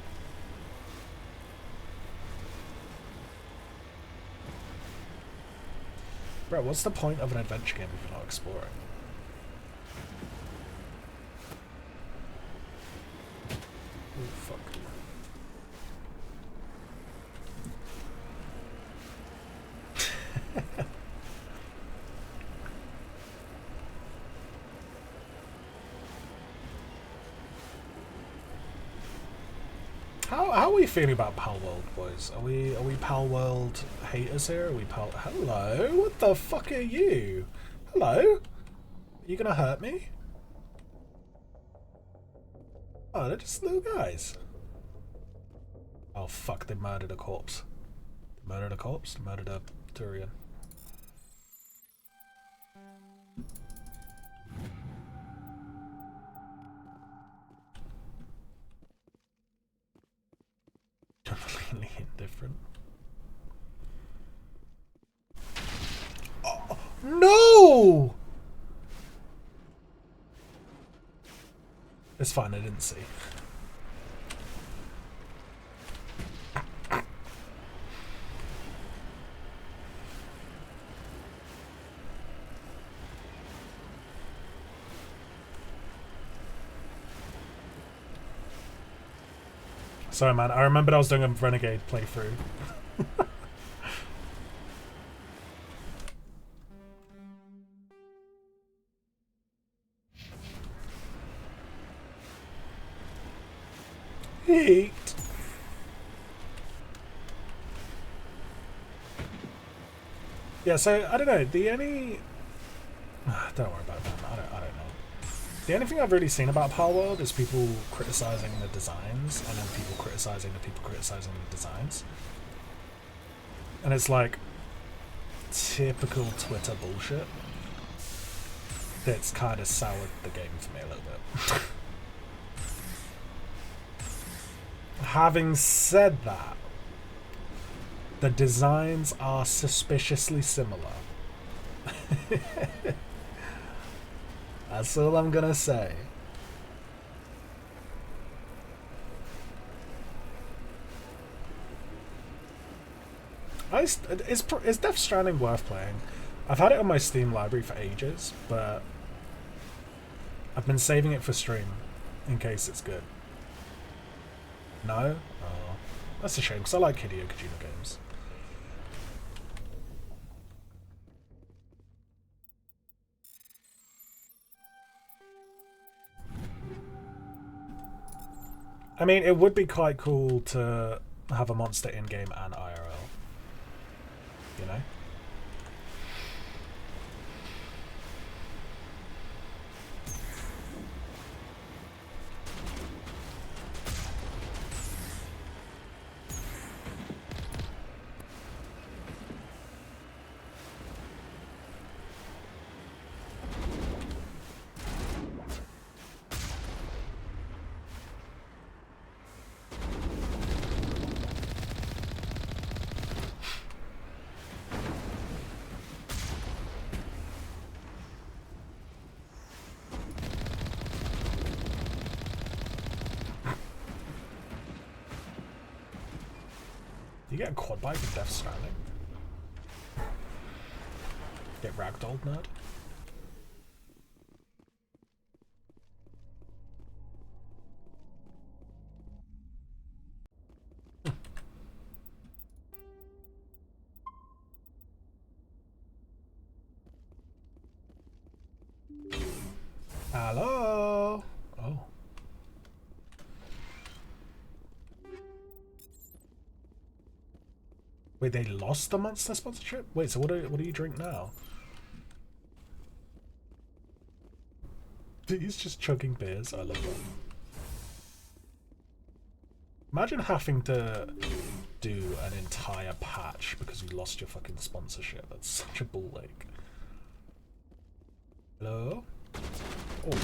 Bro, what's the point of an adventure game if you're not exploring? Oh, fuck. How are we feeling about Pal World, boys? Are we Pal World haters here? Are we Pal? Hello? What the fuck are you? Hello? Are you gonna hurt me? Oh, they're just little guys. Oh fuck! They murdered a corpse. They murdered a corpse. They murdered a Turian. Completely indifferent. Oh, no! It's fine, I didn't see. Sorry, man. I remembered I was doing a Renegade playthrough. Heat. Yeah, so I don't know. The only don't worry about that. I don't know. The only thing I've really seen about Pal World is people criticizing the designs, and then people criticizing the designs. And it's like typical Twitter bullshit that's kind of soured the game for me a little bit. Having said that, the designs are suspiciously similar. That's all I'm gonna say. Is Death Stranding worth playing? I've had it on my Steam library for ages, but I've been saving it for stream in case it's good. No? Oh, that's a shame, because I like Hideo Kojima games. I mean, it would be quite cool to have a monster in-game and IRL. You know? You get a quad bike with Death Stranding? Get ragdolled, nerd? Hello? Oh. Wait, they lost the Monster sponsorship? Wait, so what do you drink now? He's just chugging beers. I love that. Imagine having to do an entire patch because you lost your fucking sponsorship. That's such a ball ache. Hello? Oh.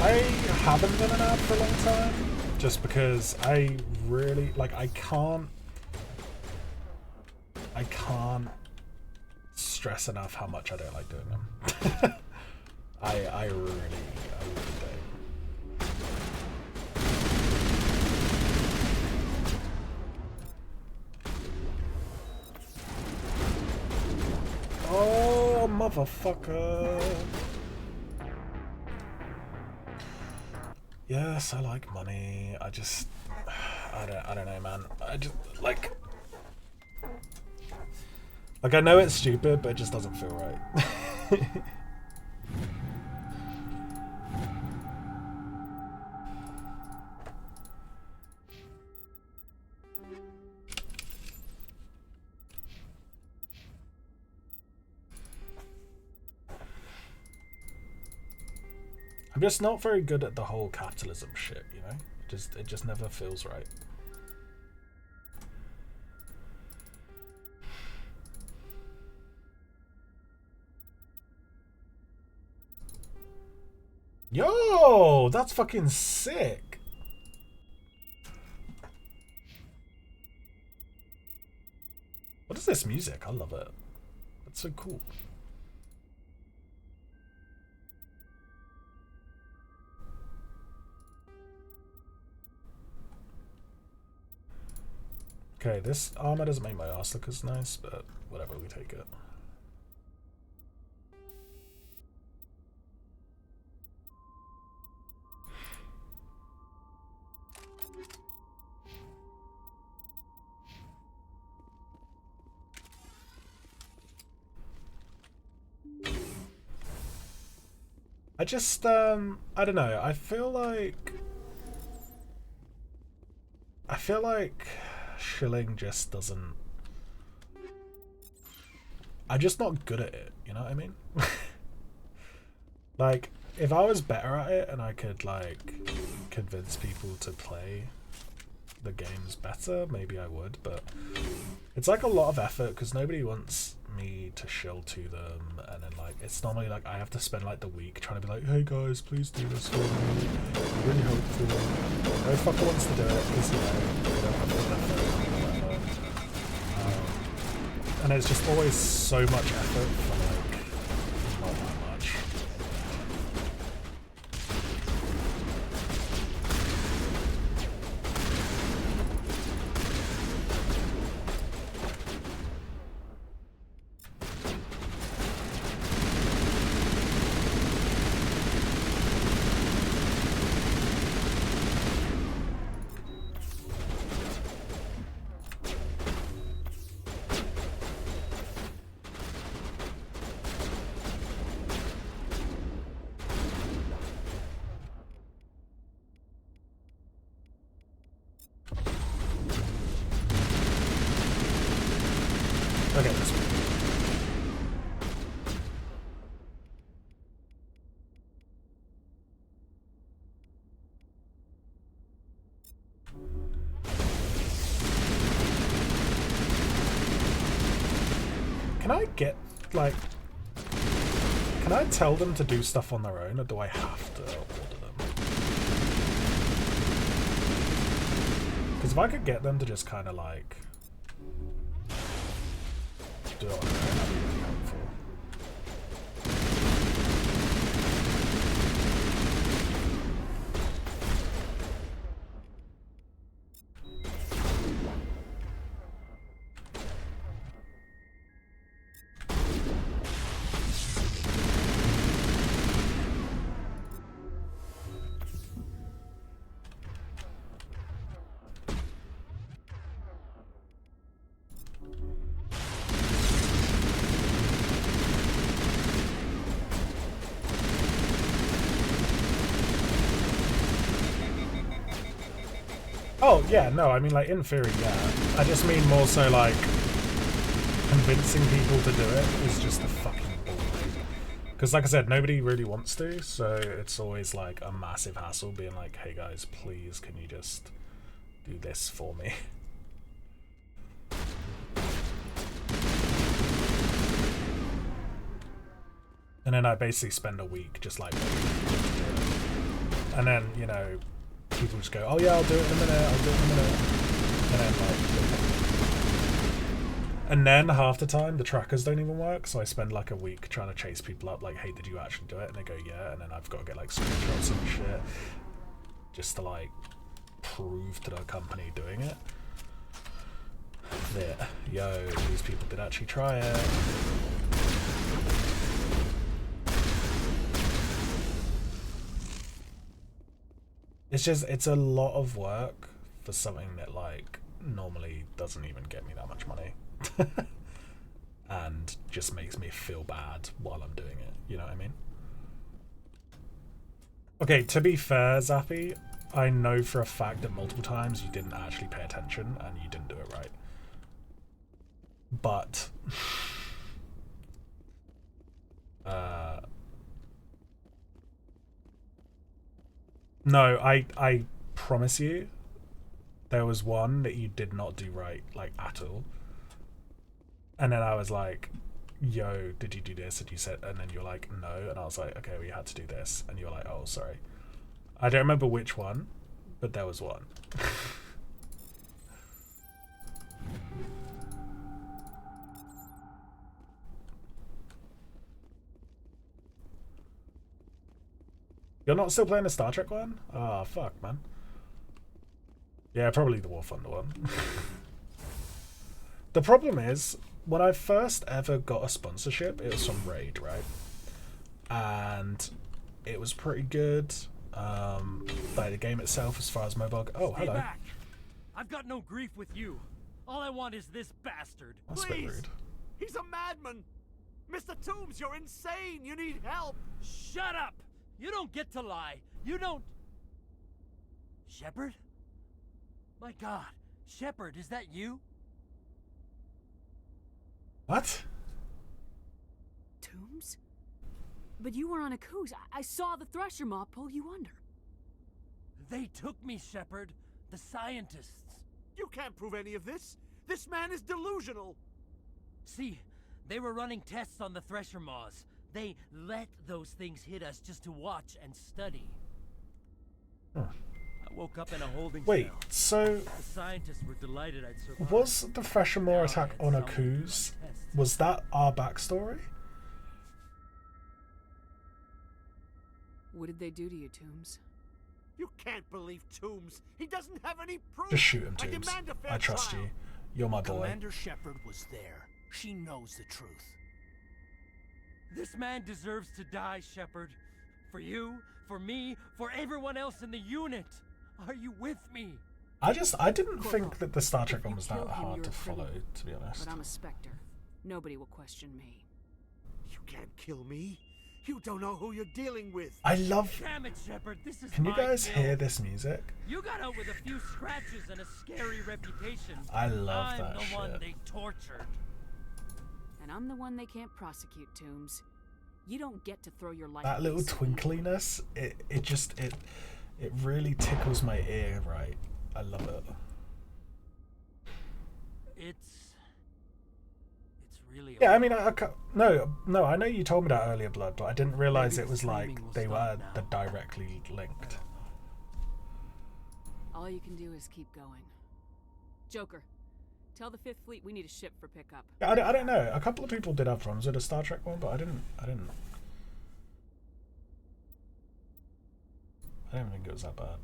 I haven't done an ad for a long time, just because I really, like, I can't stress enough how much I don't like doing them. I really don't. Oh, motherfucker. Yes, I like money. I just, I don't know, man. I just like I know it's stupid, but it just doesn't feel right. I'm just not very good at the whole capitalism shit, you know? It just never feels right. Yo, that's fucking sick. What is this music? I love it. That's so cool. Okay, this armor doesn't make my ass look as nice, but whatever, we take it. I just, I don't know, I feel like shilling just doesn't... I'm just not good at it, you know what I mean? Like, if I was better at it and I could, like, convince people to play the games better, maybe I would, but it's like a lot of effort because nobody wants me to shill to them, and then like it's normally like I have to spend like the week trying to be like, hey guys, please do this for me, it's really helpful. No fucker wants to do it because you know they don't have the effort or whatever. And it's just always so much effort for like not that much. Okay, this one. Can I get, like... Can I tell them to do stuff on their own, or do I have to order them? Because if I could get them to just kind of, like... do it on their own, that'd be really helpful. Oh, yeah, no, I mean, like, in theory, yeah. I just mean more so, like, convincing people to do it is just a fucking ball. Because, like I said, nobody really wants to, so it's always, like, a massive hassle being like, hey, guys, please, can you just do this for me? And then I basically spend a week just, like, and then, you know, people just go, oh yeah, I'll do it in a minute, I'll do it in a minute. And then half the time the trackers don't even work, so I spend like a week trying to chase people up like, hey, did you actually do it? And they go, yeah, and then I've got to get like screenshots and shit just to like prove to the company doing it that, yo, these people did actually try it. It's just, it's a lot of work for something that, like, normally doesn't even get me that much money. And just makes me feel bad while I'm doing it, you know what I mean? Okay, to be fair, Zappy, I know for a fact that multiple times you didn't actually pay attention and you didn't do it right. But... no, I promise you, there was one that you did not do right, like, at all. And then I was like, yo, did you do this? And you said, and then you're like, no. And I was like, okay, well, you had to do this. And you were like, oh, sorry. I don't remember which one, but there was one. You're not still playing the Star Trek one? Ah, oh, fuck, man. Yeah, probably the War Thunder one. The problem is, when I first ever got a sponsorship, it was from Raid, right? And it was pretty good. Like the game itself, as far as mobile. Oh, hello. Stay back. I've got no grief with you. All I want is this bastard. That's a bit rude. He's a madman! Mr. Toombs, you're insane! You need help! Shut up! You don't get to lie. You don't... Shepard? My God. Shepard, is that you? What? Tombs? But you were on a cruise. I saw the Thresher Maw pull you under. They took me, Shepard. The scientists. You can't prove any of this. This man is delusional. See, they were running tests on the Thresher Maws. They let those things hit us just to watch and study. Huh. I woke up in a holding Wait, cell. so The scientists were delighted I'd survived. was the Thresher Maw attack on Aku's? Was that our backstory? What did they do to you, Tombs? You can't believe Toombs. He doesn't have any proof. Just shoot him, I Tombs. demand a fair I trust trial. you. You're my boy. Commander Shepard was there. She knows the truth. This man deserves to die, Shepard. For you, for me, for everyone else in the unit. Are you with me? I didn't think that the Star Trek one was that hard to follow, to be honest. But I'm a Spectre. Nobody will question me. You can't kill me. You don't know who you're dealing with. I love... Damn it, Shepard. This is Can you my guys guild. hear this music? You got out with a few scratches and a scary reputation. I love I'm that the one shit. they tortured. And I'm the one they can't prosecute, Tombs. You don't get to throw your life. That little twinkliness, it really tickles my ear, right? I love it. It's really... Yeah, I mean, no, I know you told me that earlier, Blood, but I didn't realize it was like they were directly linked. All you can do is keep going. Joker, tell the 5th Fleet we need a ship for pickup. Yeah, I don't know. A couple of people did have problems with the Star Trek one, but I didn't think it was that bad.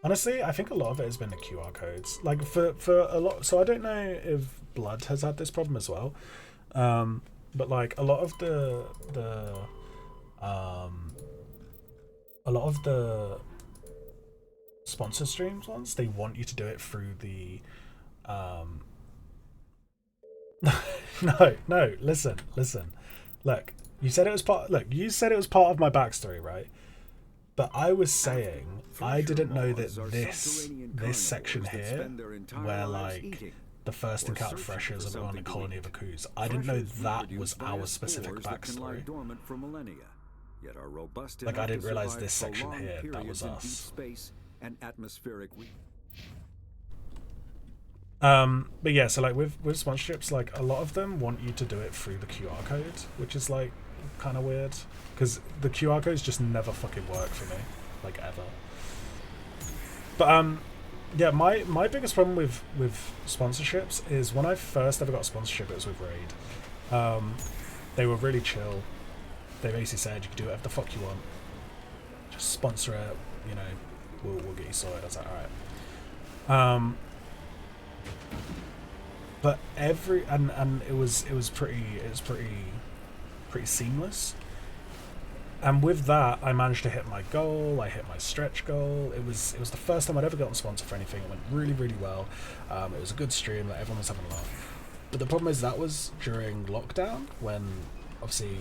Honestly, I think a lot of it has been the QR codes. Like for a lot, so I don't know if Blood has had this problem as well, but like a lot of the sponsor streams ones, they want you to do it through the no, listen. Look, you said it was part of my backstory, right? But I was saying I didn't know that this section here, where like the first encounter freshers are on a colony of Akus, I didn't know that was our specific backstory. Like I didn't realize this section here, that was us. But yeah, so like with sponsorships, like a lot of them want you to do it through the QR code, which is like kind of weird because the QR codes just never fucking work for me, like ever. But yeah, my biggest problem with sponsorships is when I first ever got a sponsorship, it was with Raid. They were really chill. They basically said you can do whatever the fuck you want, just sponsor it, you know, we'll get you sorted. I was like, all right. But and it was pretty seamless. And with that, I managed to hit my goal. I hit my stretch goal. It was the first time I'd ever gotten sponsored for anything. It went really, really well. It was a good stream. Like everyone was having a laugh. But the problem is that was during lockdown, when obviously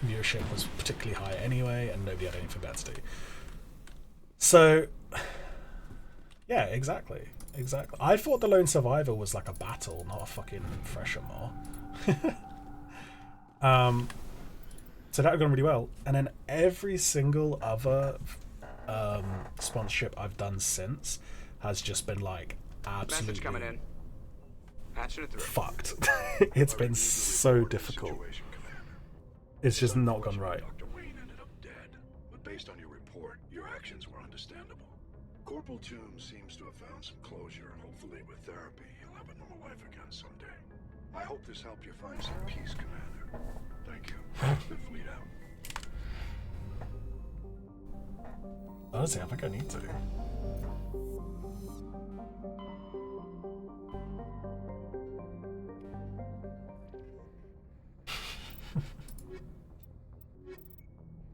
viewership was particularly high anyway, and nobody had anything better to do. So, yeah, exactly. I thought the Lone Survivor was like a battle, not a fucking Thresher Maw. So that had gone really well, and then every single other sponsorship I've done since has just been like absolutely Message coming in. Patching it through. fucked. It's been so difficult. It's just not gone right. Dr. Wayne ended up dead, but based on your report, your actions were understandable. Corporal Toombs seems to have found some closure, and hopefully with therapy, he'll have a normal life again someday. I hope this helped you find some peace, Commander. Thank you. The fleet out. Honestly, I think I need to.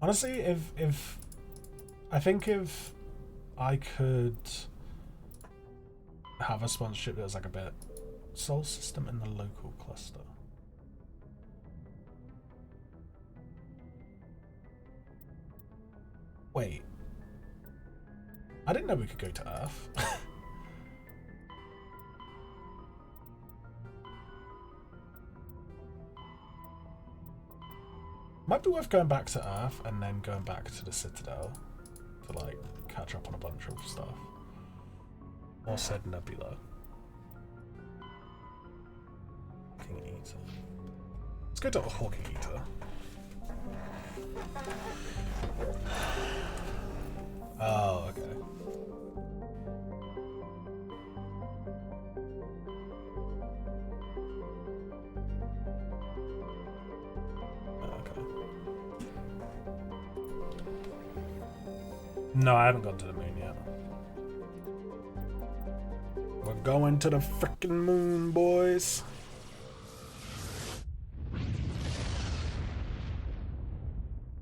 Honestly, if I think if I could have a sponsorship that was like a bit Soul System in the local cluster. Wait. I didn't know we could go to Earth. Might be worth going back to Earth and then going back to the Citadel to like catch up on a bunch of stuff. Or said Nebula. Hawking Eater. Let's go to a Hawking Eater. Oh, okay. No, I haven't gone to the moon yet. We're going to the frickin' moon, boys.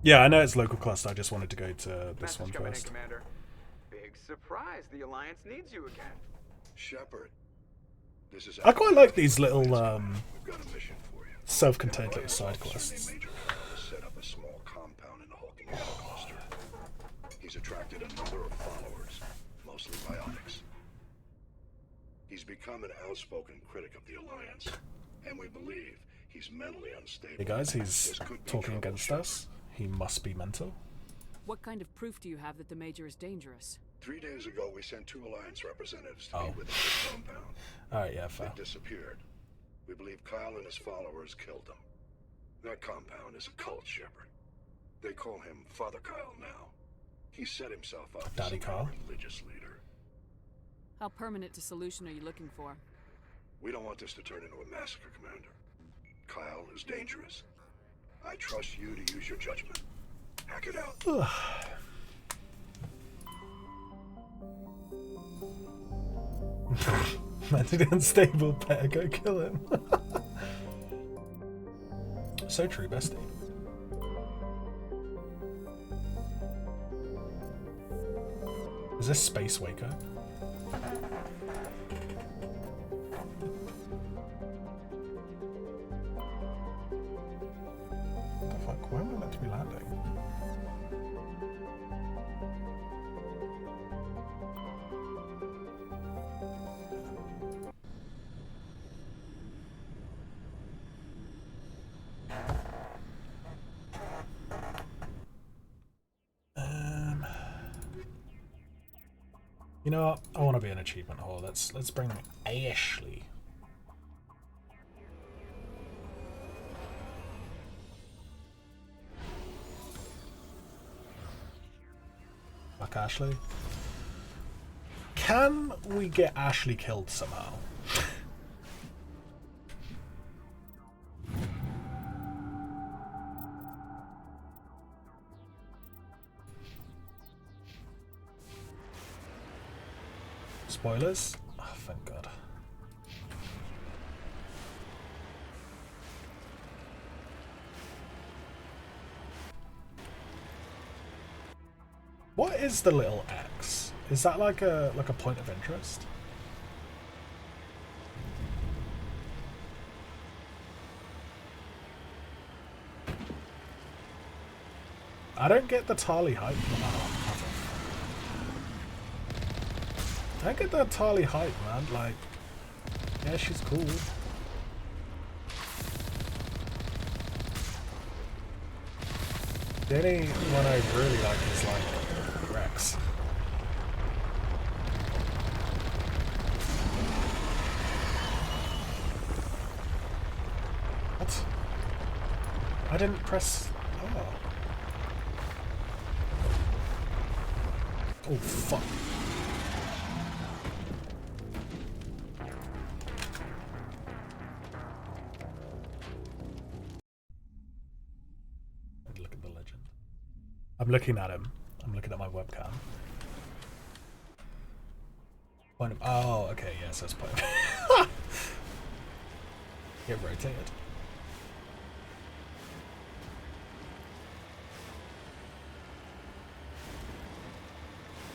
Yeah, I know it's local cluster. I just wanted to go to this one first. Commander. Big surprise. The Alliance needs you again. Shepard. This is I quite like these little self-contained little side quests. Set up a small compound in the Hawking cluster. He's attracted a number of followers, mostly biotics. He's become an outspoken critic of the Alliance, and we believe he's mentally unstable. Hey guys, he's talking against us. He must be mental. What kind of proof do you have that the Major is dangerous? 3 days ago, we sent 2 Alliance representatives to meet with him at the compound. Alright, yeah, fair. They disappeared. We believe Kyle and his followers killed them. That compound is a cult, Shepard. They call him Father Kyle now. He set himself up as a religious leader. How permanent a solution are you looking for? We don't want this to turn into a massacre, Commander. Kyle is dangerous. I trust you to use your judgment. Hack it out. Mentally unstable, better go kill him. So true, bestie. Is this Space Waco? What the fuck? Where am I meant to be landing? You know what? I want to be an achievement whore. Let's bring Ashley. Fuck Ashley. Can we get Ashley killed somehow? Spoilers? Oh, thank God. What is the little X? Is that like a point of interest? I don't get the Tali hype. I get that Tali hype, man. Like, yeah, she's cool. The only one I really like is like Rex. What? I didn't press. Oh. Oh fuck. I'm looking at him. I'm looking at my webcam. Point of, oh, okay, yes, that's point of. Get rotated.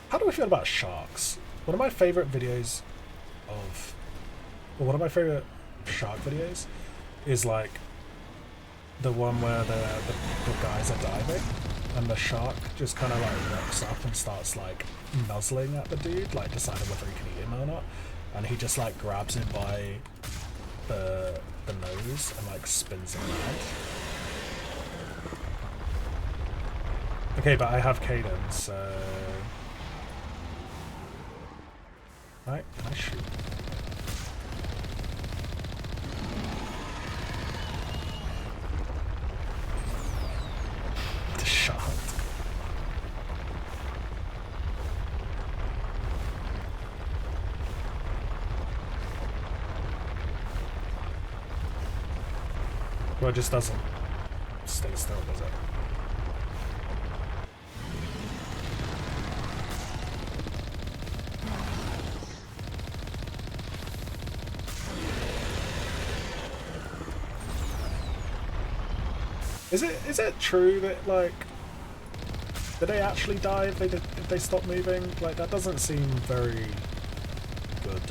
How do I feel about sharks? One of my favorite videos of, or one of my favorite shark videos is like the one where the guys are diving and the shark just kind of like walks up and starts like nuzzling at the dude, like deciding whether he can eat him or not, and he just like grabs him by the nose and like spins him around. Okay, but I have cadence, so right, can I shoot? The shot. Well, it just doesn't stay still, does it? Is it true that, like, did they actually die if they stop moving? Like, that doesn't seem very good.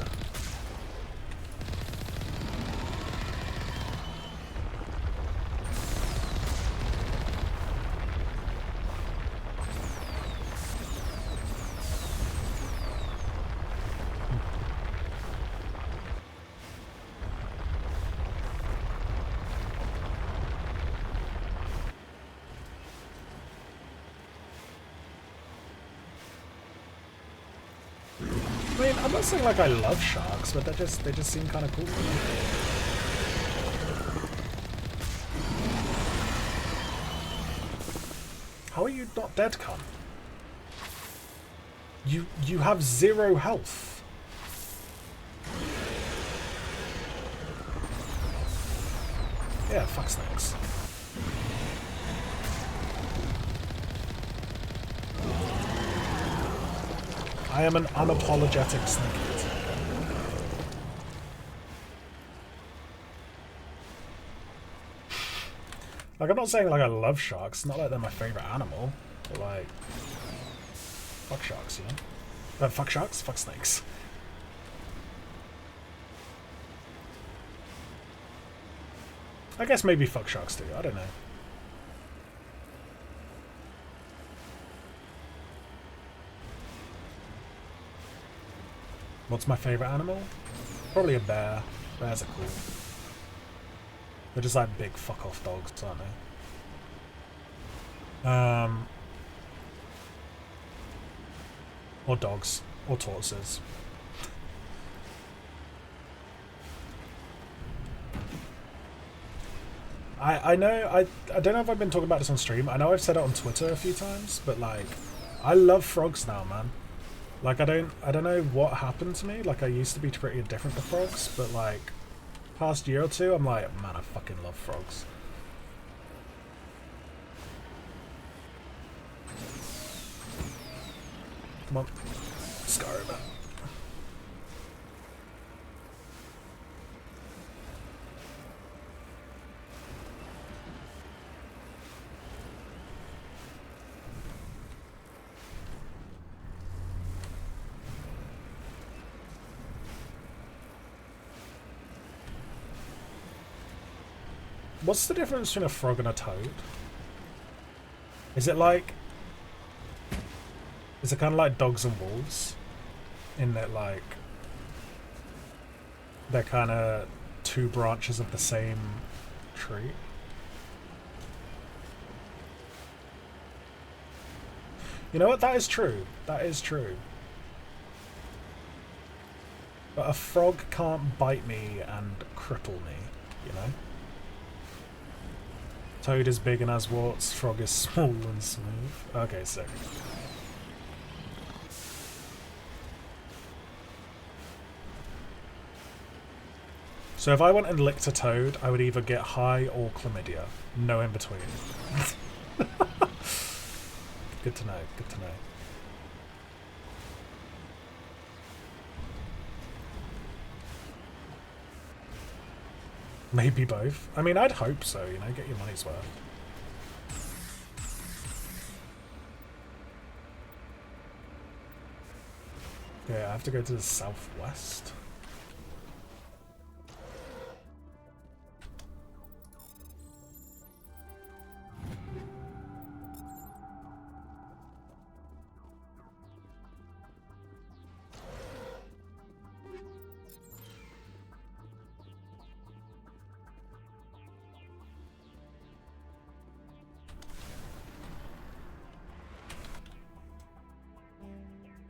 I mean, I'm not saying like I love sharks, but they just seem kind of cool. How are you not dead, cunt? You have 0 health. Yeah, fuck snakes. I am an unapologetic snake eater. Like, I'm not saying like I love sharks, it's not like they're my favourite animal, but like, fuck sharks, you know? Fuck sharks, fuck snakes. I guess maybe fuck sharks too, I don't know. What's my favourite animal? Probably a bear. Bears are cool. They're just like big fuck off dogs, aren't they? Or dogs. Or tortoises. I know, I don't know if I've been talking about this on stream. I know I've said it on Twitter a few times, but like, I love frogs now, man. Like, I don't know what happened to me. Like, I used to be pretty indifferent to frogs, but like, past year or two, I'm like, man, I fucking love frogs. Come on. Skyrim. What's the difference between a frog and a toad? Is it like... Is it kind of like dogs and wolves? In that, like... They're kind of 2 branches of the same tree? You know what? That is true. That is true. But a frog can't bite me and cripple me, you know? Toad is big and has warts, frog is small and smooth. Okay, sick. So if I went and licked a toad, I would either get high or chlamydia. No in between. Good to know, good to know. Maybe both. I mean, I'd hope so, you know, get your money's worth. Okay, I have to go to the southwest.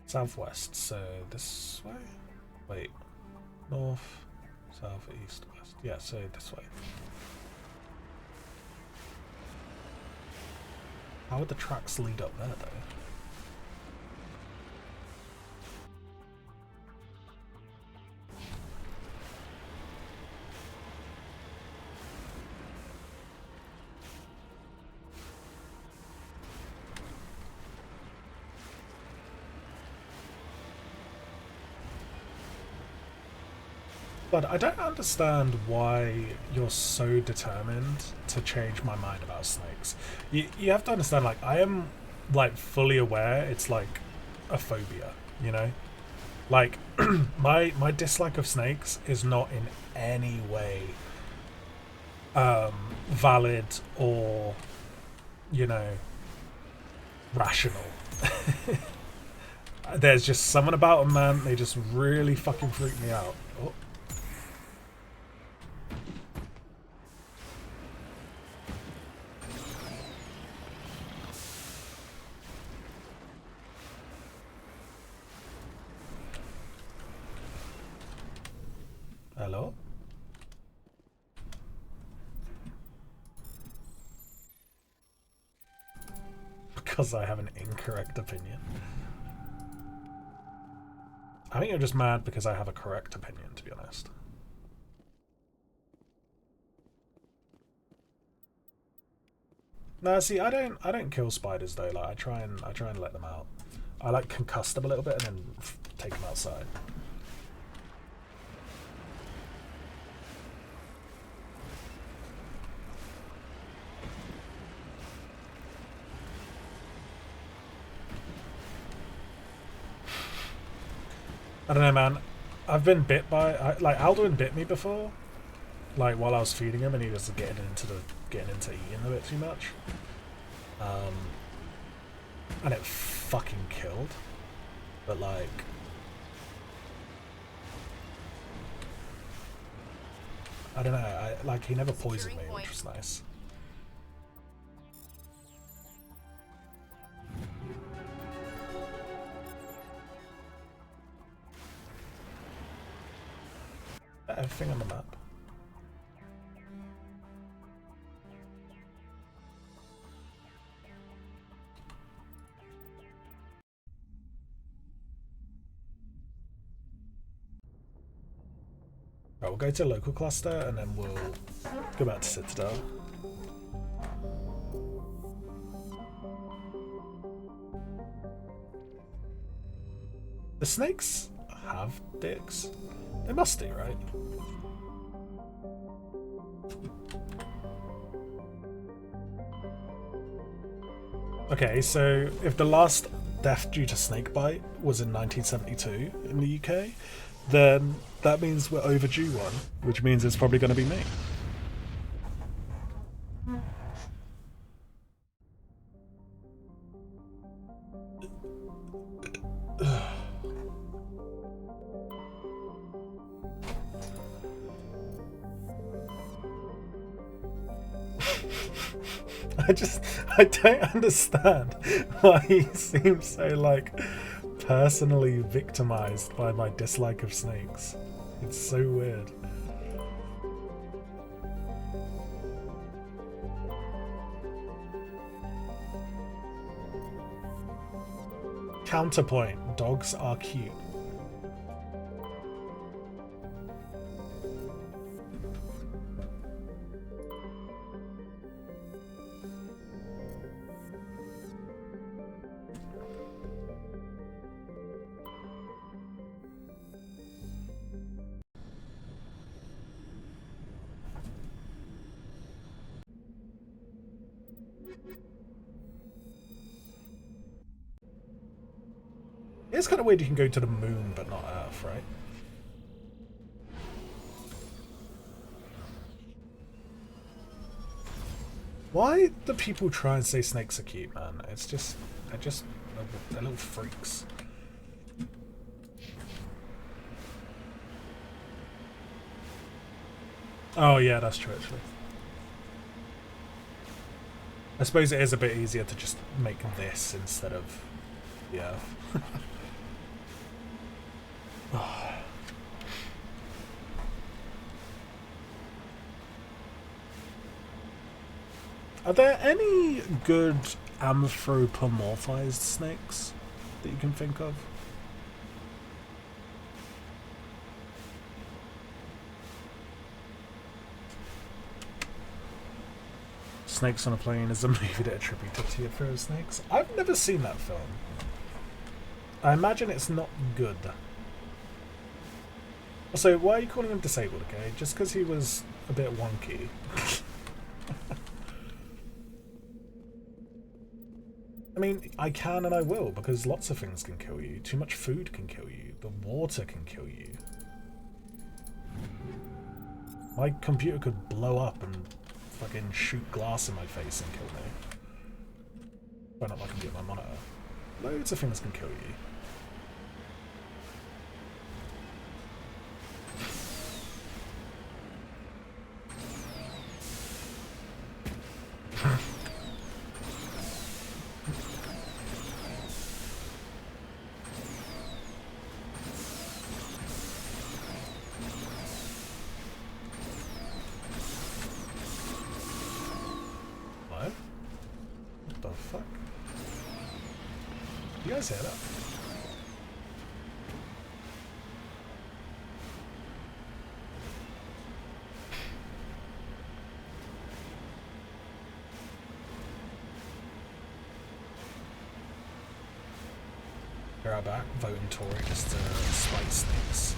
Southwest, so this way? Wait. North, south, east, west. Yeah, so this way. How would the tracks lead up there, though? But I don't understand why you're so determined to change my mind about snakes. You have to understand, like, I am, like, fully aware it's, like, a phobia, you know? Like, my dislike of snakes is not in any way valid or, you know, rational. There's just something about them, man. They just really fucking freak me out. Oh. Hello? Because I have an incorrect opinion. I think you're just mad because I have a correct opinion, to be honest. No, see, I don't kill spiders though. Like I try and let them out. I like concuss them a little bit and then take them outside. I don't know, man. I've been bit by like Alduin bit me before, like while I was feeding him, and he was getting into eating a bit too much, and it fucking killed. But like, I don't know. Like he never poisoned me, which was nice. Everything on the map. Right, we'll go to local cluster and then we'll go back to Citadel. The snakes have dicks? They must do, right? Okay, so if the last death due to snakebite was in 1972 in the UK, then that means we're overdue one, which means it's probably going to be me. I don't understand why he seems so, like, personally victimized by my dislike of snakes. It's so weird. Counterpoint, dogs are cute. It's kind of weird you can go to the moon but not Earth, right? Why do people try and say snakes are cute, man? It's just, they're little freaks. Oh yeah, that's true actually. I suppose it is a bit easier to just make this instead of the Earth. Are there any good anthropomorphized snakes that you can think of? Snakes on a Plane is a movie that attributed to your fear of snakes. I've never seen that film. I imagine it's not good. Also, why are you calling him disabled, okay? Just because he was a bit wonky. I mean, I can and I will, because lots of things can kill you. Too much food can kill you. The water can kill you. My computer could blow up and fucking shoot glass in my face and kill me. Well, not my computer, my monitor. Loads of things can kill you. Hear that? Here I'm back, voting Tory just to spite snakes.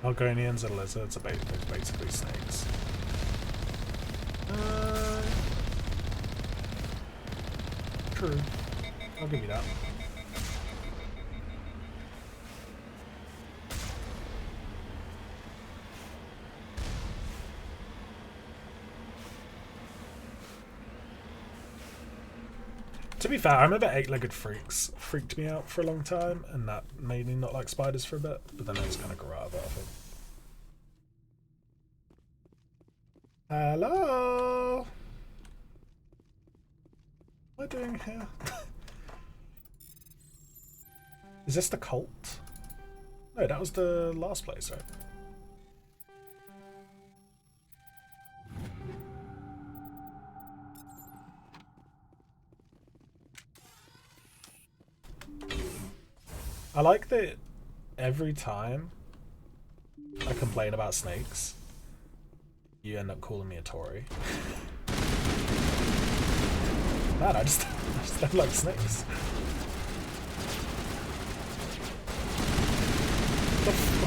Argonians and lizards are basically snakes. True. I'll give you that. To be fair, I remember eight-legged freaks freaked me out for a long time, and that made me not like spiders for a bit, but then I just kind of grew out of it, I think. Hello? What am I doing here? Is this the cult? No, that was the last place, right? I like that every time I complain about snakes, you end up calling me a Tory. Man, I just don't like snakes.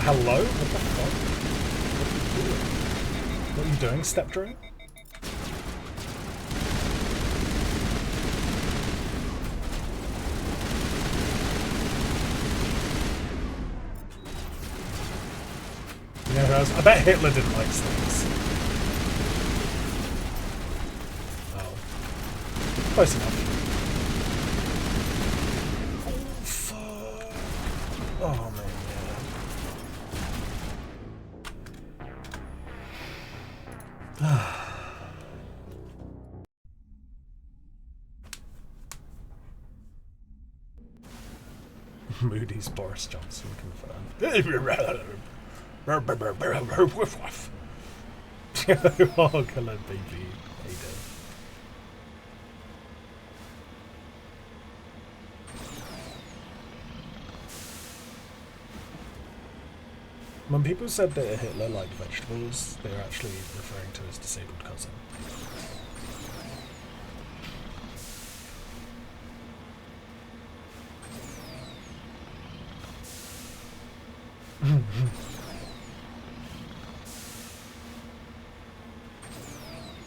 Hello? What the fuck? What are you doing, step drone? You know who else? I bet Hitler didn't like snakes. Oh. Close enough. Oh, fuck. Oh, man, yeah. Moody's Boris Johnson confirmed. Oh, hello, baby. How you doing? When people said that Hitler liked vegetables, they were actually referring to his disabled cousin.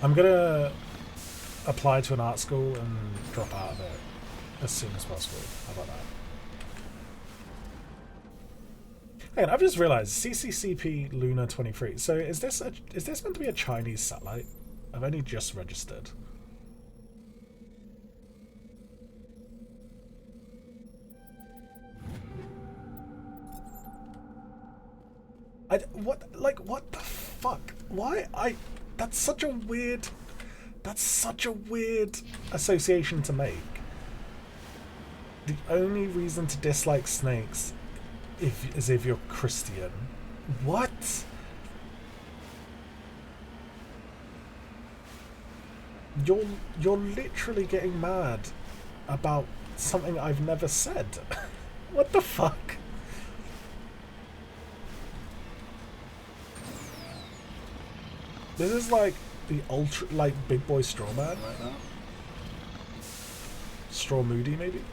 I'm gonna apply to an art school and drop out of it as soon as possible. How about that? Hang on, I've just realised CCCP Luna 23. So is this meant to be a Chinese satellite? I've only just registered. What the fuck? Why that's such a weird association to make. The only reason to dislike snakes is if you're Christian. What? You're literally getting mad about something I've never said. What the fuck? This is like the ultra, like, big boy straw man right now. Straw Moody, maybe?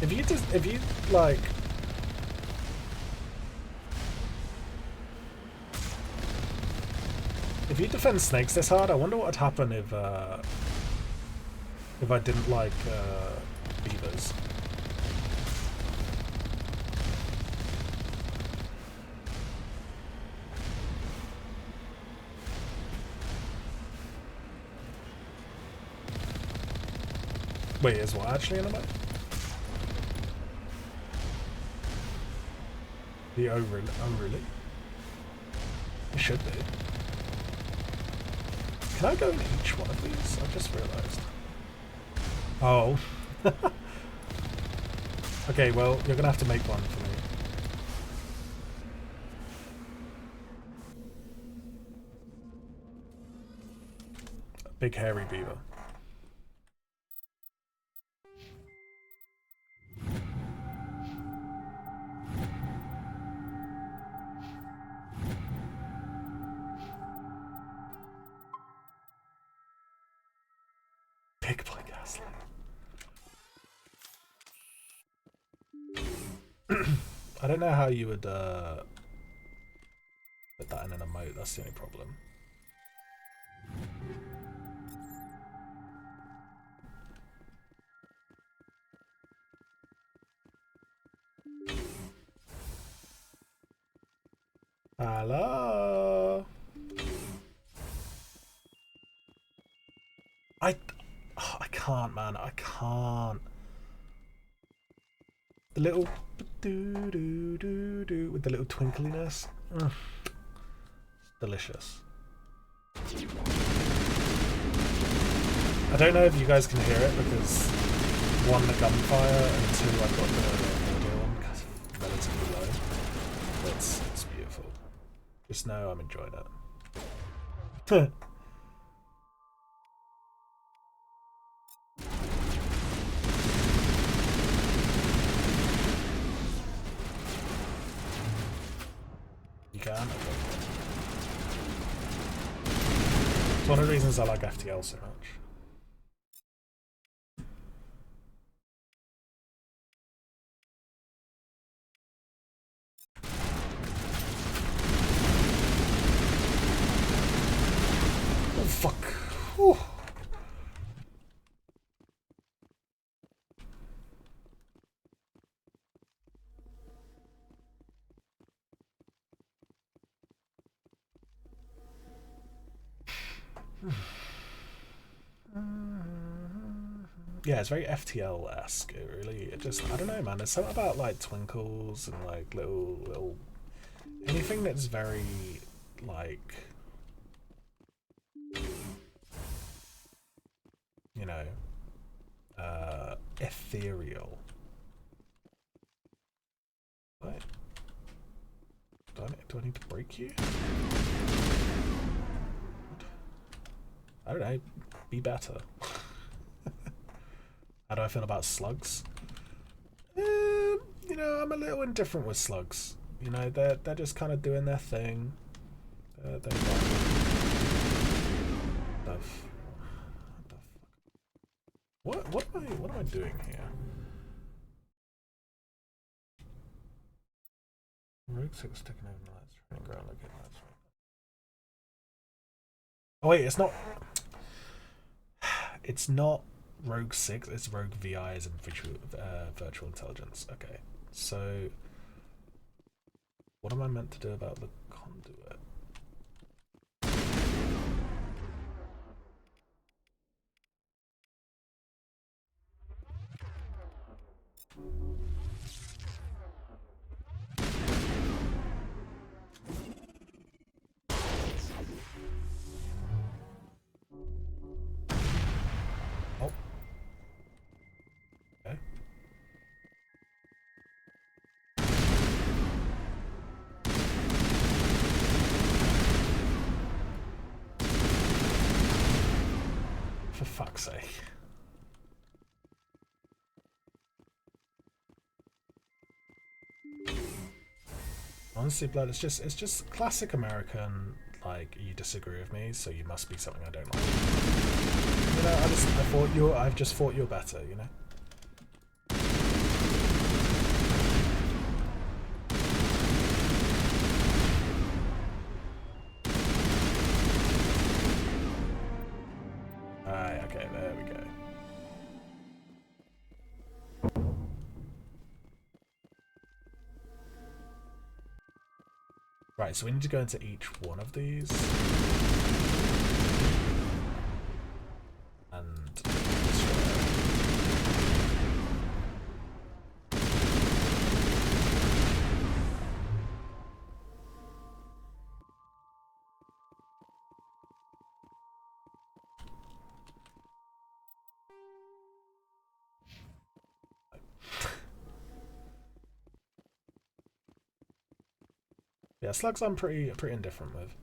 If you defend snakes this hard, I wonder what would happen if I didn't like beavers. Wait, is what actually in the map? The oh really? It should be. Can I go in each one of these? I just realised. Oh. Okay, well, you're gonna have to make one for me. Big hairy beaver. Big boy gaslight. I don't know how you would put that in an emote, that's the only problem. Hello? I can't, man, I can't. The little do do do do with the little twinkliness. Delicious. I don't know if you guys can hear it because one, the gunfire, and two, I've got the audio on relatively low. It's beautiful. Just know I'm enjoying it. You can? Okay. It's one of the reasons I like FTL so much. Oh fuck. Whew. Yeah, it's very FTL-esque. It just, I don't know, man. There's something about like twinkles and like little anything that's very like, you know, ethereal. What? Do I need to break you? I don't know, be better. How do I feel about slugs? You know, I'm a little indifferent with slugs. You know, they're just kind of doing their thing. What am I doing here? Rogue 6 taking over the lights, training ground located lights. Oh wait, it's not. It's not Rogue 6. It's Rogue VI as in virtual intelligence. Okay, so what am I meant to do about the conduit? Oh. Okay. For fuck's sake. Honestly, Blood, it's just classic American, like, you disagree with me, so you must be something I don't like. You know, I've just thought you're better, you know? Alright, okay, there we go. Right, so we need to go into each one of these. And yeah, slugs I'm pretty indifferent with.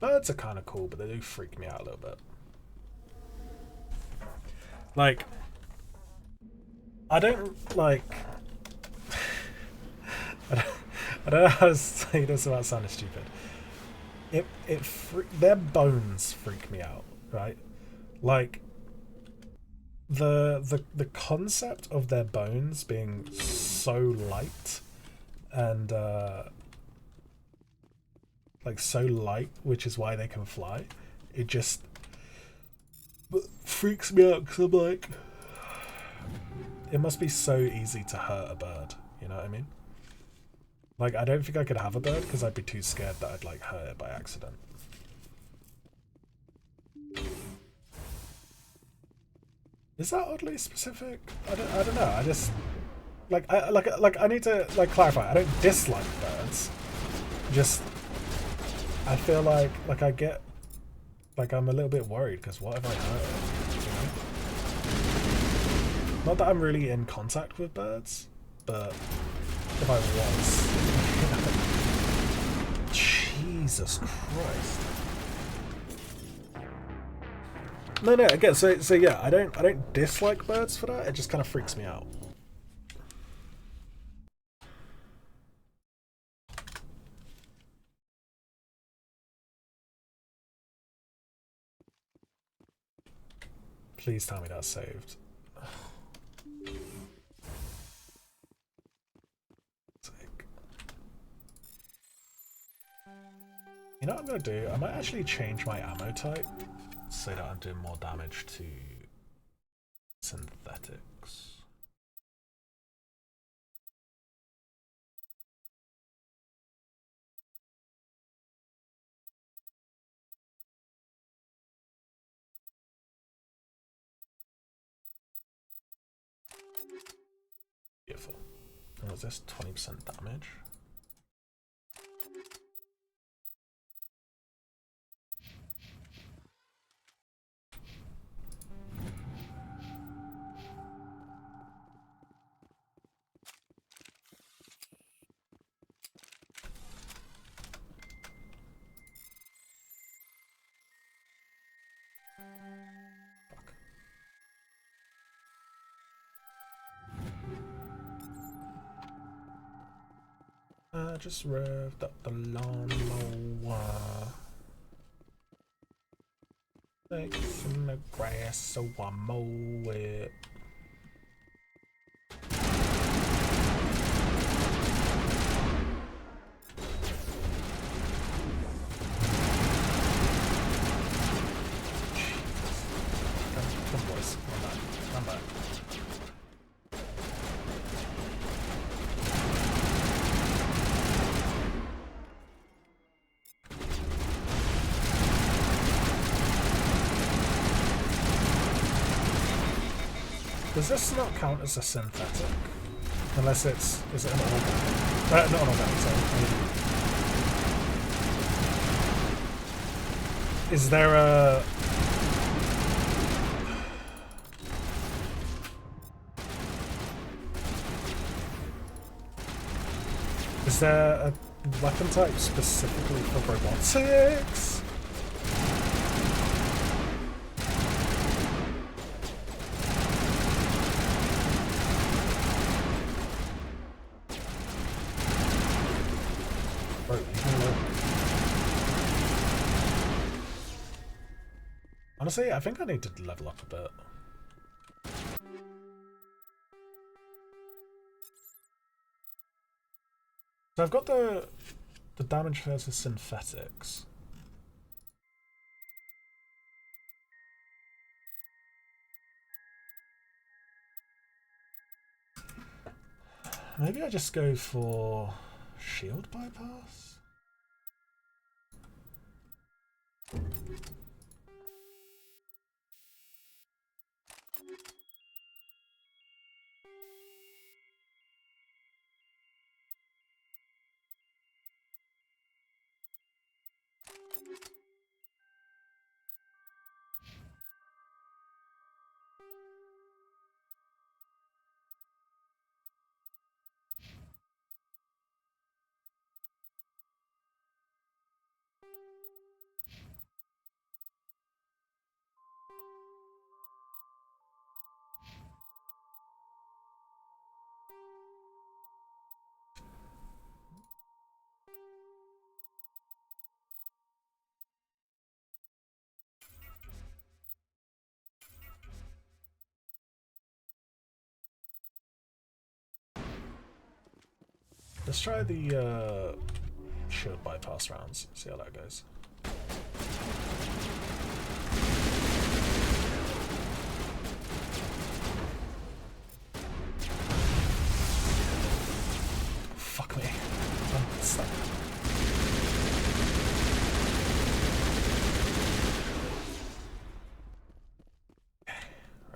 Birds are kind of cool, but they do freak me out a little bit. Like, I don't like. I don't know how to say this without sounding stupid. Their bones freak me out, right? Like the concept of their bones being so light and like so light, which is why they can fly. It just freaks me out because I'm like, it must be so easy to hurt a bird. You know what I mean? Like, I don't think I could have a bird because I'd be too scared that I'd like hurt it by accident. Is that oddly specific? I don't know. I just I need to like clarify. I don't dislike birds. Just I feel like I get like I'm a little bit worried because what if I hurt it? You know? Not that I'm really in contact with birds, but if I was, Jesus Christ. No, again, so yeah, I don't dislike birds for that. It just kind of freaks me out. Please tell me that's saved. You know what I'm gonna do? I might actually change my ammo type so that I'm doing more damage to synthetics. Beautiful. And was this 20% damage? I just revved up the lawnmower. Legs in the grass, so I mow it. Come boys, come back. Does this not count as a synthetic? Unless it's... is it an organic? Not an organic, sorry. Is there a... is there a weapon type specifically for robotics? Honestly, I think I need to level up a bit. So I've got the damage versus synthetics. Maybe I just go for shield bypass? Let's try the shield bypass rounds, see how that goes. Fuck me. I'm stuck.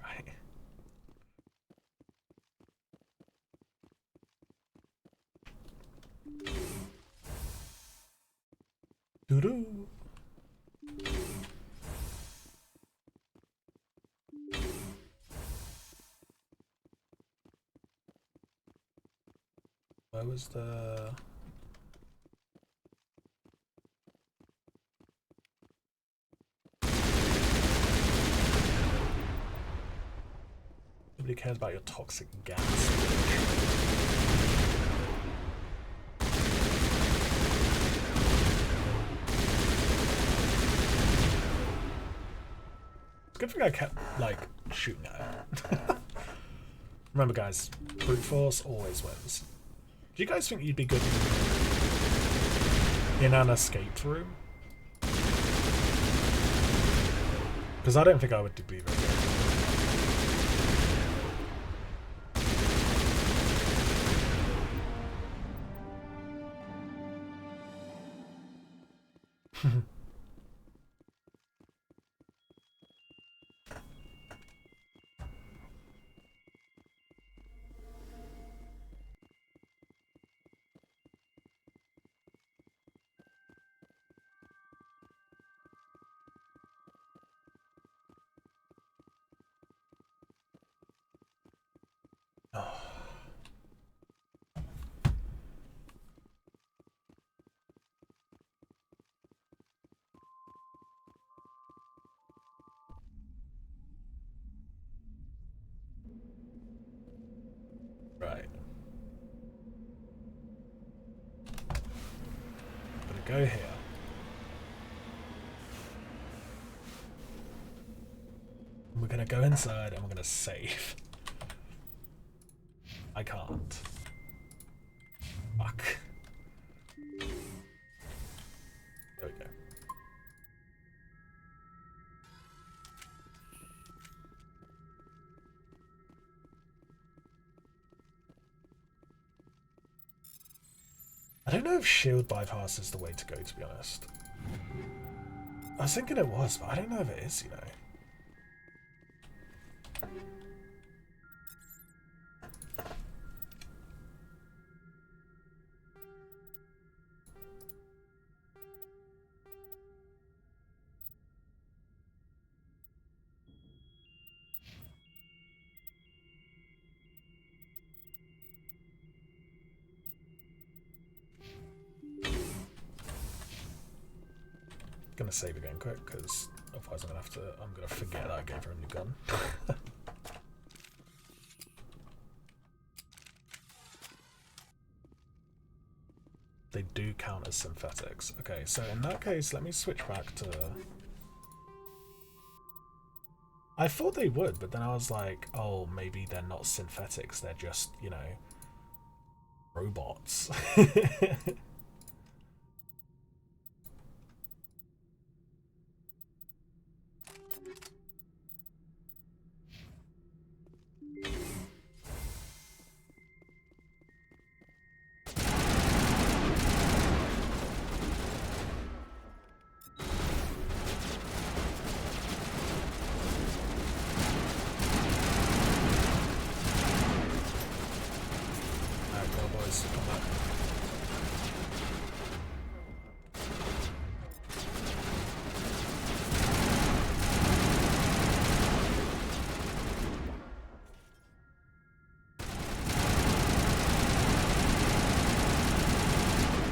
Right. Doo-doo. Where was the... Nobody cares about your toxic gas. It's a good thing I kept, like, shooting at it. Remember guys, brute force always wins. Do you guys think you'd be good in an escape room? Because I don't think I would be very good. go here. We're gonna go inside and we're gonna save. I can't. Fuck. There we go. I don't know if shield bypass is the way to go, to be honest. I was thinking it was, but I don't know if it is, you know. Gonna save again quick, because otherwise I'm gonna forget that I gave her a new gun. They do count as synthetics. Okay, so in that case, let me switch back to... I thought they would, but then I was like, oh, maybe they're not synthetics, they're just, you know, robots.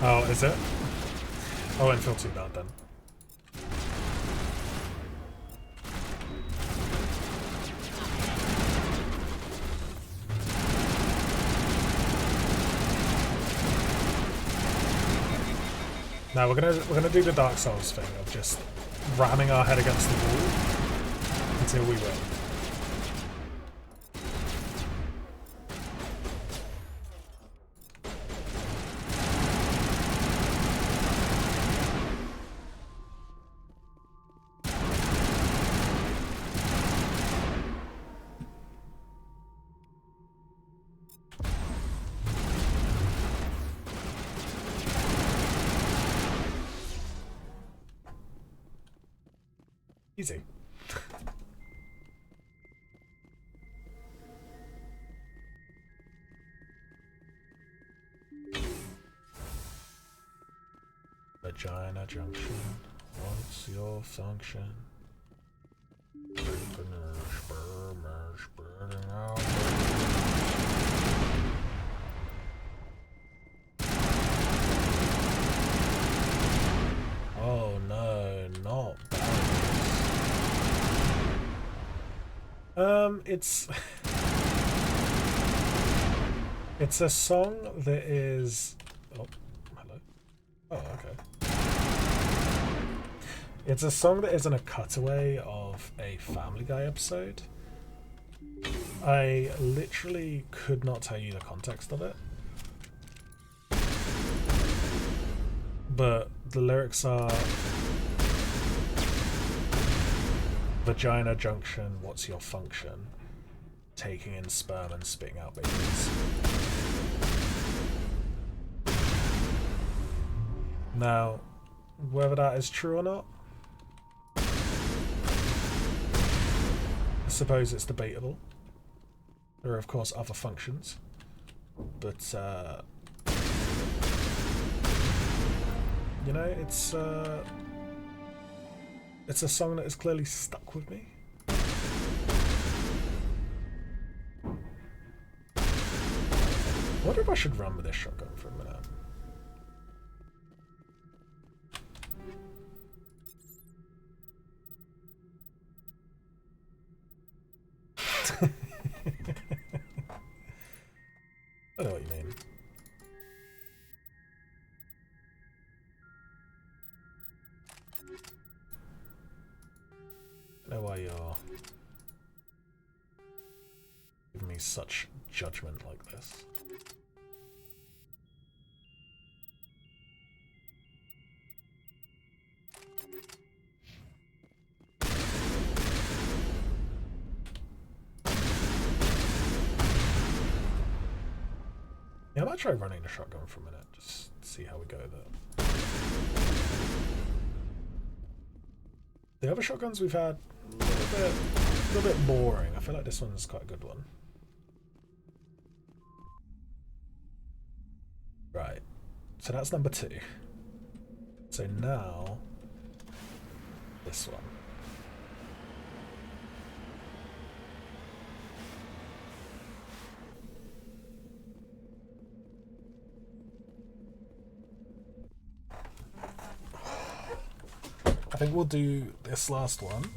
Oh, is it? Oh, I didn't feel too bad then. Now we're gonna do the Dark Souls thing of just ramming our head against the wall until we win. Easy. Vagina junction. What's your function? Spreading out. Oh no, not it's a song that is... Oh, hello. Oh, okay. It's a song that isn't a cutaway of a Family Guy episode. I literally could not tell you the context of it. But the lyrics are... Vagina junction, what's your function? Taking in sperm and spitting out babies. Now, whether that is true or not, I suppose it's debatable. There are of course other functions, but you know, it's a song that has clearly stuck with me. I wonder if I should run with this shotgun for a minute. I know what you mean. why you're giving me such judgment like this. Yeah, I might try running the shotgun for a minute, just see how we go there. The other shotguns we've had a little bit boring. I feel like this one's quite a good one. Right, so that's number 2. So now, this one. I think we'll do this last one,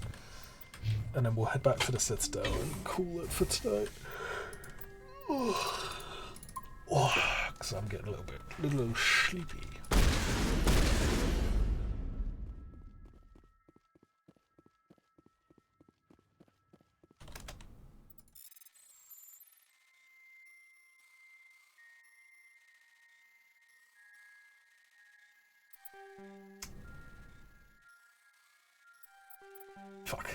and then we'll head back to the Citadel and call it for tonight. Because I'm getting a little sleepy. Fuck.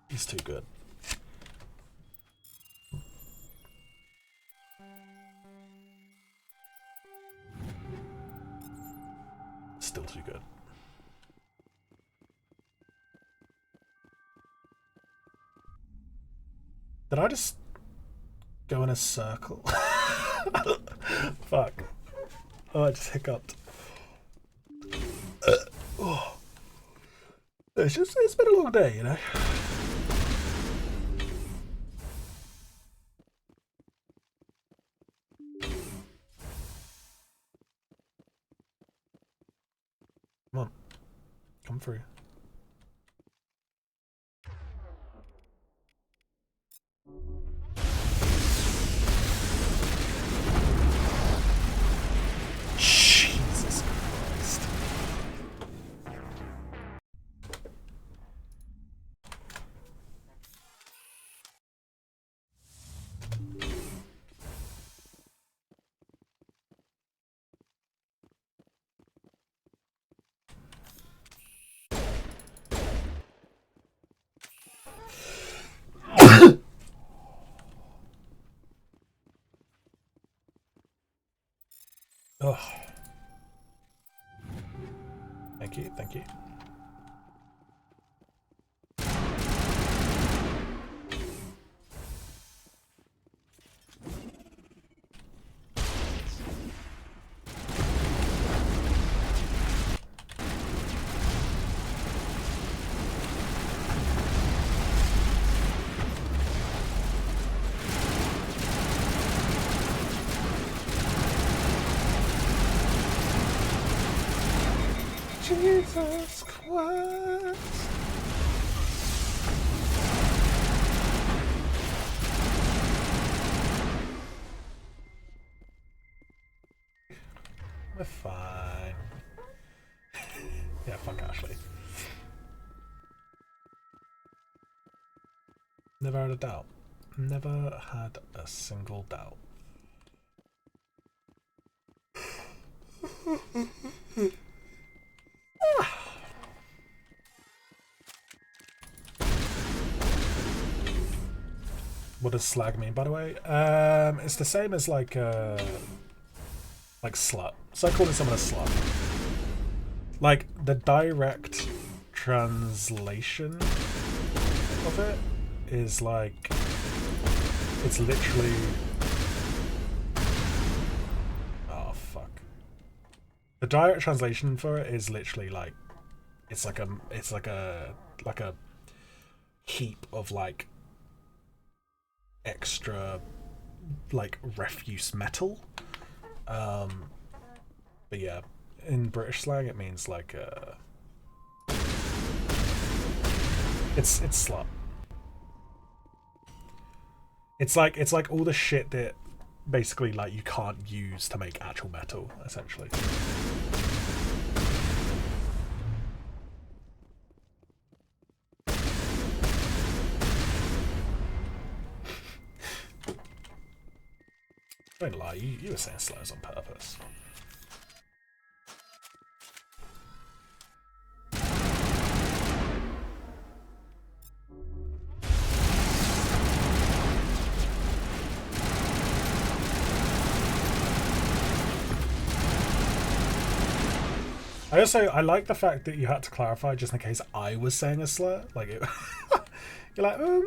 He's too good. Still too good. Did I just go in a circle? Fuck. Oh, I just hiccuped. Oh. It's been a long day, you know. Come on. Come through. Jesus Christ. Oh. Thank you, thank you. Jesus Christ. We're fine. Yeah, fuck Ashley. Never had a doubt. Never had a single doubt. What does slag mean, by the way? It's the same as like slut. So I call someone a slut. Like the direct translation of it is like it's literally. Oh fuck. The direct translation for it is literally like it's like a heap of like extra like refuse metal. But yeah, in British slang it means like it's slut. It's like all the shit that basically like you can't use to make actual metal, essentially. Don't lie, you were saying slurs on purpose. I like the fact that you had to clarify just in case I was saying a slur. Like, you're like, oh,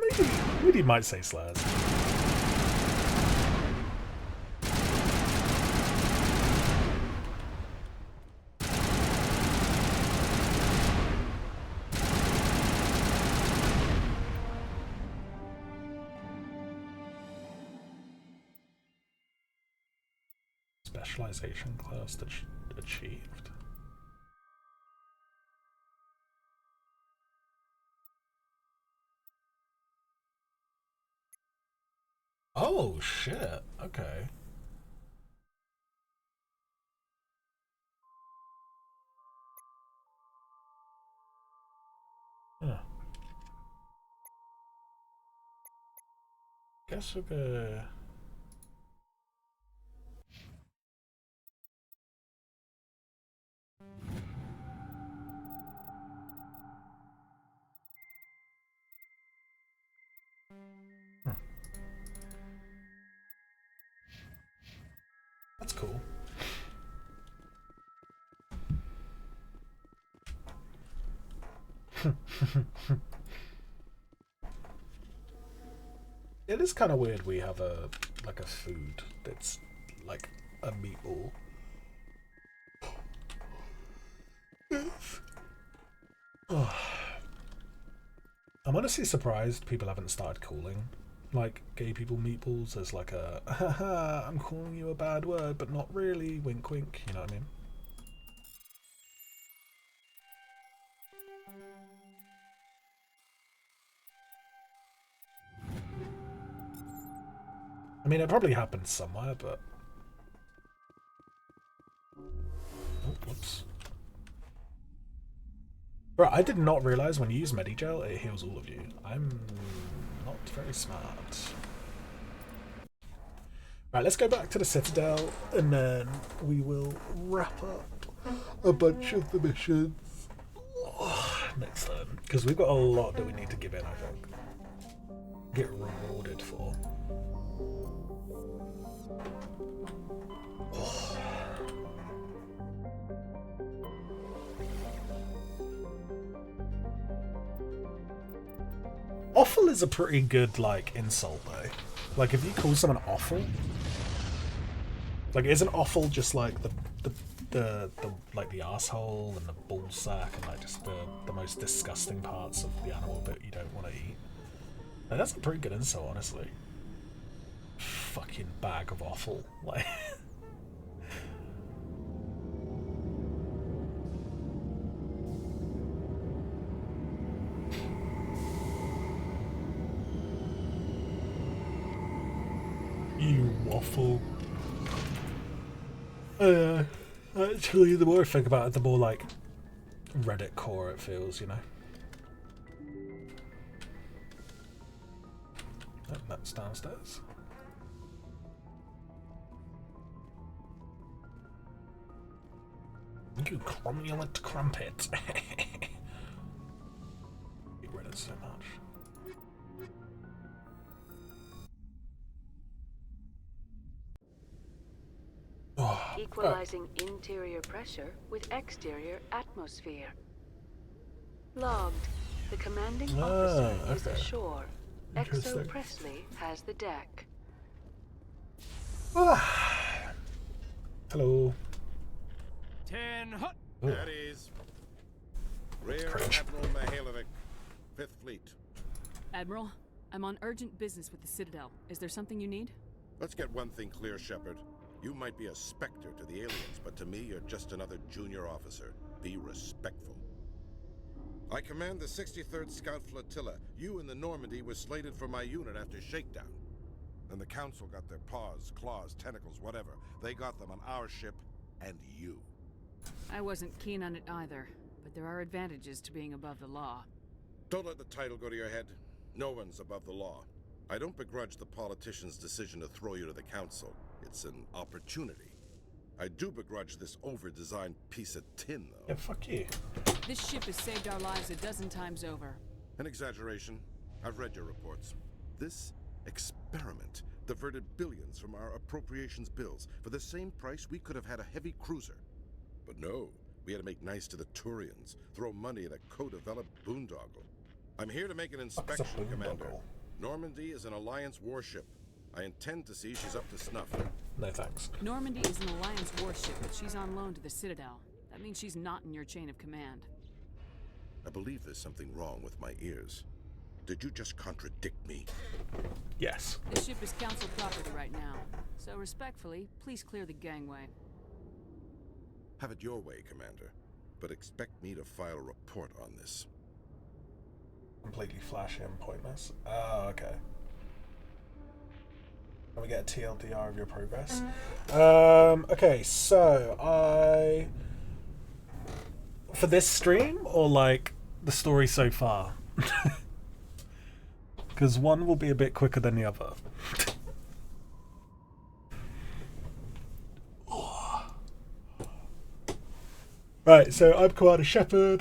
maybe you might say slurs. Specialization class achieved. Oh shit, okay. Huh. Guess we'll go. That's cool. It is kind of weird we have a food that's like a meatball. Oh. I'm honestly surprised people haven't started calling like gay people meatballs as like a haha, I'm calling you a bad word but not really, wink wink, you know what I mean? I mean, it probably happened somewhere, but... Oh, whoops. Right, I did not realise when you use Medigel, it heals all of you. I'm not very smart. Right, let's go back to the Citadel, and then we will wrap up a bunch of the missions next time. Because we've got a lot that we need to give in, I think. Get rewarded for. Awful is a pretty good, like, insult, though. Like, if you call someone awful, like, isn't awful just, like, the like, the asshole and the ball sack and, like, just the most disgusting parts of the animal that you don't want to eat? Like, that's a pretty good insult, honestly. Fucking bag of awful. Like... You waffle. Actually, the more I think about it, the more like Reddit core it feels, you know. Oh, that's downstairs. You cromulent crumpet. Hate Reddit so much. Equalizing interior pressure with exterior atmosphere. Logged. The commanding officer is ashore. Exo Presley has the deck. Hello. 10 hot. At ease. Rear Admiral Mihailovic, 5th Fleet. Admiral, I'm on urgent business with the Citadel. Is there something you need? Let's get one thing clear, Shepard. You might be a specter to the aliens, but to me, you're just another junior officer. Be respectful. I command the 63rd Scout Flotilla. You in the Normandy was slated for my unit after shakedown. And the Council got their paws, claws, tentacles, whatever. They got them on our ship, and you. I wasn't keen on it either, but there are advantages to being above the law. Don't let the title go to your head. No one's above the law. I don't begrudge the politician's decision to throw you to the Council. It's an opportunity. I do begrudge this over-designed piece of tin, though. Yeah, fuck you. This ship has saved our lives a dozen times over. An exaggeration. I've read your reports. This experiment diverted billions from our appropriations bills. For the same price, we could have had a heavy cruiser. But no, we had to make nice to the Turians, throw money at a co-developed boondoggle. I'm here to make an inspection, Commander. Normandy is an Alliance warship. I intend to see she's up to snuff. No thanks. Normandy is an Alliance warship, but she's on loan to the Citadel. That means she's not in your chain of command. I believe there's something wrong with my ears. Did you just contradict me? Yes. The ship is Council property right now, so respectfully, please clear the gangway. Have it your way, Commander, but expect me to file a report on this. Completely flashy and pointless. Oh, okay. Can we get a TLDR of your progress? Okay, so for this stream, or like the story so far? Because one will be a bit quicker than the other. Right, so I'm Commander Shepard.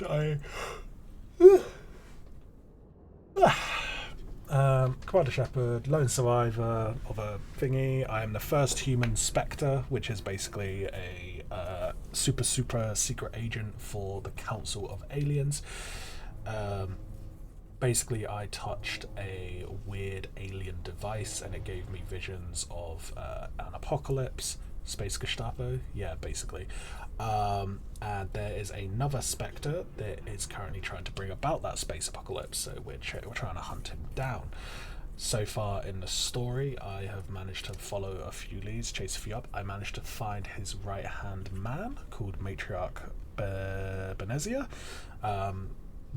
Commander Shepard, lone survivor of a thingy. I am the first human Spectre, which is basically a super secret agent for the Council of Aliens. Basically, I touched a weird alien device and it gave me visions of an apocalypse, space Gestapo, yeah, basically. And there is another Spectre that is currently trying to bring about that space apocalypse, so we're trying to hunt him down. So far in the story, I have managed to follow a few leads, chase a few up. I managed to find his right-hand man, called Matriarch Benezia.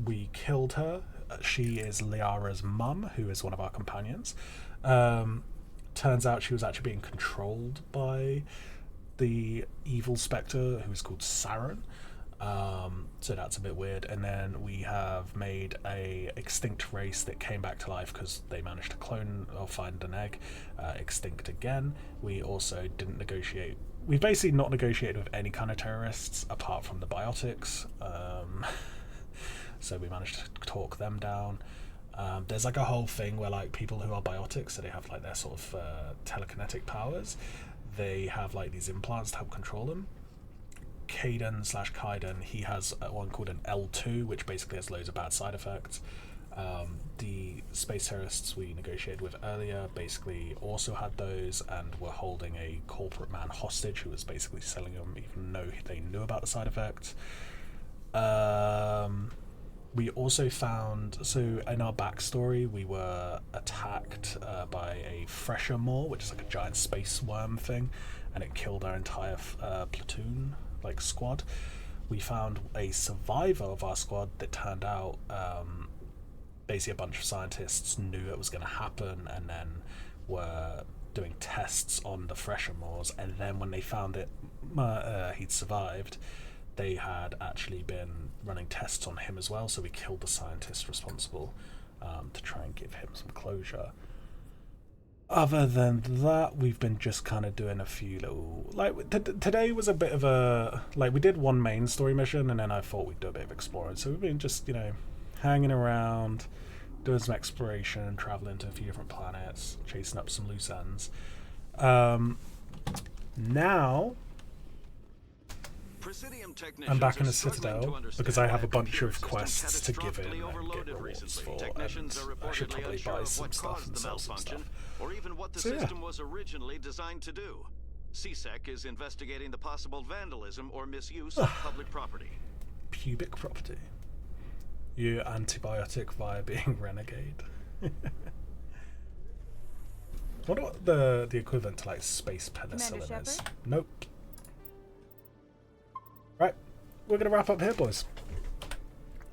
We killed her. She is Liara's mum, who is one of our companions. Turns out she was actually being controlled by the evil Spectre, who is called Saren. So that's a bit weird. And then we have made a extinct race that came back to life because they managed to clone or find an egg, extinct again. We also didn't negotiate. We've basically not negotiated with any kind of terrorists apart from the biotics. So we managed to talk them down. There's like a whole thing where like people who are biotics, so they have like their sort of telekinetic powers, they have like these implants to help control them. Kaiden, he has one called an L2, which basically has loads of bad side effects. The space terrorists we negotiated with earlier basically also had those and were holding a corporate man hostage who was basically selling them even though they knew about the side effects. We also found, so in our backstory, we were attacked by a Fresher Maw, which is like a giant space worm thing, and it killed our entire platoon, like squad. We found a survivor of our squad that turned out basically a bunch of scientists knew it was going to happen and then were doing tests on the Fresher Maws, and then when they found it, he'd survived, they had actually been running tests on him as well, so we killed the scientist responsible to try and give him some closure. Other than that, we've been just kind of doing a few little... Like, today was a bit of a... Like, we did one main story mission, and then I thought we'd do a bit of exploring. So we've been just, you know, hanging around, doing some exploration, traveling to a few different planets, chasing up some loose ends. Now... I'm back in the Citadel because I have a bunch of quests to give in and get rewards for, and I should probably buy some stuff and sell some stuff. Or even what the system was originally designed to do. CSEC is investigating the possible vandalism or misuse of public property. Pubic property. You antibiotic via being renegade. I wonder what the equivalent to like space penicillin is. Nope. Right, we're going to wrap up here, boys.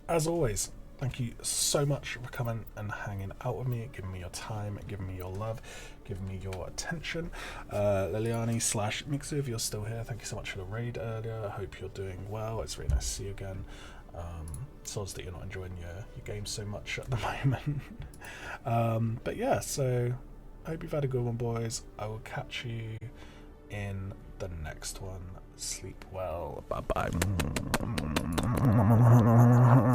As always, thank you so much for coming and hanging out with me, giving me your time, giving me your love, giving me your attention. Liliani/Mixer, if you're still here, thank you so much for the raid earlier. I hope you're doing well. It's really nice to see you again. Soz that you're not enjoying your game so much at the moment. But yeah, so I hope you've had a good one, boys. I will catch you in the next one. Sleep well. Bye bye.